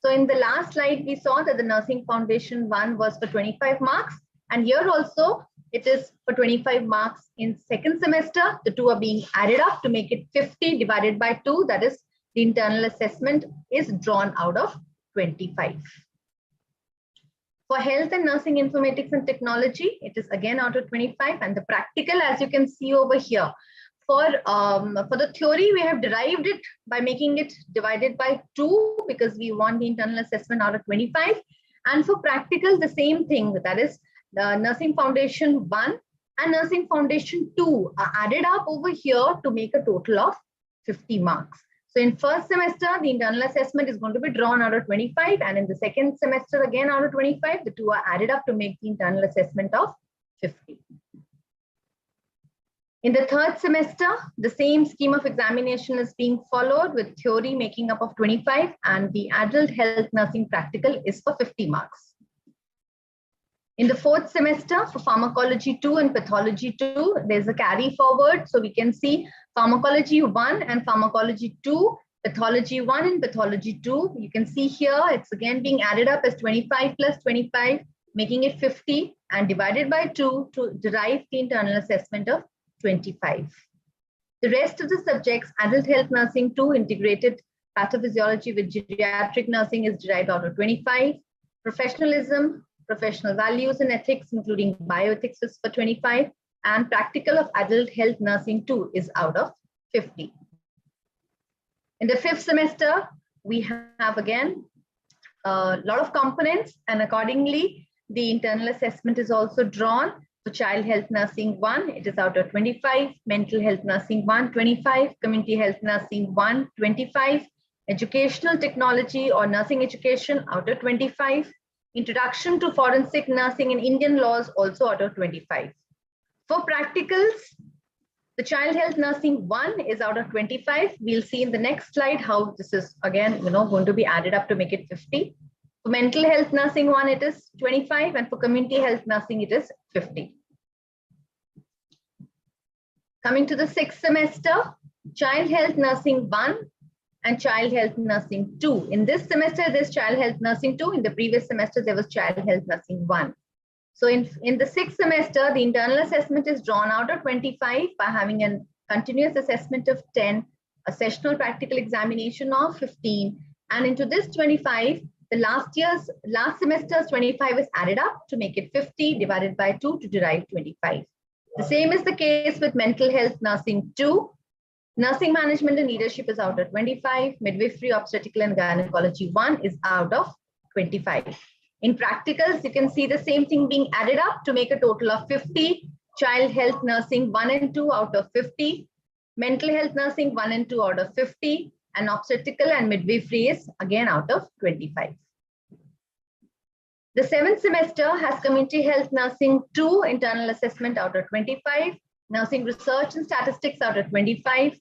So in the last slide, we saw that the Nursing Foundation 1 was for 25 marks, and here also it is for 25 marks in second semester. The two are being added up to make it 50 divided by 2, that is the internal assessment is drawn out of 25. For health and nursing informatics and technology, it is again out of 25, and the practical, as you can see over here, for the theory, we have derived it by making it divided by 2 because we want the internal assessment out of 25. And for practical, the same thing, that is the Nursing Foundation 1 and Nursing Foundation 2 are added up over here to make a total of 50 marks. So in first semester, the internal assessment is going to be drawn out of 25, and in the second semester, again out of 25, the two are added up to make the internal assessment of 50. In the third semester, the same scheme of examination is being followed, with theory making up of 25, and the adult health nursing practical is for 50 marks. In the fourth semester, for pharmacology 2 and pathology 2, there's a carry forward. So we can see pharmacology 1 and pharmacology 2, pathology 1 and pathology 2. You can see here, it's again being added up as 25 plus 25, making it 50, and divided by 2 to derive the internal assessment of 25. The rest of the subjects, adult health nursing 2, integrated pathophysiology with geriatric nursing, is derived out of 25. Professionalism, professional values and ethics, including bioethics, is for 25, and practical of adult health nursing 2 is out of 50. In the fifth semester, we have again a lot of components, and accordingly, the internal assessment is also drawn. For child health nursing 1, it is out of 25, mental health nursing 1, 25, community health nursing 1, 25, educational technology or nursing education out of 25, introduction to forensic nursing in Indian laws also out of 25. For practicals, the child health nursing 1 is out of 25. We'll see in the next slide how this is again, going to be added up to make it 50. For mental health nursing 1, it is 25, and for community health nursing, it is 50. Coming to the sixth semester, child health nursing 1 and child health nursing 2. In this semester, there's child health nursing 2. In the previous semester, there was child health nursing 1. So in the sixth semester, the internal assessment is drawn out of 25 by having a continuous assessment of 10, a sessional practical examination of 15. And into this 25, the last semester's 25 is added up to make it 50, divided by 2 to derive 25. The same is the case with mental health nursing 2. Nursing management and leadership is out of 25. Midwifery, obstetrical and gynecology 1 is out of 25. In practicals, you can see the same thing being added up to make a total of 50. Child health nursing 1 and 2 out of 50. Mental health nursing 1 and 2 out of 50. And obstetrical and midwifery is again out of 25. The seventh semester has community health nursing 2 internal assessment out of 25. Nursing research and statistics out of 25.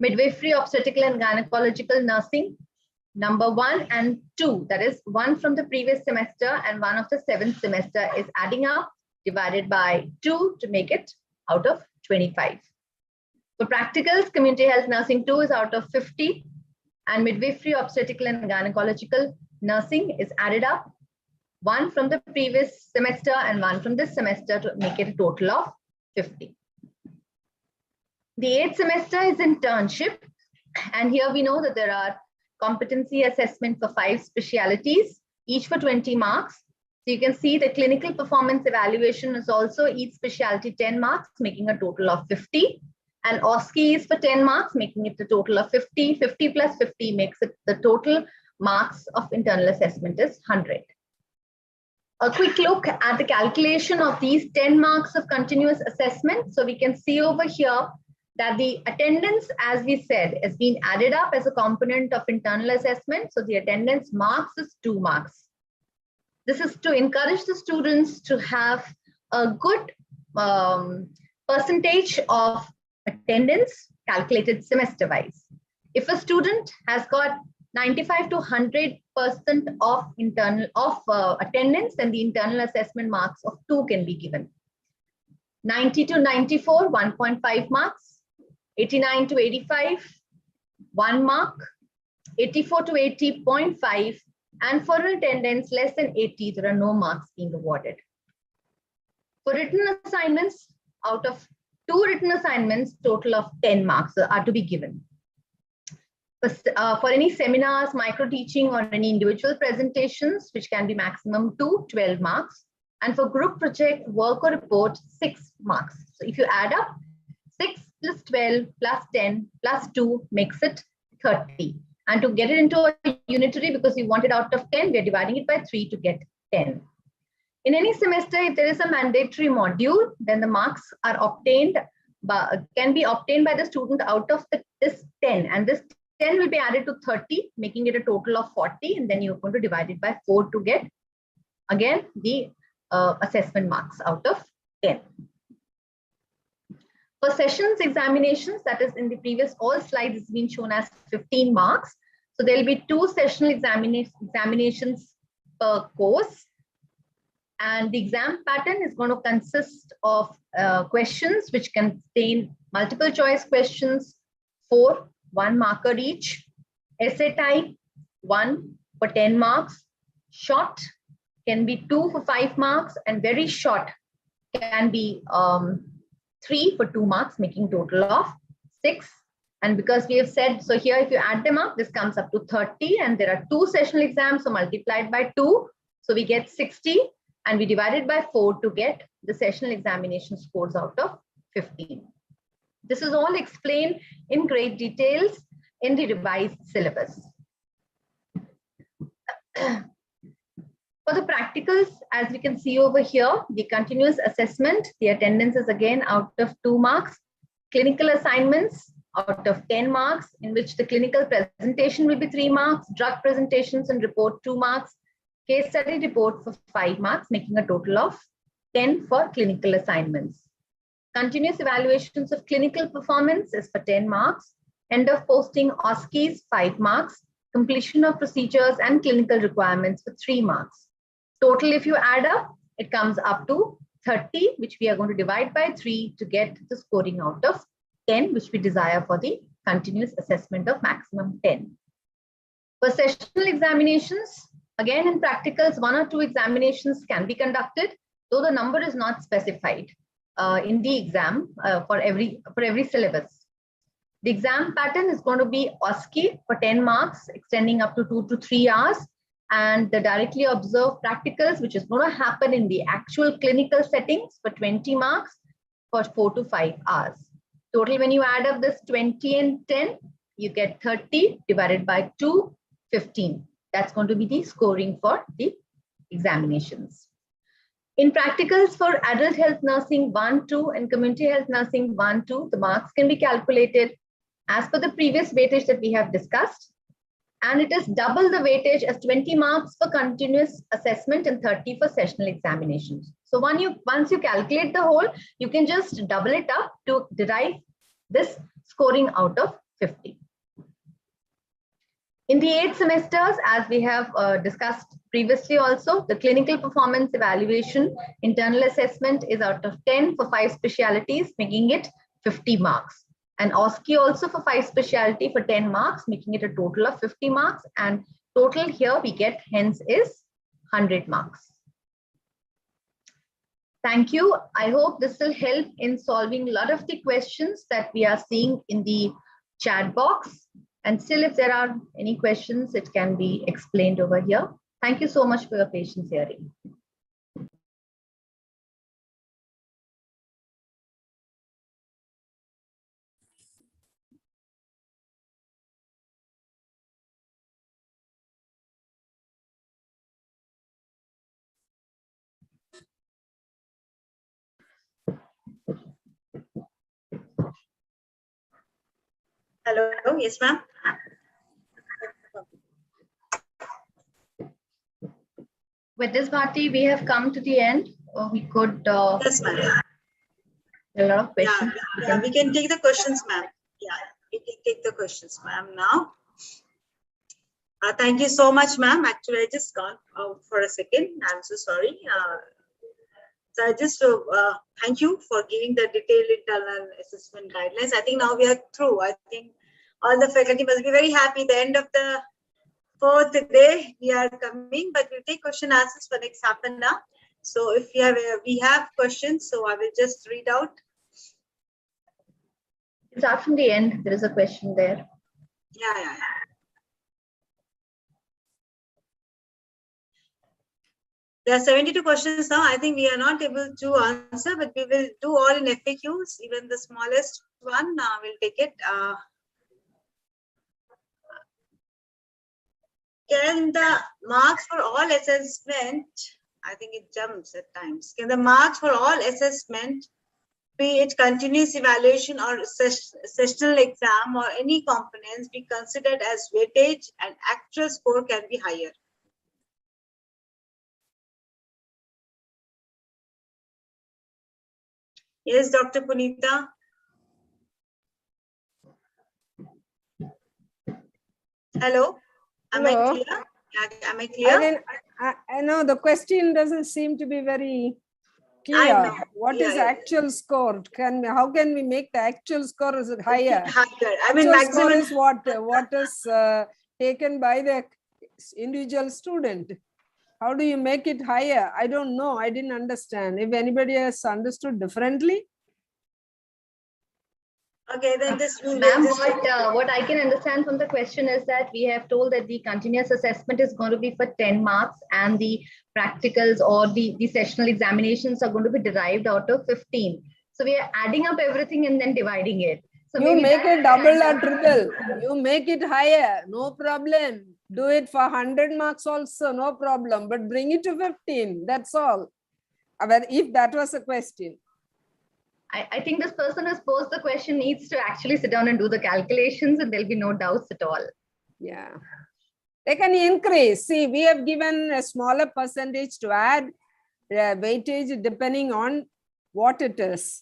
Midwifery, obstetrical and gynecological nursing number 1 and 2, that is 1 from the previous semester and 1 of the seventh semester, is adding up, divided by 2 to make it out of 25. For practicals, community health nursing 2 is out of 50, and midwifery, obstetrical and gynecological nursing is added up, 1 from the previous semester and 1 from this semester, to make it a total of 50. The eighth semester is internship, and here we know that there are competency assessment for 5 specialities, each for 20 marks. So you can see the clinical performance evaluation is also each specialty 10 marks, making a total of 50. And OSCE is for 10 marks, making it a total of 50. 50 plus 50 makes it the total marks of internal assessment is 100. A quick look at the calculation of these 10 marks of continuous assessment. So we can see over here that the attendance, as we said, is being added up as a component of internal assessment. So the attendance marks is 2 marks. This is to encourage the students to have a good percentage of attendance calculated semester-wise. If a student has got 95 to 100% of attendance, then the internal assessment marks of 2 can be given. 90 to 94, 1.5 marks. 89 to 85, 1 mark. 84 to 80.5, and for attendance less than 80, there are no marks being awarded. For written assignments, out of 2 written assignments, total of 10 marks are to be given. For any seminars, micro teaching, or any individual presentations, which can be maximum 2, 12 marks. And for group project, work or report, 6 marks. So if you add up, 6 plus 12 plus 10 plus 2 makes it 30. And to get it into a unitary, because we want it out of 10, we're dividing it by 3 to get 10. In any semester, if there is a mandatory module, then the marks are obtained, can be obtained by the student out of this 10. And this 10 will be added to 30, making it a total of 40. And then you're going to divide it by 4 to get, again, the assessment marks out of 10. For sessions examinations, that is in the previous all slides, it's been shown as 15 marks. So there'll be 2 sessional examinations per course. And the exam pattern is going to consist of questions which contain multiple choice questions, 4, 1 marker each, essay type, 1 for 10 marks, short can be 2 for 5 marks, and very short can be 3 for 2 marks, making total of 6. And because we have said, so here if you add them up, this comes up to 30, and there are 2 sessional exams, so multiplied by 2, so we get 60, and we divide it by 4 to get the sessional examination scores out of 15. This is all explained in great details in the revised syllabus. For the practicals, as we can see over here, the continuous assessment, the attendance is again out of 2 marks. Clinical assignments out of 10 marks, in which the clinical presentation will be 3 marks, drug presentations and report 2 marks, case study report for 5 marks, making a total of 10 for clinical assignments. Continuous evaluations of clinical performance is for 10 marks. End of posting OSCEs 5 marks. Completion of procedures and clinical requirements for 3 marks. Total, if you add up, it comes up to 30, which we are going to divide by 3 to get the scoring out of 10, which we desire for the continuous assessment of maximum 10. For sessional examinations, again in practicals, 1 or 2 examinations can be conducted, though the number is not specified in the exam for every syllabus. The exam pattern is going to be OSCE for 10 marks, extending up to 2 to 3 hours, and the directly observed practicals, which is going to happen in the actual clinical settings for 20 marks for 4 to 5 hours. Total, when you add up this 20 and 10, you get 30 divided by 2, 15. That's going to be the scoring for the examinations. In practicals for adult health nursing 1, 2 and community health nursing 1, 2, the marks can be calculated as per the previous weightage that we have discussed. And it is double the weightage as 20 marks for continuous assessment and 30 for sessional examinations. So once you calculate the whole, you can just double it up to derive this scoring out of 50. In the 8 semesters, as we have discussed previously also, the clinical performance evaluation internal assessment is out of 10 for 5 specialties, making it 50 marks. And OSCE also for 5 specialty for 10 marks, making it a total of 50 marks. And total here we get hence is 100 marks. Thank you. I hope this will help in solving a lot of the questions that we are seeing in the chat box. And still, if there are any questions, it can be explained over here. Thank you so much for your patience hearing. Hello, yes, ma'am. With this, Bharti, we have come to the end. We could. Yes, ma'am. A lot of questions. Yeah, we can take the questions, ma'am. Yeah, we can take the questions, ma'am, now. Thank you so much, ma'am. Actually, I just gone out for a second. I'm so sorry. So I just thank you for giving the detailed internal assessment guidelines. I think now we are through. I think all the faculty must be very happy. The end of the 4th day we are coming, but we'll take question answers for next half an hour. So if we have questions, so I will just read out. Start from the end. There is a question there. Yeah. There are 72 questions now. I think we are not able to answer, but we will do all in FAQs. Even the smallest one, we'll take it. Can the marks for all assessment, I think it jumps at times. Can the marks for all assessment be it continuous evaluation or sessional exam or any components, be considered as weightage and actual score can be higher. Yes, Dr. Punita. Hello. Am I Hello. clear? Yeah, am I clear? I know the question doesn't seem to be very I clear. know. What Yeah, is yeah. actual score? How can we make the actual score is it higher? Higher. I mean, Actual score maximum. is what is taken by the individual student. How do you make it higher? I don't know. I didn't understand. If anybody has understood differently. Okay, then this will Ma'am, just what I can understand from the question is that we have told that the continuous assessment is going to be for 10 marks and the practicals or the sessional examinations are going to be derived out of 15. So we are adding up everything and then dividing it. So You maybe make that it double or triple. You make it higher. No problem. Do it for 100 marks also. No problem. But bring it to 15. That's all. If that was a question. I think this person who's posed the question needs to actually sit down and do the calculations and there'll be no doubts at all. Yeah. They can increase. See, we have given a smaller percentage to add weightage depending on what it is.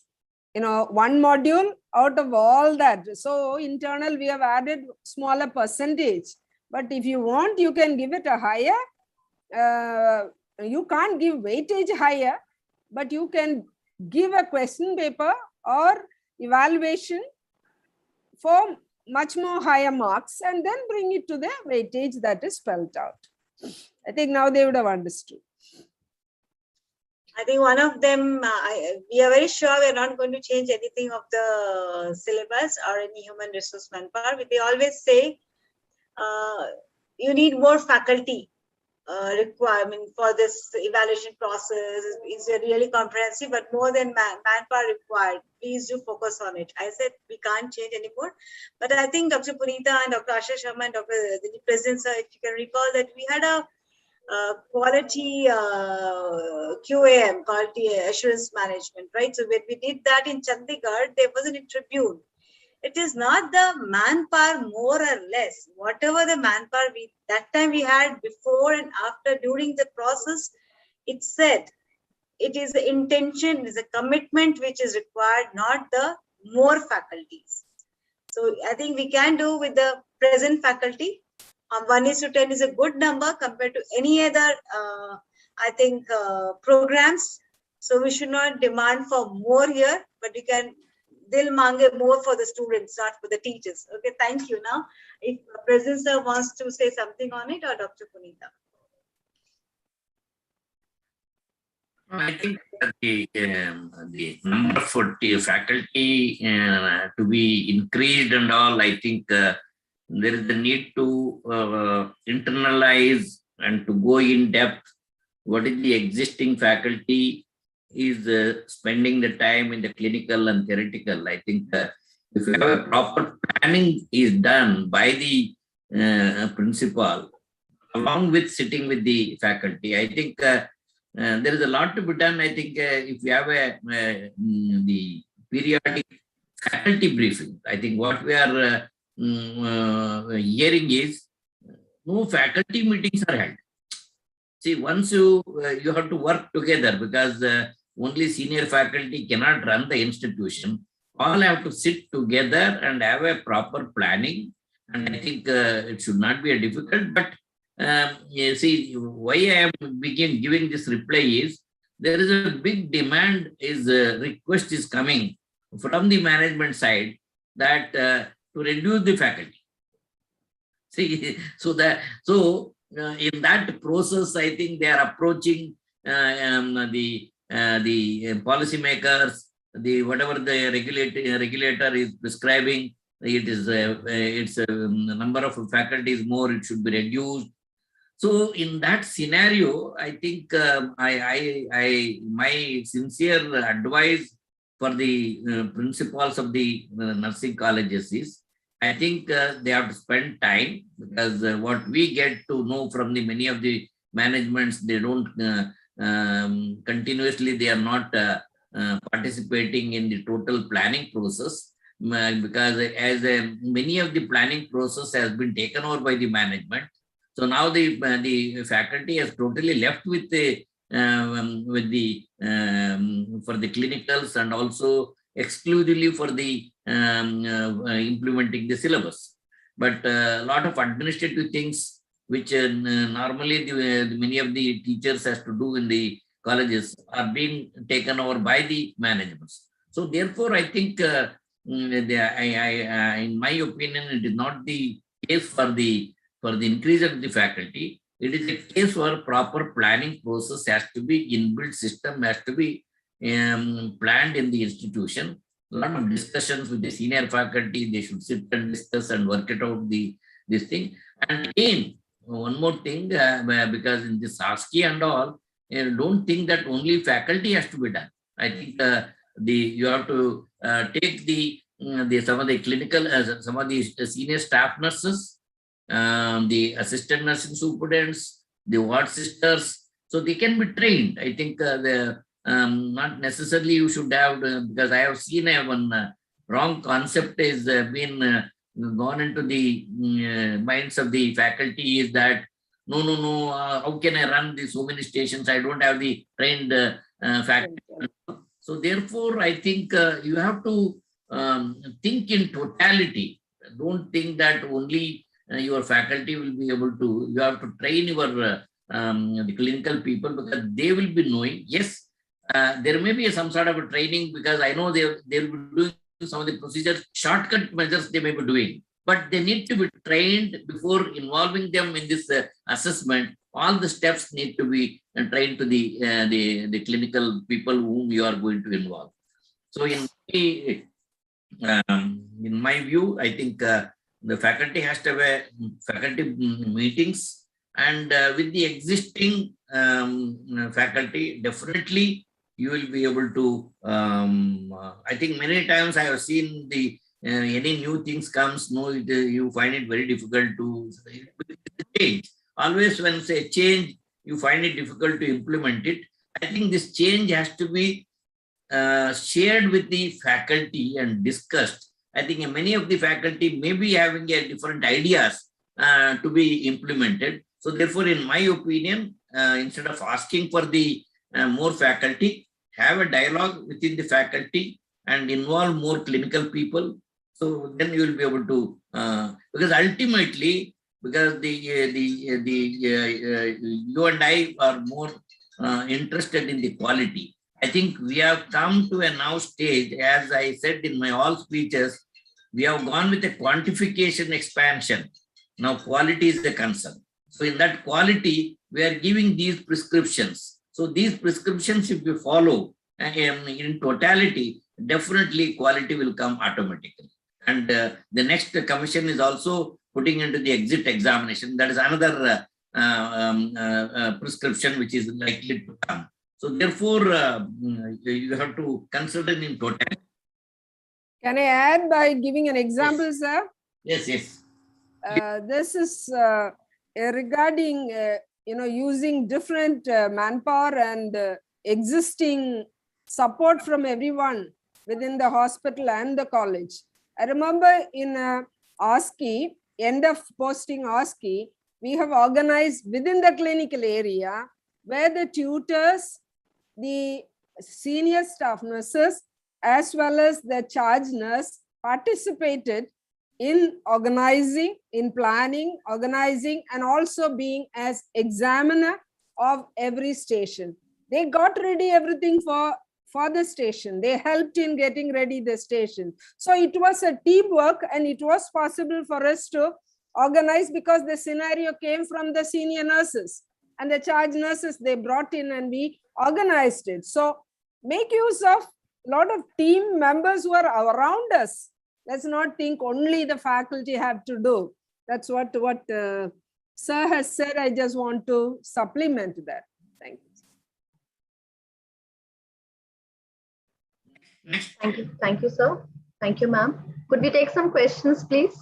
You know, one module out of all that. So internal, we have added smaller percentage. But if you want, you can give it a higher. You can't give weightage higher, but you can give a question paper or evaluation for much more higher marks and then bring it to the weightage that is spelled out. I think now they would have understood. I think one of them, we are very sure we are not going to change anything of the syllabus or any human resource manpower. They always say you need more faculty requirement for this evaluation process. Is really comprehensive, but more than manpower required. Please do focus on it. I said we can't change anymore, but I think Dr. Punita and Dr. Asha Sharma and Dr. Dilip President, sir, if you can recall that we had a quality QAM, quality assurance management, right? So when we did that in Chandigarh, there wasn't a tribune. It is not the manpower more or less. Whatever the manpower that time we had before and after during the process, it said it is the intention, it is a commitment which is required, not the more faculties. So I think we can do with the present faculty. 1:10 is a good number compared to any other, I think, programs. So we should not demand for more here, but we can dil mange more for the students, not for the teachers. Okay, thank you. Now, if President Sir wants to say something on it, or Dr. Punita. I think the number for the faculty to be increased and all, I think there is the need to internalize and to go in depth. What is the existing faculty is spending the time in the clinical and theoretical. I think if you have a proper planning is done by the principal, along with sitting with the faculty, I think there is a lot to be done. I think if you have the periodic faculty briefing, I think what we are hearing is no faculty meetings are held. See, once you have to work together because only senior faculty cannot run the institution. All have to sit together and have a proper planning. And I think it should not be a difficult, but you see, why I am giving this reply is there is a big demand request is coming from the management side that to reduce the faculty. See, so in that process, I think they are approaching the policymakers, whatever the regulator is prescribing. It is its number of faculty is more. It should be reduced. So in that scenario, I think my sincere advice for the principals of the nursing colleges is, I think they have to spend time because what we get to know from the many of the managements, they don't continuously, they are not participating in the total planning process, because as many of the planning process has been taken over by the management. So now the faculty has totally left with the for the clinicals, and also exclusively for the implementing the syllabus. But a lot of administrative things which normally many of the teachers has to do in the colleges are being taken over by the managements. So therefore, I think in my opinion, it is not the case for the increase of the faculty. It is a case where proper planning process has to be, inbuilt system has to be planned in the institution. A lot of discussions with the senior faculty, they should sit and discuss and work it out this thing. And again, one more thing, because in this ASCII and all, don't think that only faculty has to be done. I think you have to take some of the clinical, some of the senior staff nurses, the assistant nursing superintendents, the ward sisters, so they can be trained. I think not necessarily you should have, because I have seen one wrong concept is been gone into the minds of the faculty, is that no, how can I run so many stations? I don't have the trained faculty. So therefore, I think you have to think in totality. Don't think that only your faculty will be able to. You have to train your the clinical people, because they will be knowing. Yes, there may be some sort of a training, because I know they will be doing some of the procedures, shortcut measures they may be doing, but they need to be trained before involving them in this assessment. All the steps need to be trained to the clinical people whom you are going to involve. So in my view, I think the faculty has to have faculty meetings, and with the existing faculty, definitely you will be able to. I think many times I have seen any new things comes, you find it very difficult to change. Always when say change, you find it difficult to implement it. I think this change has to be shared with the faculty and discussed. I think many of the faculty may be having different ideas to be implemented. So therefore, in my opinion, instead of asking for the more faculty, have a dialogue within the faculty and involve more clinical people. So then you will be able to, because ultimately, because you and I are more interested in the quality. I think we have come to a now stage, as I said in my all speeches, we have gone with a quantification expansion. Now quality is the concern. So in that quality, we are giving these prescriptions. So these prescriptions, if you follow in totality, definitely quality will come automatically. And the next commission is also putting into the exit examination. That is another prescription which is likely to come. So therefore, you have to consider in totality. Can I add by giving an example, Yes. sir? Yes, yes. This is regarding using different manpower and existing support from everyone within the hospital and the college. I remember in ASCII, end of posting ASCII, we have organized within the clinical area where the tutors, the senior staff nurses, as well as the charge nurse participated in organizing, in planning, organizing, and also being as examiner of every station. They got ready everything for the station. They helped in getting ready the station. So it was a teamwork, and it was possible for us to organize, because the scenario came from the senior nurses and the charge nurses they brought in, and we organized it. So make use of a lot of team members who are around us. Let's not think only the faculty have to do. That's what Sir has said. I just want to supplement that. Thank you. Thank you. Thank you, sir. Thank you, ma'am. Could we take some questions, please?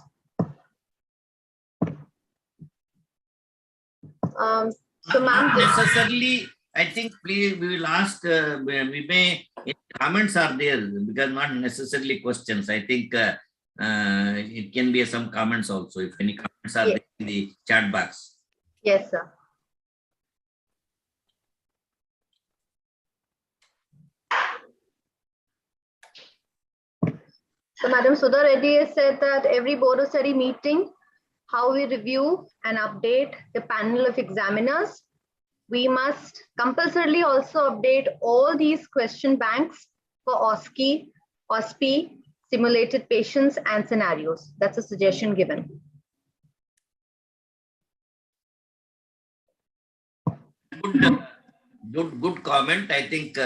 So, ma'am, Not necessarily I think please we will ask, we may, if comments are there, because not necessarily questions. I think it can be some comments also, if any comments are Yes. there in the chat box. Yes, sir. So Madam Sudha Reddy has said that every board of study meeting, how we review and update the panel of examiners, we must compulsorily also update all these question banks for OSCE, OSPI, simulated patients and scenarios. That's a suggestion given. Good comment. I think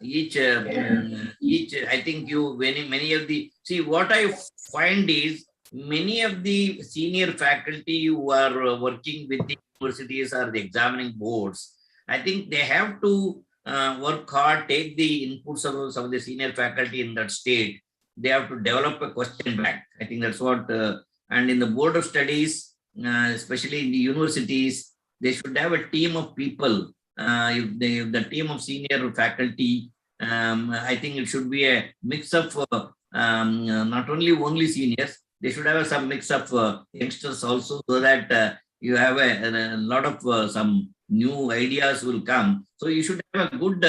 each, I think you, many of the, see what I find is many of the senior faculty who are working with the universities or the examining boards, I think they have to work hard, take the inputs of some of the senior faculty in that state. They have to develop a question bank. I think that's what, and in the board of studies, especially in the universities, they should have a team of people. If the team of senior faculty, I think it should be a mix of not only seniors, they should have some mix of youngsters also, so that you have a lot of some new ideas will come. So you should have a good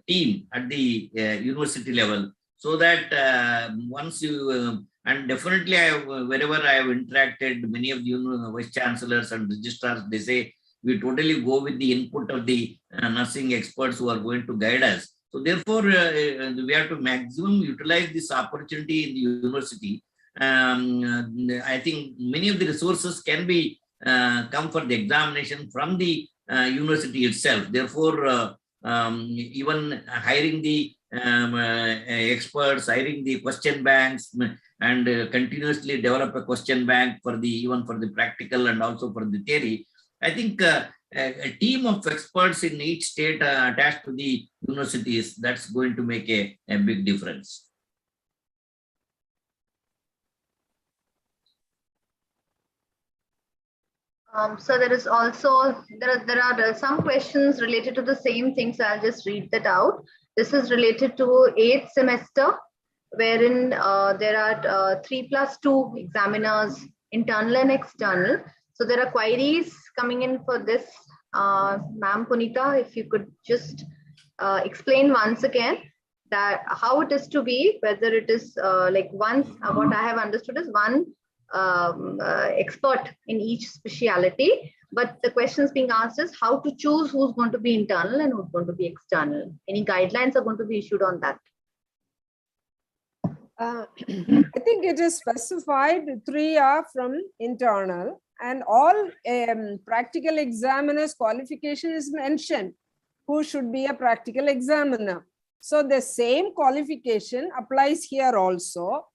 team at the university level, so that once you, and definitely wherever I have interacted, many of the vice chancellors and registrars, they say, we totally go with the input of the nursing experts who are going to guide us. So therefore, we have to maximum utilize this opportunity in the university. I think many of the resources can be come for the examination from the university itself. Therefore, even hiring the experts, hiring the question banks, and continuously develop a question bank for the, even for the practical and also for the theory. I think a team of experts in each state attached to the universities, that's going to make a big difference. So there is also, there are some questions related to the same thing, so I'll just read that out. This is related to 8th semester, wherein there are 3+2 examiners, internal and external. So there are queries coming in for this. Ma'am Punita, if you could just explain once again that how it is to be, whether it is like one, what I have understood is one expert in each speciality, but the questions being asked is how to choose who's going to be internal and who's going to be external. Any guidelines are going to be issued on that? I think it is specified 3 are from internal, and all practical examiners qualification is mentioned who should be a practical examiner. So the same qualification applies here also,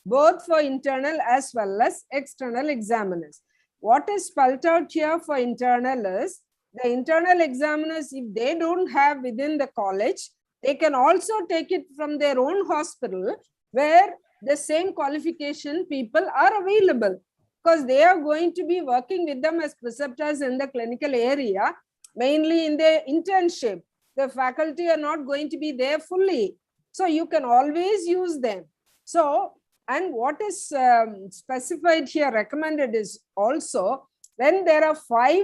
both for internal as well as external examiners. What is spelled out here for internal is the internal examiners, if they don't have within the college, they can also take it from their own hospital where the same qualification people are available, because they are going to be working with them as preceptors in the clinical area, mainly in the internship. The faculty are not going to be there fully. So you can always use them. So, and what is specified here, recommended is also when there are 5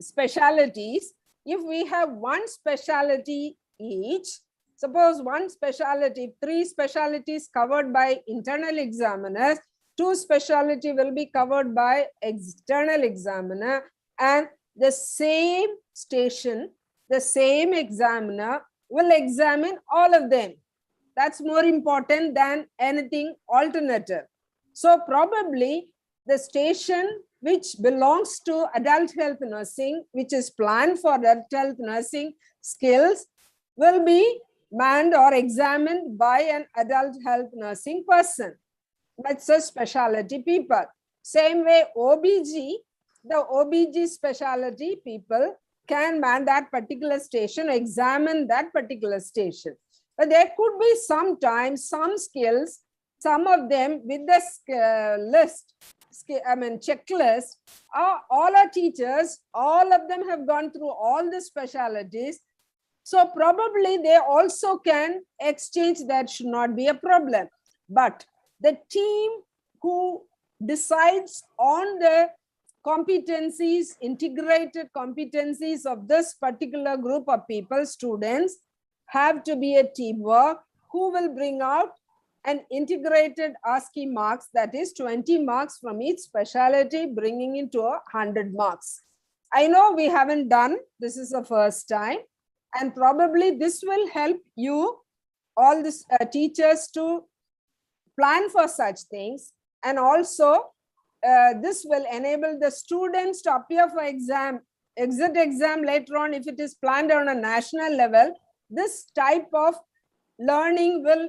specialties, if we have one specialty each, suppose one specialty, 3 specialties covered by internal examiners, 2 specialty will be covered by external examiner, and the same station, the same examiner will examine all of them. That's more important than anything alternative. So probably the station which belongs to adult health nursing, which is planned for adult health nursing skills, will be manned or examined by an adult health nursing person. That's a specialty people. Same way OBG, the OBG specialty people can man that particular station, examine that particular station. But there could be sometimes some skills some of them with the checklist, all our teachers, all of them have gone through all the specialities. So probably they also can exchange, that should not be a problem. But the team who decides on the competencies, integrated competencies of this particular group of people, students, have to be a teamwork who will bring out an integrated ASCII marks, that is 20 marks from each specialty, bringing it to 100 marks. I know we haven't done, this is the first time, and probably this will help you, all these teachers, to plan for such things. And also this will enable the students to appear for exit exam later on. If it is planned on a national level, this type of learning will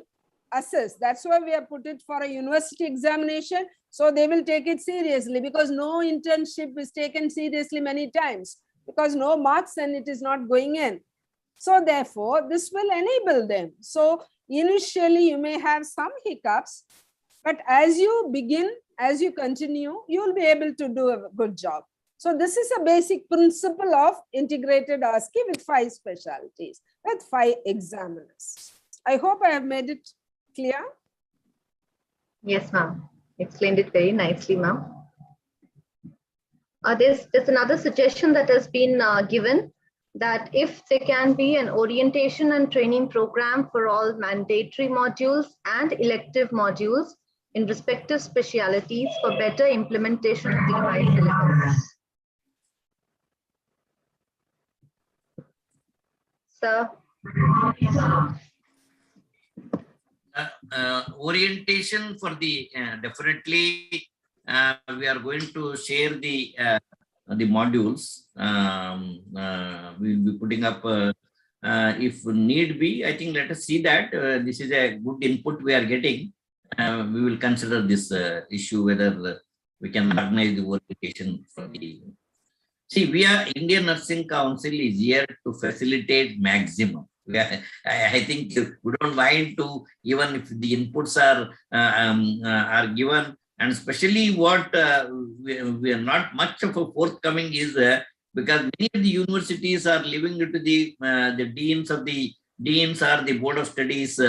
assess. That's why we have put it for a university examination. So they will take it seriously, because no internship is taken seriously many times, because no marks and it is not going in. So therefore, this will enable them. So initially you may have some hiccups, but as you begin, as you continue, you will be able to do a good job. So this is a basic principle of integrated ASCII with 5 specialties, with 5 examiners. I hope I have made it clear. Yes, ma'am. Explained it very nicely, ma'am. There's another suggestion that has been given, that if there can be an orientation and training program for all mandatory modules and elective modules in respective specialities for better implementation of the revised syllabus. Sir. Orientation for the definitely we are going to share the modules. We'll be putting up if need be. I think let us see that this is a good input we are getting. We will consider this issue, whether we can organize the orientation for the. See, we are Indian Nursing Council is here to facilitate maximum. I think we don't mind to, even if the inputs are given, and especially what we are not much of a forthcoming is because many of the universities are leaving it to the deans or the board of studies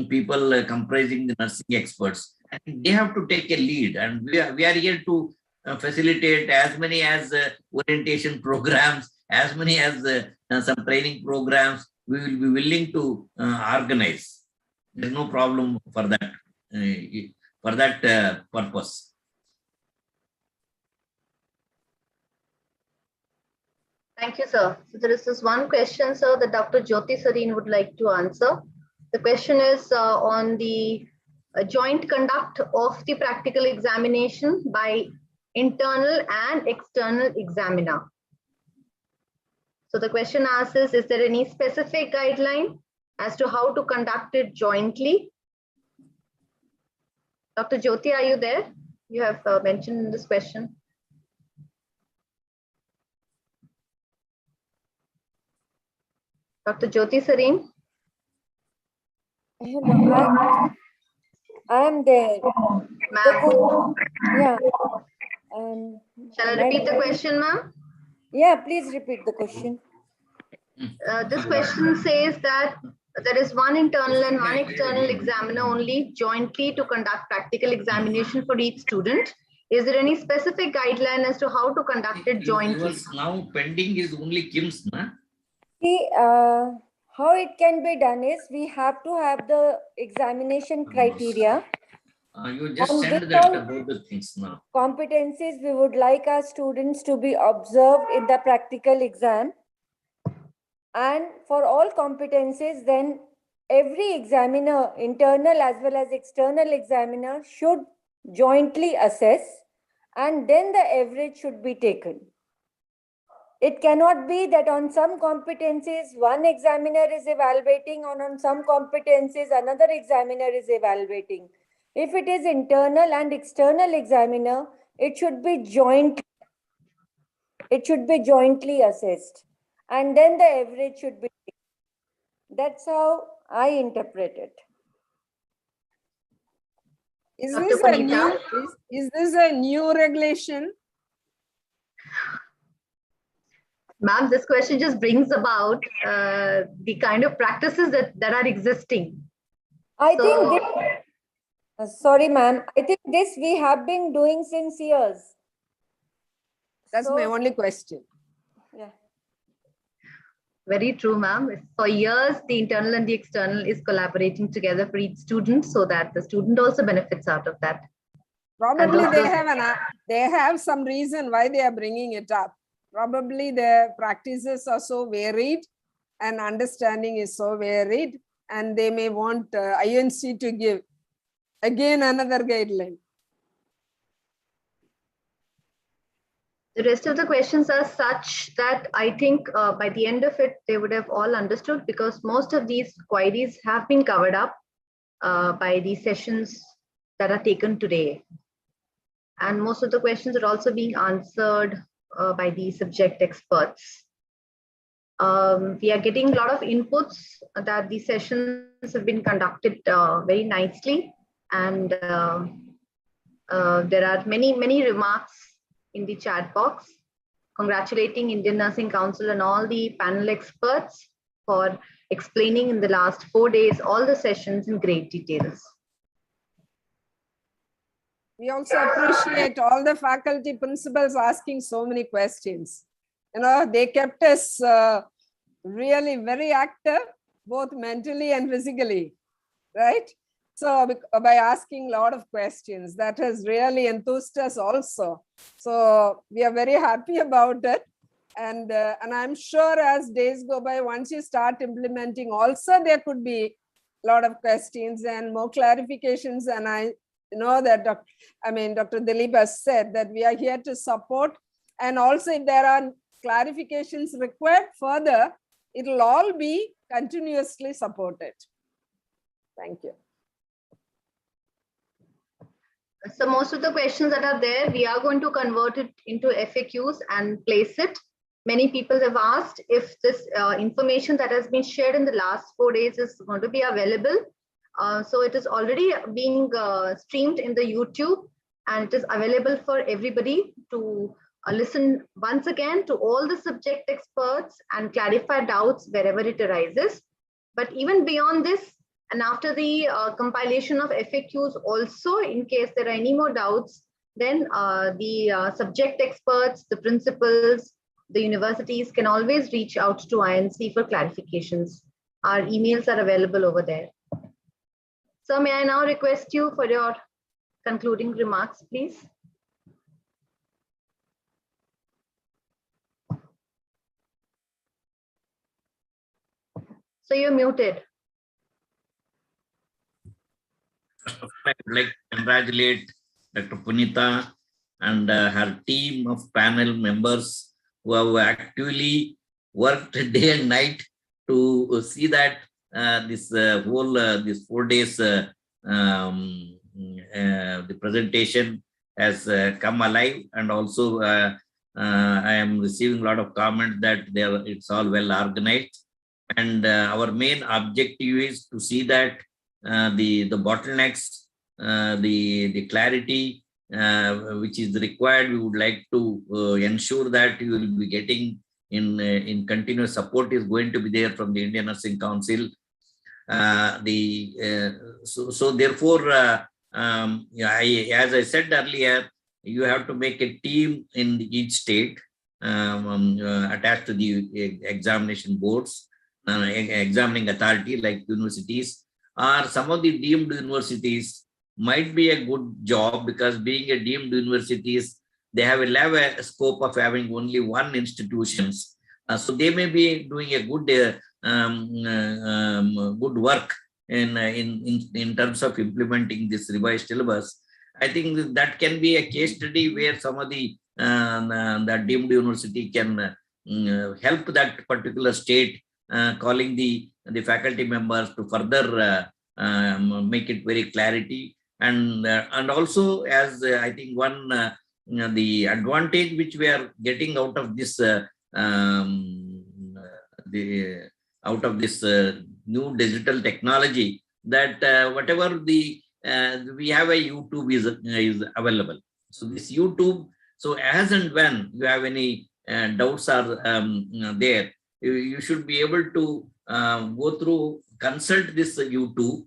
people comprising the nursing experts. I think they have to take a lead, and we are here to facilitate as many as orientation programs, as many as some training programs. We will be willing to organize. There's no problem for that purpose. Thank you, sir. So there is this one question, sir, that Dr. Jyoti Sareen would like to answer. The question is on the joint conduct of the practical examination by internal and external examiner. So the question asks is there any specific guideline as to how to conduct it jointly? Dr. Jyoti, are you there? You have mentioned in this question. Dr. Jyoti Sareen? I am there. Ma'am. Yeah. Shall I repeat the question, ma'am? Yeah, please repeat the question. This question says that there is one internal and one external examiner only jointly to conduct practical examination for each student. Is there any specific guideline as to how to conduct it jointly? Now pending is only Kim's, na? See, how it can be done is we have to have the examination criteria. You just send that about the things now. Competencies we would like our students to be observed in the practical exam. And for all competencies, then every examiner, internal as well as external examiner, should jointly assess, and then the average should be taken. It cannot be that on some competencies one examiner is evaluating, and on some competencies another examiner is evaluating. If it is internal and external examiner, it should be jointly assessed, and then the average should be taken. That's how I interpret it. Is Dr. this a Punita. new, is this a new regulation? Ma'am, this question just brings about the kind of practices that are existing. I So- think this, sorry, ma'am. I think this we have been doing since years. That's my So, only question. yeah. Very true, ma'am. For years, the internal and the external is collaborating together for each student so that the student also benefits out of that. Probably And they also- they have some reason why they are bringing it up. Probably their practices are so varied and understanding is so varied, and they may want INC to give again another guideline. The rest of the questions are such that I think by the end of it, they would have all understood, because most of these queries have been covered up by the sessions that are taken today. And most of the questions are also being answered by the subject experts. We are getting a lot of inputs that the sessions have been conducted very nicely. And there are many remarks in the chat box congratulating Indian Nursing Council and all the panel experts for explaining in the last 4 days all the sessions in great details. We also appreciate all the faculty principals asking so many questions. You know, they kept us really very active, both mentally and physically, right? So by asking a lot of questions, that has really enthused us also. So we are very happy about it. And I'm sure as days go by, once you start implementing also, there could be a lot of questions and more clarifications. And I know that Dr. Dilip has said that we are here to support. And also if there are clarifications required further, it will all be continuously supported. Thank you. So most of the questions that are there, we are going to convert it into FAQs and place it. Many people have asked if this information that has been shared in the last 4 days is going to be available. So it is already being streamed in the YouTube, and it is available for everybody to listen once again to all the subject experts and clarify doubts wherever it arises. But even beyond this, and after the compilation of FAQs also, in case there are any more doubts, then the subject experts, the principals, the universities can always reach out to INC for clarifications. Our emails are available over there. So may I now request you for your concluding remarks, please? So you're muted. First of all, I would like to congratulate Dr. Punita and her team of panel members who have actively worked day and night to see that this whole this 4 days the presentation has come alive, and also I am receiving a lot of comments that it's all well organized, and our main objective is to see that the bottlenecks, the clarity which is required, we would like to ensure that you will be getting in continuous support is going to be there from the Indian Nursing Council. So therefore, as I said earlier, you have to make a team in each state attached to the examination boards, examining authority like universities, or some of the deemed universities might be a good job, because being a deemed universities, they have a scope of having only one institutions. So they may be doing a good good work in terms of implementing this revised syllabus. I think that can be a case study where some of the deemed university can help that particular state, calling the faculty members to further make it very clarity. And also, as I think one the advantage which we are getting out of this new digital technology, that whatever the we have a YouTube is available. So this YouTube, so as and when you have any doubts are there, you should be able to go through, consult this YouTube,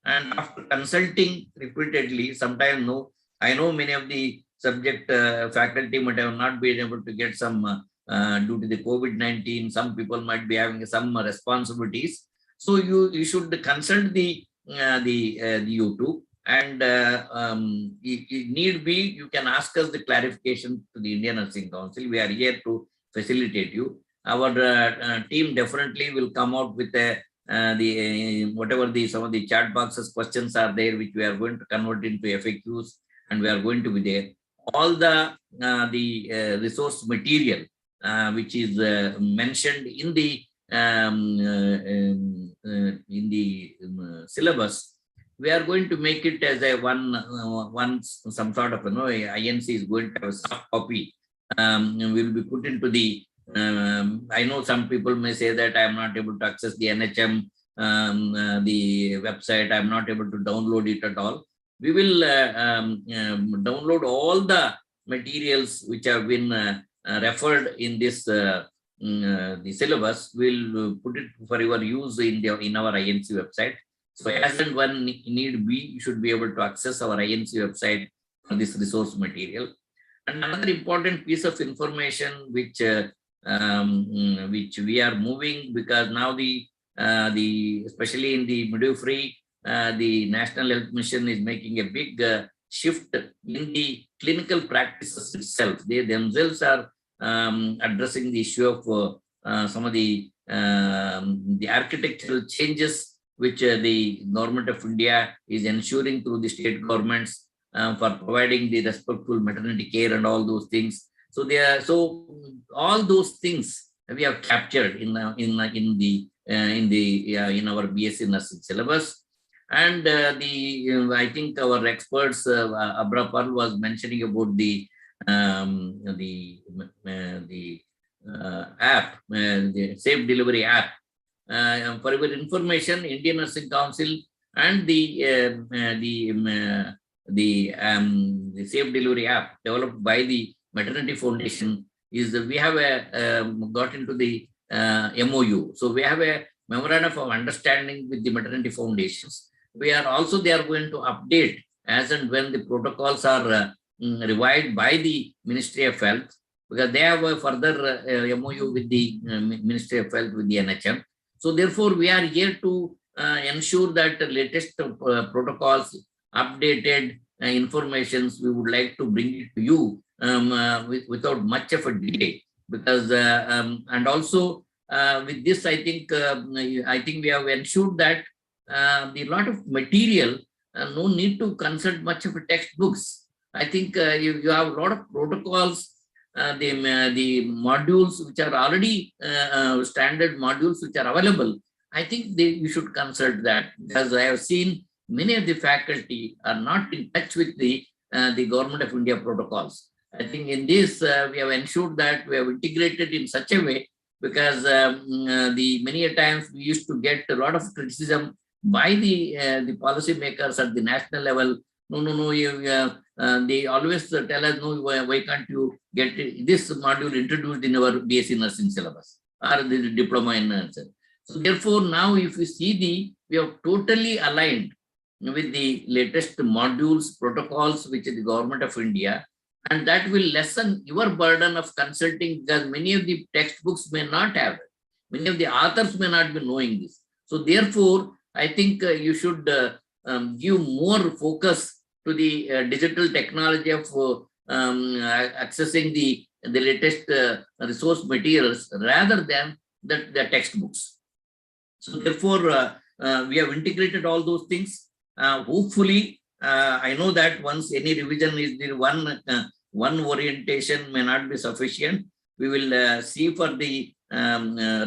and after consulting repeatedly, sometimes I know many of the subject faculty might have not been able to get some due to the COVID-19. Some people might be having some responsibilities. So you should consult the YouTube, and if need be, you can ask us the clarification to the Indian Nursing Council. We are here to facilitate you. Our team definitely will come out with whatever some of the chat boxes questions are there, which we are going to convert into FAQs, and we are going to be there. All the resource material which is mentioned in the syllabus, we are going to make it as a some sort of INC is going to have a soft copy. Will be put into the. I know some people may say that I am not able to access the NHM the website. I am not able to download it at all. We will download all the materials which have been referred in this the syllabus. We'll put it for your use in our INC website. So as and when need be, you should be able to access our INC website for this resource material. And another important piece of information which we are moving, because now especially in the midwifery, the National Health Mission is making a big shift in the clinical practices itself. They themselves are addressing the issue of some of the architectural changes which the government of India is ensuring through the state governments for providing the respectful maternity care and all those things. So all those things we have captured in our B.Sc nursing syllabus. And I think our experts, Abra Parl was mentioning about the app, the Safe Delivery app. For your information, Indian Nursing Council and the Safe Delivery app developed by the Maternity Foundation is we have got into the MOU. So we have a memorandum of understanding with the Maternity Foundations. They are going to update as and when the protocols are revised by the Ministry of Health, because they have a further MOU with the Ministry of Health with the NHM. So therefore, we are here to ensure that the latest protocols, updated informations, we would like to bring it to you without much of a delay. Because and also with this, I think we have ensured that the lot of material, no need to consult much of a textbooks. I think you have a lot of protocols, the modules which are already standard modules which are available. I think you should consult that, because I have seen many of the faculty are not in touch with the Government of India protocols. I think in this we have ensured that we have integrated in such a way, because many a times we used to get a lot of criticism by the policy makers at the national level. No, they always tell us, no, why can't you get this module introduced in our B.Sc nursing syllabus or the diploma in nursing. So therefore, now if you see we have totally aligned with the latest modules, protocols, which is the Government of India, and that will lessen your burden of consulting, because many of the textbooks may not have it. Many of the authors may not be knowing this. So therefore, I think you should give more focus to the digital technology of accessing the latest resource materials rather than the textbooks. So therefore, we have integrated all those things. Hopefully, I know that once any revision is there, one orientation may not be sufficient. We will see for the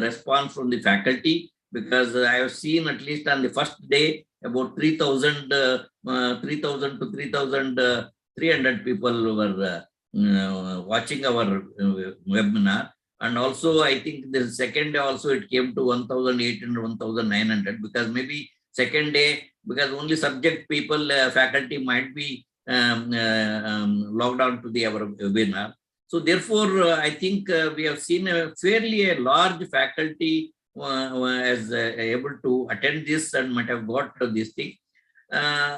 response from the faculty, because I have seen at least on the first day about 3,000 to 3,300 people were watching our webinar. And also, I think the second day also it came to 1,800, 1,900, because maybe second day, because only subject people, faculty might be logged on to our webinar. So therefore, I think we have seen a fairly large faculty as able to attend this and might have got this thing.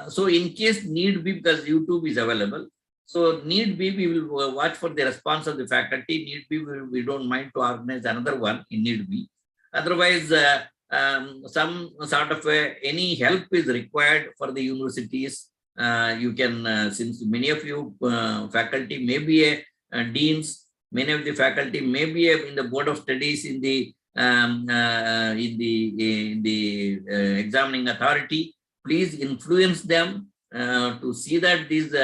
So in case need be, because YouTube is available, so need be, we will watch for the response of the faculty. Need be, we don't mind to organize another one in need be. Otherwise, some sort of any help is required for the universities. You can, since many of you faculty may be deans, many of the faculty may be in the board of studies in the examining authority. Please influence them to see that these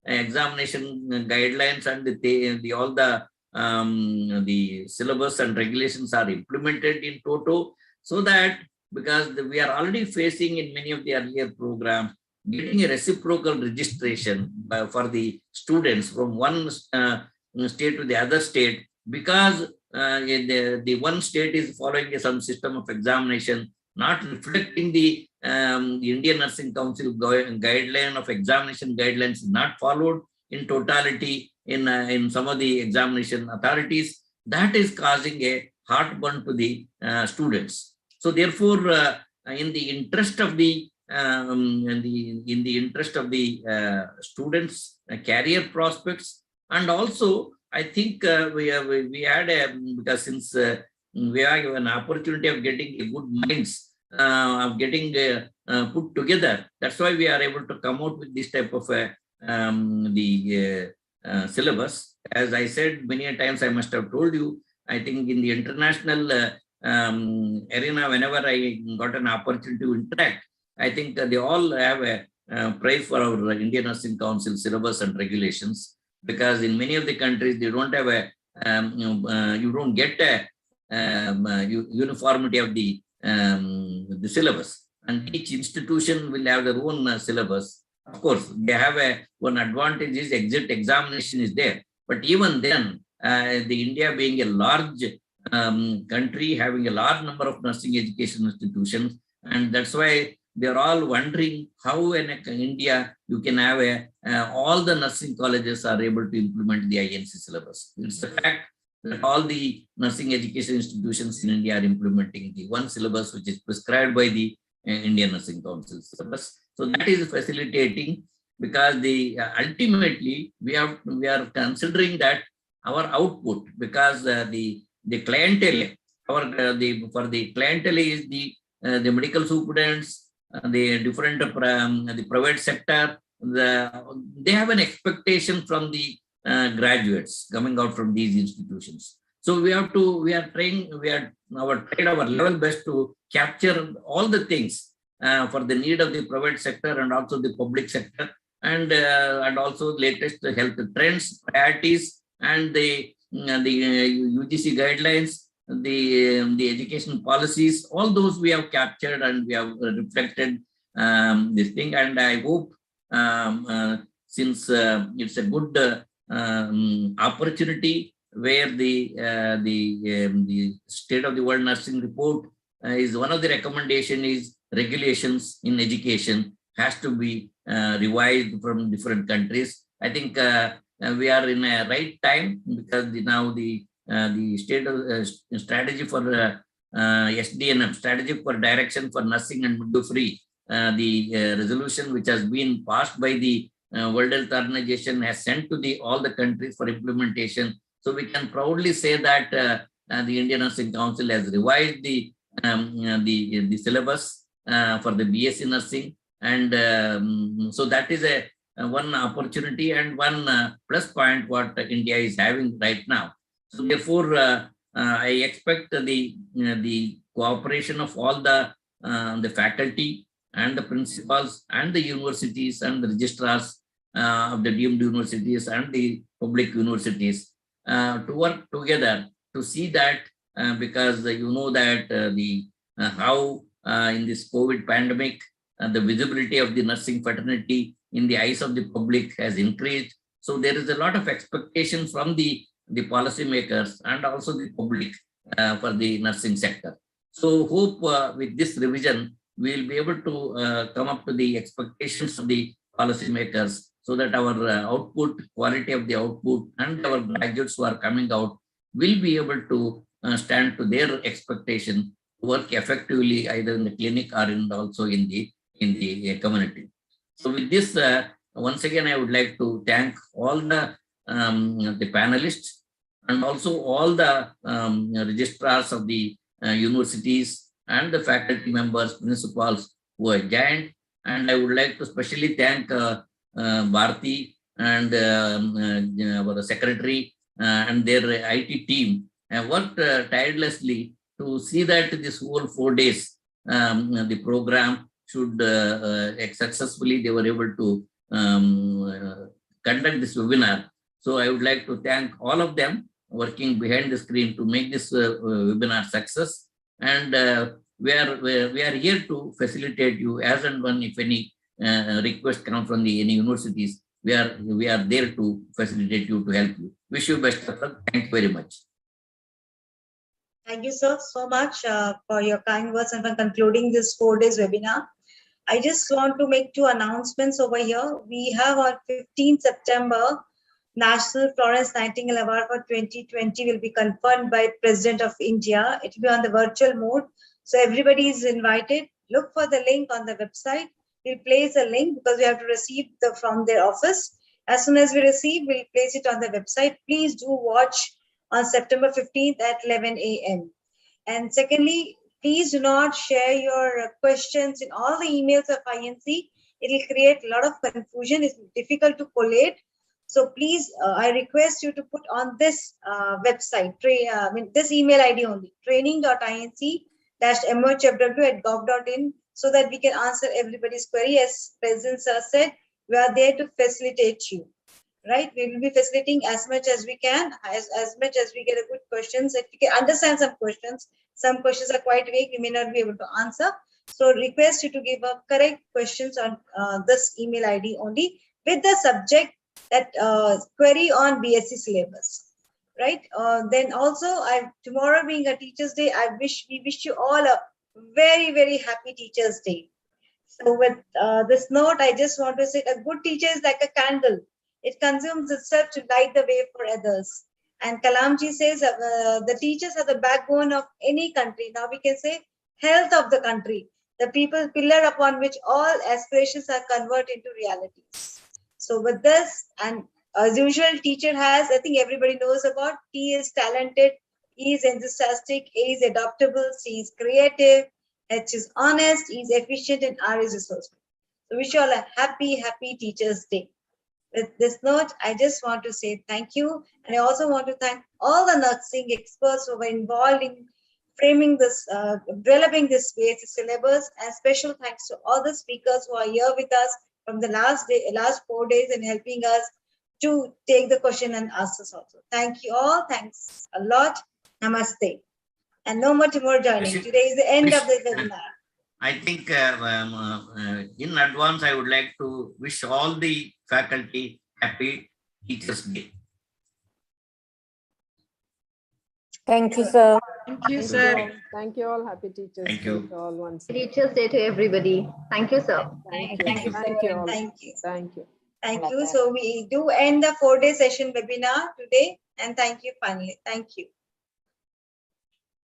examination guidelines and all the syllabus and regulations are implemented in toto, so that, because we are already facing in many of the earlier programs, getting a reciprocal registration for the students from one state to the other state, because the one state is following some system of examination, not reflecting the Indian Nursing Council guideline of examination guidelines, not followed in totality in some of the examination authorities. That is causing a heartburn to the students. So therefore, in the interest of the students' career prospects, and also I think we had because since we have an opportunity of getting a good minds of getting put together, that's why we are able to come out with this type of syllabus. As I said many a times, I must have told you, I think in the international arena, whenever I got an opportunity to interact, I think they all have a praise for our Indian Nursing Council syllabus and regulations, because in many of the countries they don't have a you don't get a uniformity of the syllabus, and each institution will have their own syllabus. Of course, they have one advantage is exit examination is there, but even then, the India being a large country, having a large number of nursing education institutions, and that's why they are all wondering how in India you can have all the nursing colleges are able to implement the INC syllabus. It's a fact that all the nursing education institutions in India are implementing the one syllabus which is prescribed by the Indian Nursing Council syllabus. So that is facilitating, because the ultimately we are considering that our output, because the clientele, for the clientele is the medical superintendents, the different the private sector, they have an expectation from the graduates coming out from these institutions. So we are tried our level best to capture all the things for the need of the private sector and also the public sector, and also latest health trends, priorities, and the UGC guidelines, the education policies, all those we have captured and we have reflected this thing. And I hope since it's a good opportunity where the State of the World Nursing Report is one of the recommendation is regulations in education has to be revised from different countries. I think we are in a right time, because now the state of strategy for SDNM, strategy for direction for nursing and midwifery, the resolution which has been passed by the World Health Organization has sent to all the countries for implementation. So we can proudly say that the Indian Nursing Council has revised the syllabus for the B.Sc nursing, and so that is one opportunity and one plus point what India is having right now. So therefore, I expect the cooperation of all the faculty and the principals and the universities and the registrars of the deemed universities and the public universities to work together to see that, because you know that how in this COVID pandemic, the visibility of the nursing fraternity in the eyes of the public has increased. So there is a lot of expectation from the policymakers and also the public for the nursing sector. So hope with this revision, we will be able to come up to the expectations of the policymakers, so that our output, quality of the output, and our graduates who are coming out will be able to stand to their expectation, work effectively either in the clinic or also in the community. So with this, once again, I would like to thank all the panelists and also all the registrars of the universities and the faculty members, principals who have joined. And I would like to especially thank Bharti and our secretary and their IT team have worked tirelessly to see that this whole 4 days the program should successfully, they were able to conduct this webinar. So I would like to thank all of them working behind the screen to make this webinar success. And we are here to facilitate you as and when, if any request come from any universities, we are there to facilitate you, to help you. Wish you best of luck. Thank you very much. Thank you, sir, so much for your kind words and for concluding this 4 days webinar. I just want to make 2 announcements over here. We have on 15th September, National Florence Nightingale Award for 2020 will be conferred by President of India. It will be on the virtual mode. So everybody is invited. Look for the link on the website. We'll place a link because we have to receive from their office. As soon as we receive, we'll place it on the website. Please do watch on September 15th at 11 a.m. And secondly, please do not share your questions in all the emails of INC. It will create a lot of confusion. It's difficult to collate. So please, I request you to put on this website, this email ID only, training.inc-mohw@gov.in, so that we can answer everybody's query. As President Sir said, we are there to facilitate you, right? We will be facilitating as much as we can, as much as we get a good questions. If we can understand some questions are quite vague, we may not be able to answer. So request you to give a correct questions on this email ID only, with the subject that query on B.Sc syllabus, right? Then also, tomorrow being a Teachers' Day, we wish you all a very, very happy Teachers' Day. So with this note, I just want to say a good teacher is like a candle. It consumes itself to light the way for others. And Kalamji says the teachers are the backbone of any country. Now we can say health of the country, the pillar upon which all aspirations are converted into realities. So with this, and as usual, teacher has, I think everybody knows about, T is talented, E is enthusiastic, A is adaptable, C is creative, H is honest, E is efficient, and R is resourceful. So wish you all a happy, happy Teachers' Day. With this note, I just want to say thank you. And I also want to thank all the nursing experts who were involved in framing this, developing this B.Sc syllabus, and special thanks to all the speakers who are here with us from the last 4 days and helping us to take the question and answers also. Thank you all. Thanks a lot. Namaste. And no more tomorrow joining. Today is the end of the webinar. I think in advance, I would like to wish all the faculty happy Teachers' Day. Thank you, sir. Thank you, sir. Thank you all. Happy Teachers' Thank Day you. to all once. Teachers' Day to everybody. Thank you, sir. Thank you. Thank you. Thank you all. Thank you. Thank you. Thank you. So we do end the 4-day session webinar today. And thank you finally. Thank you.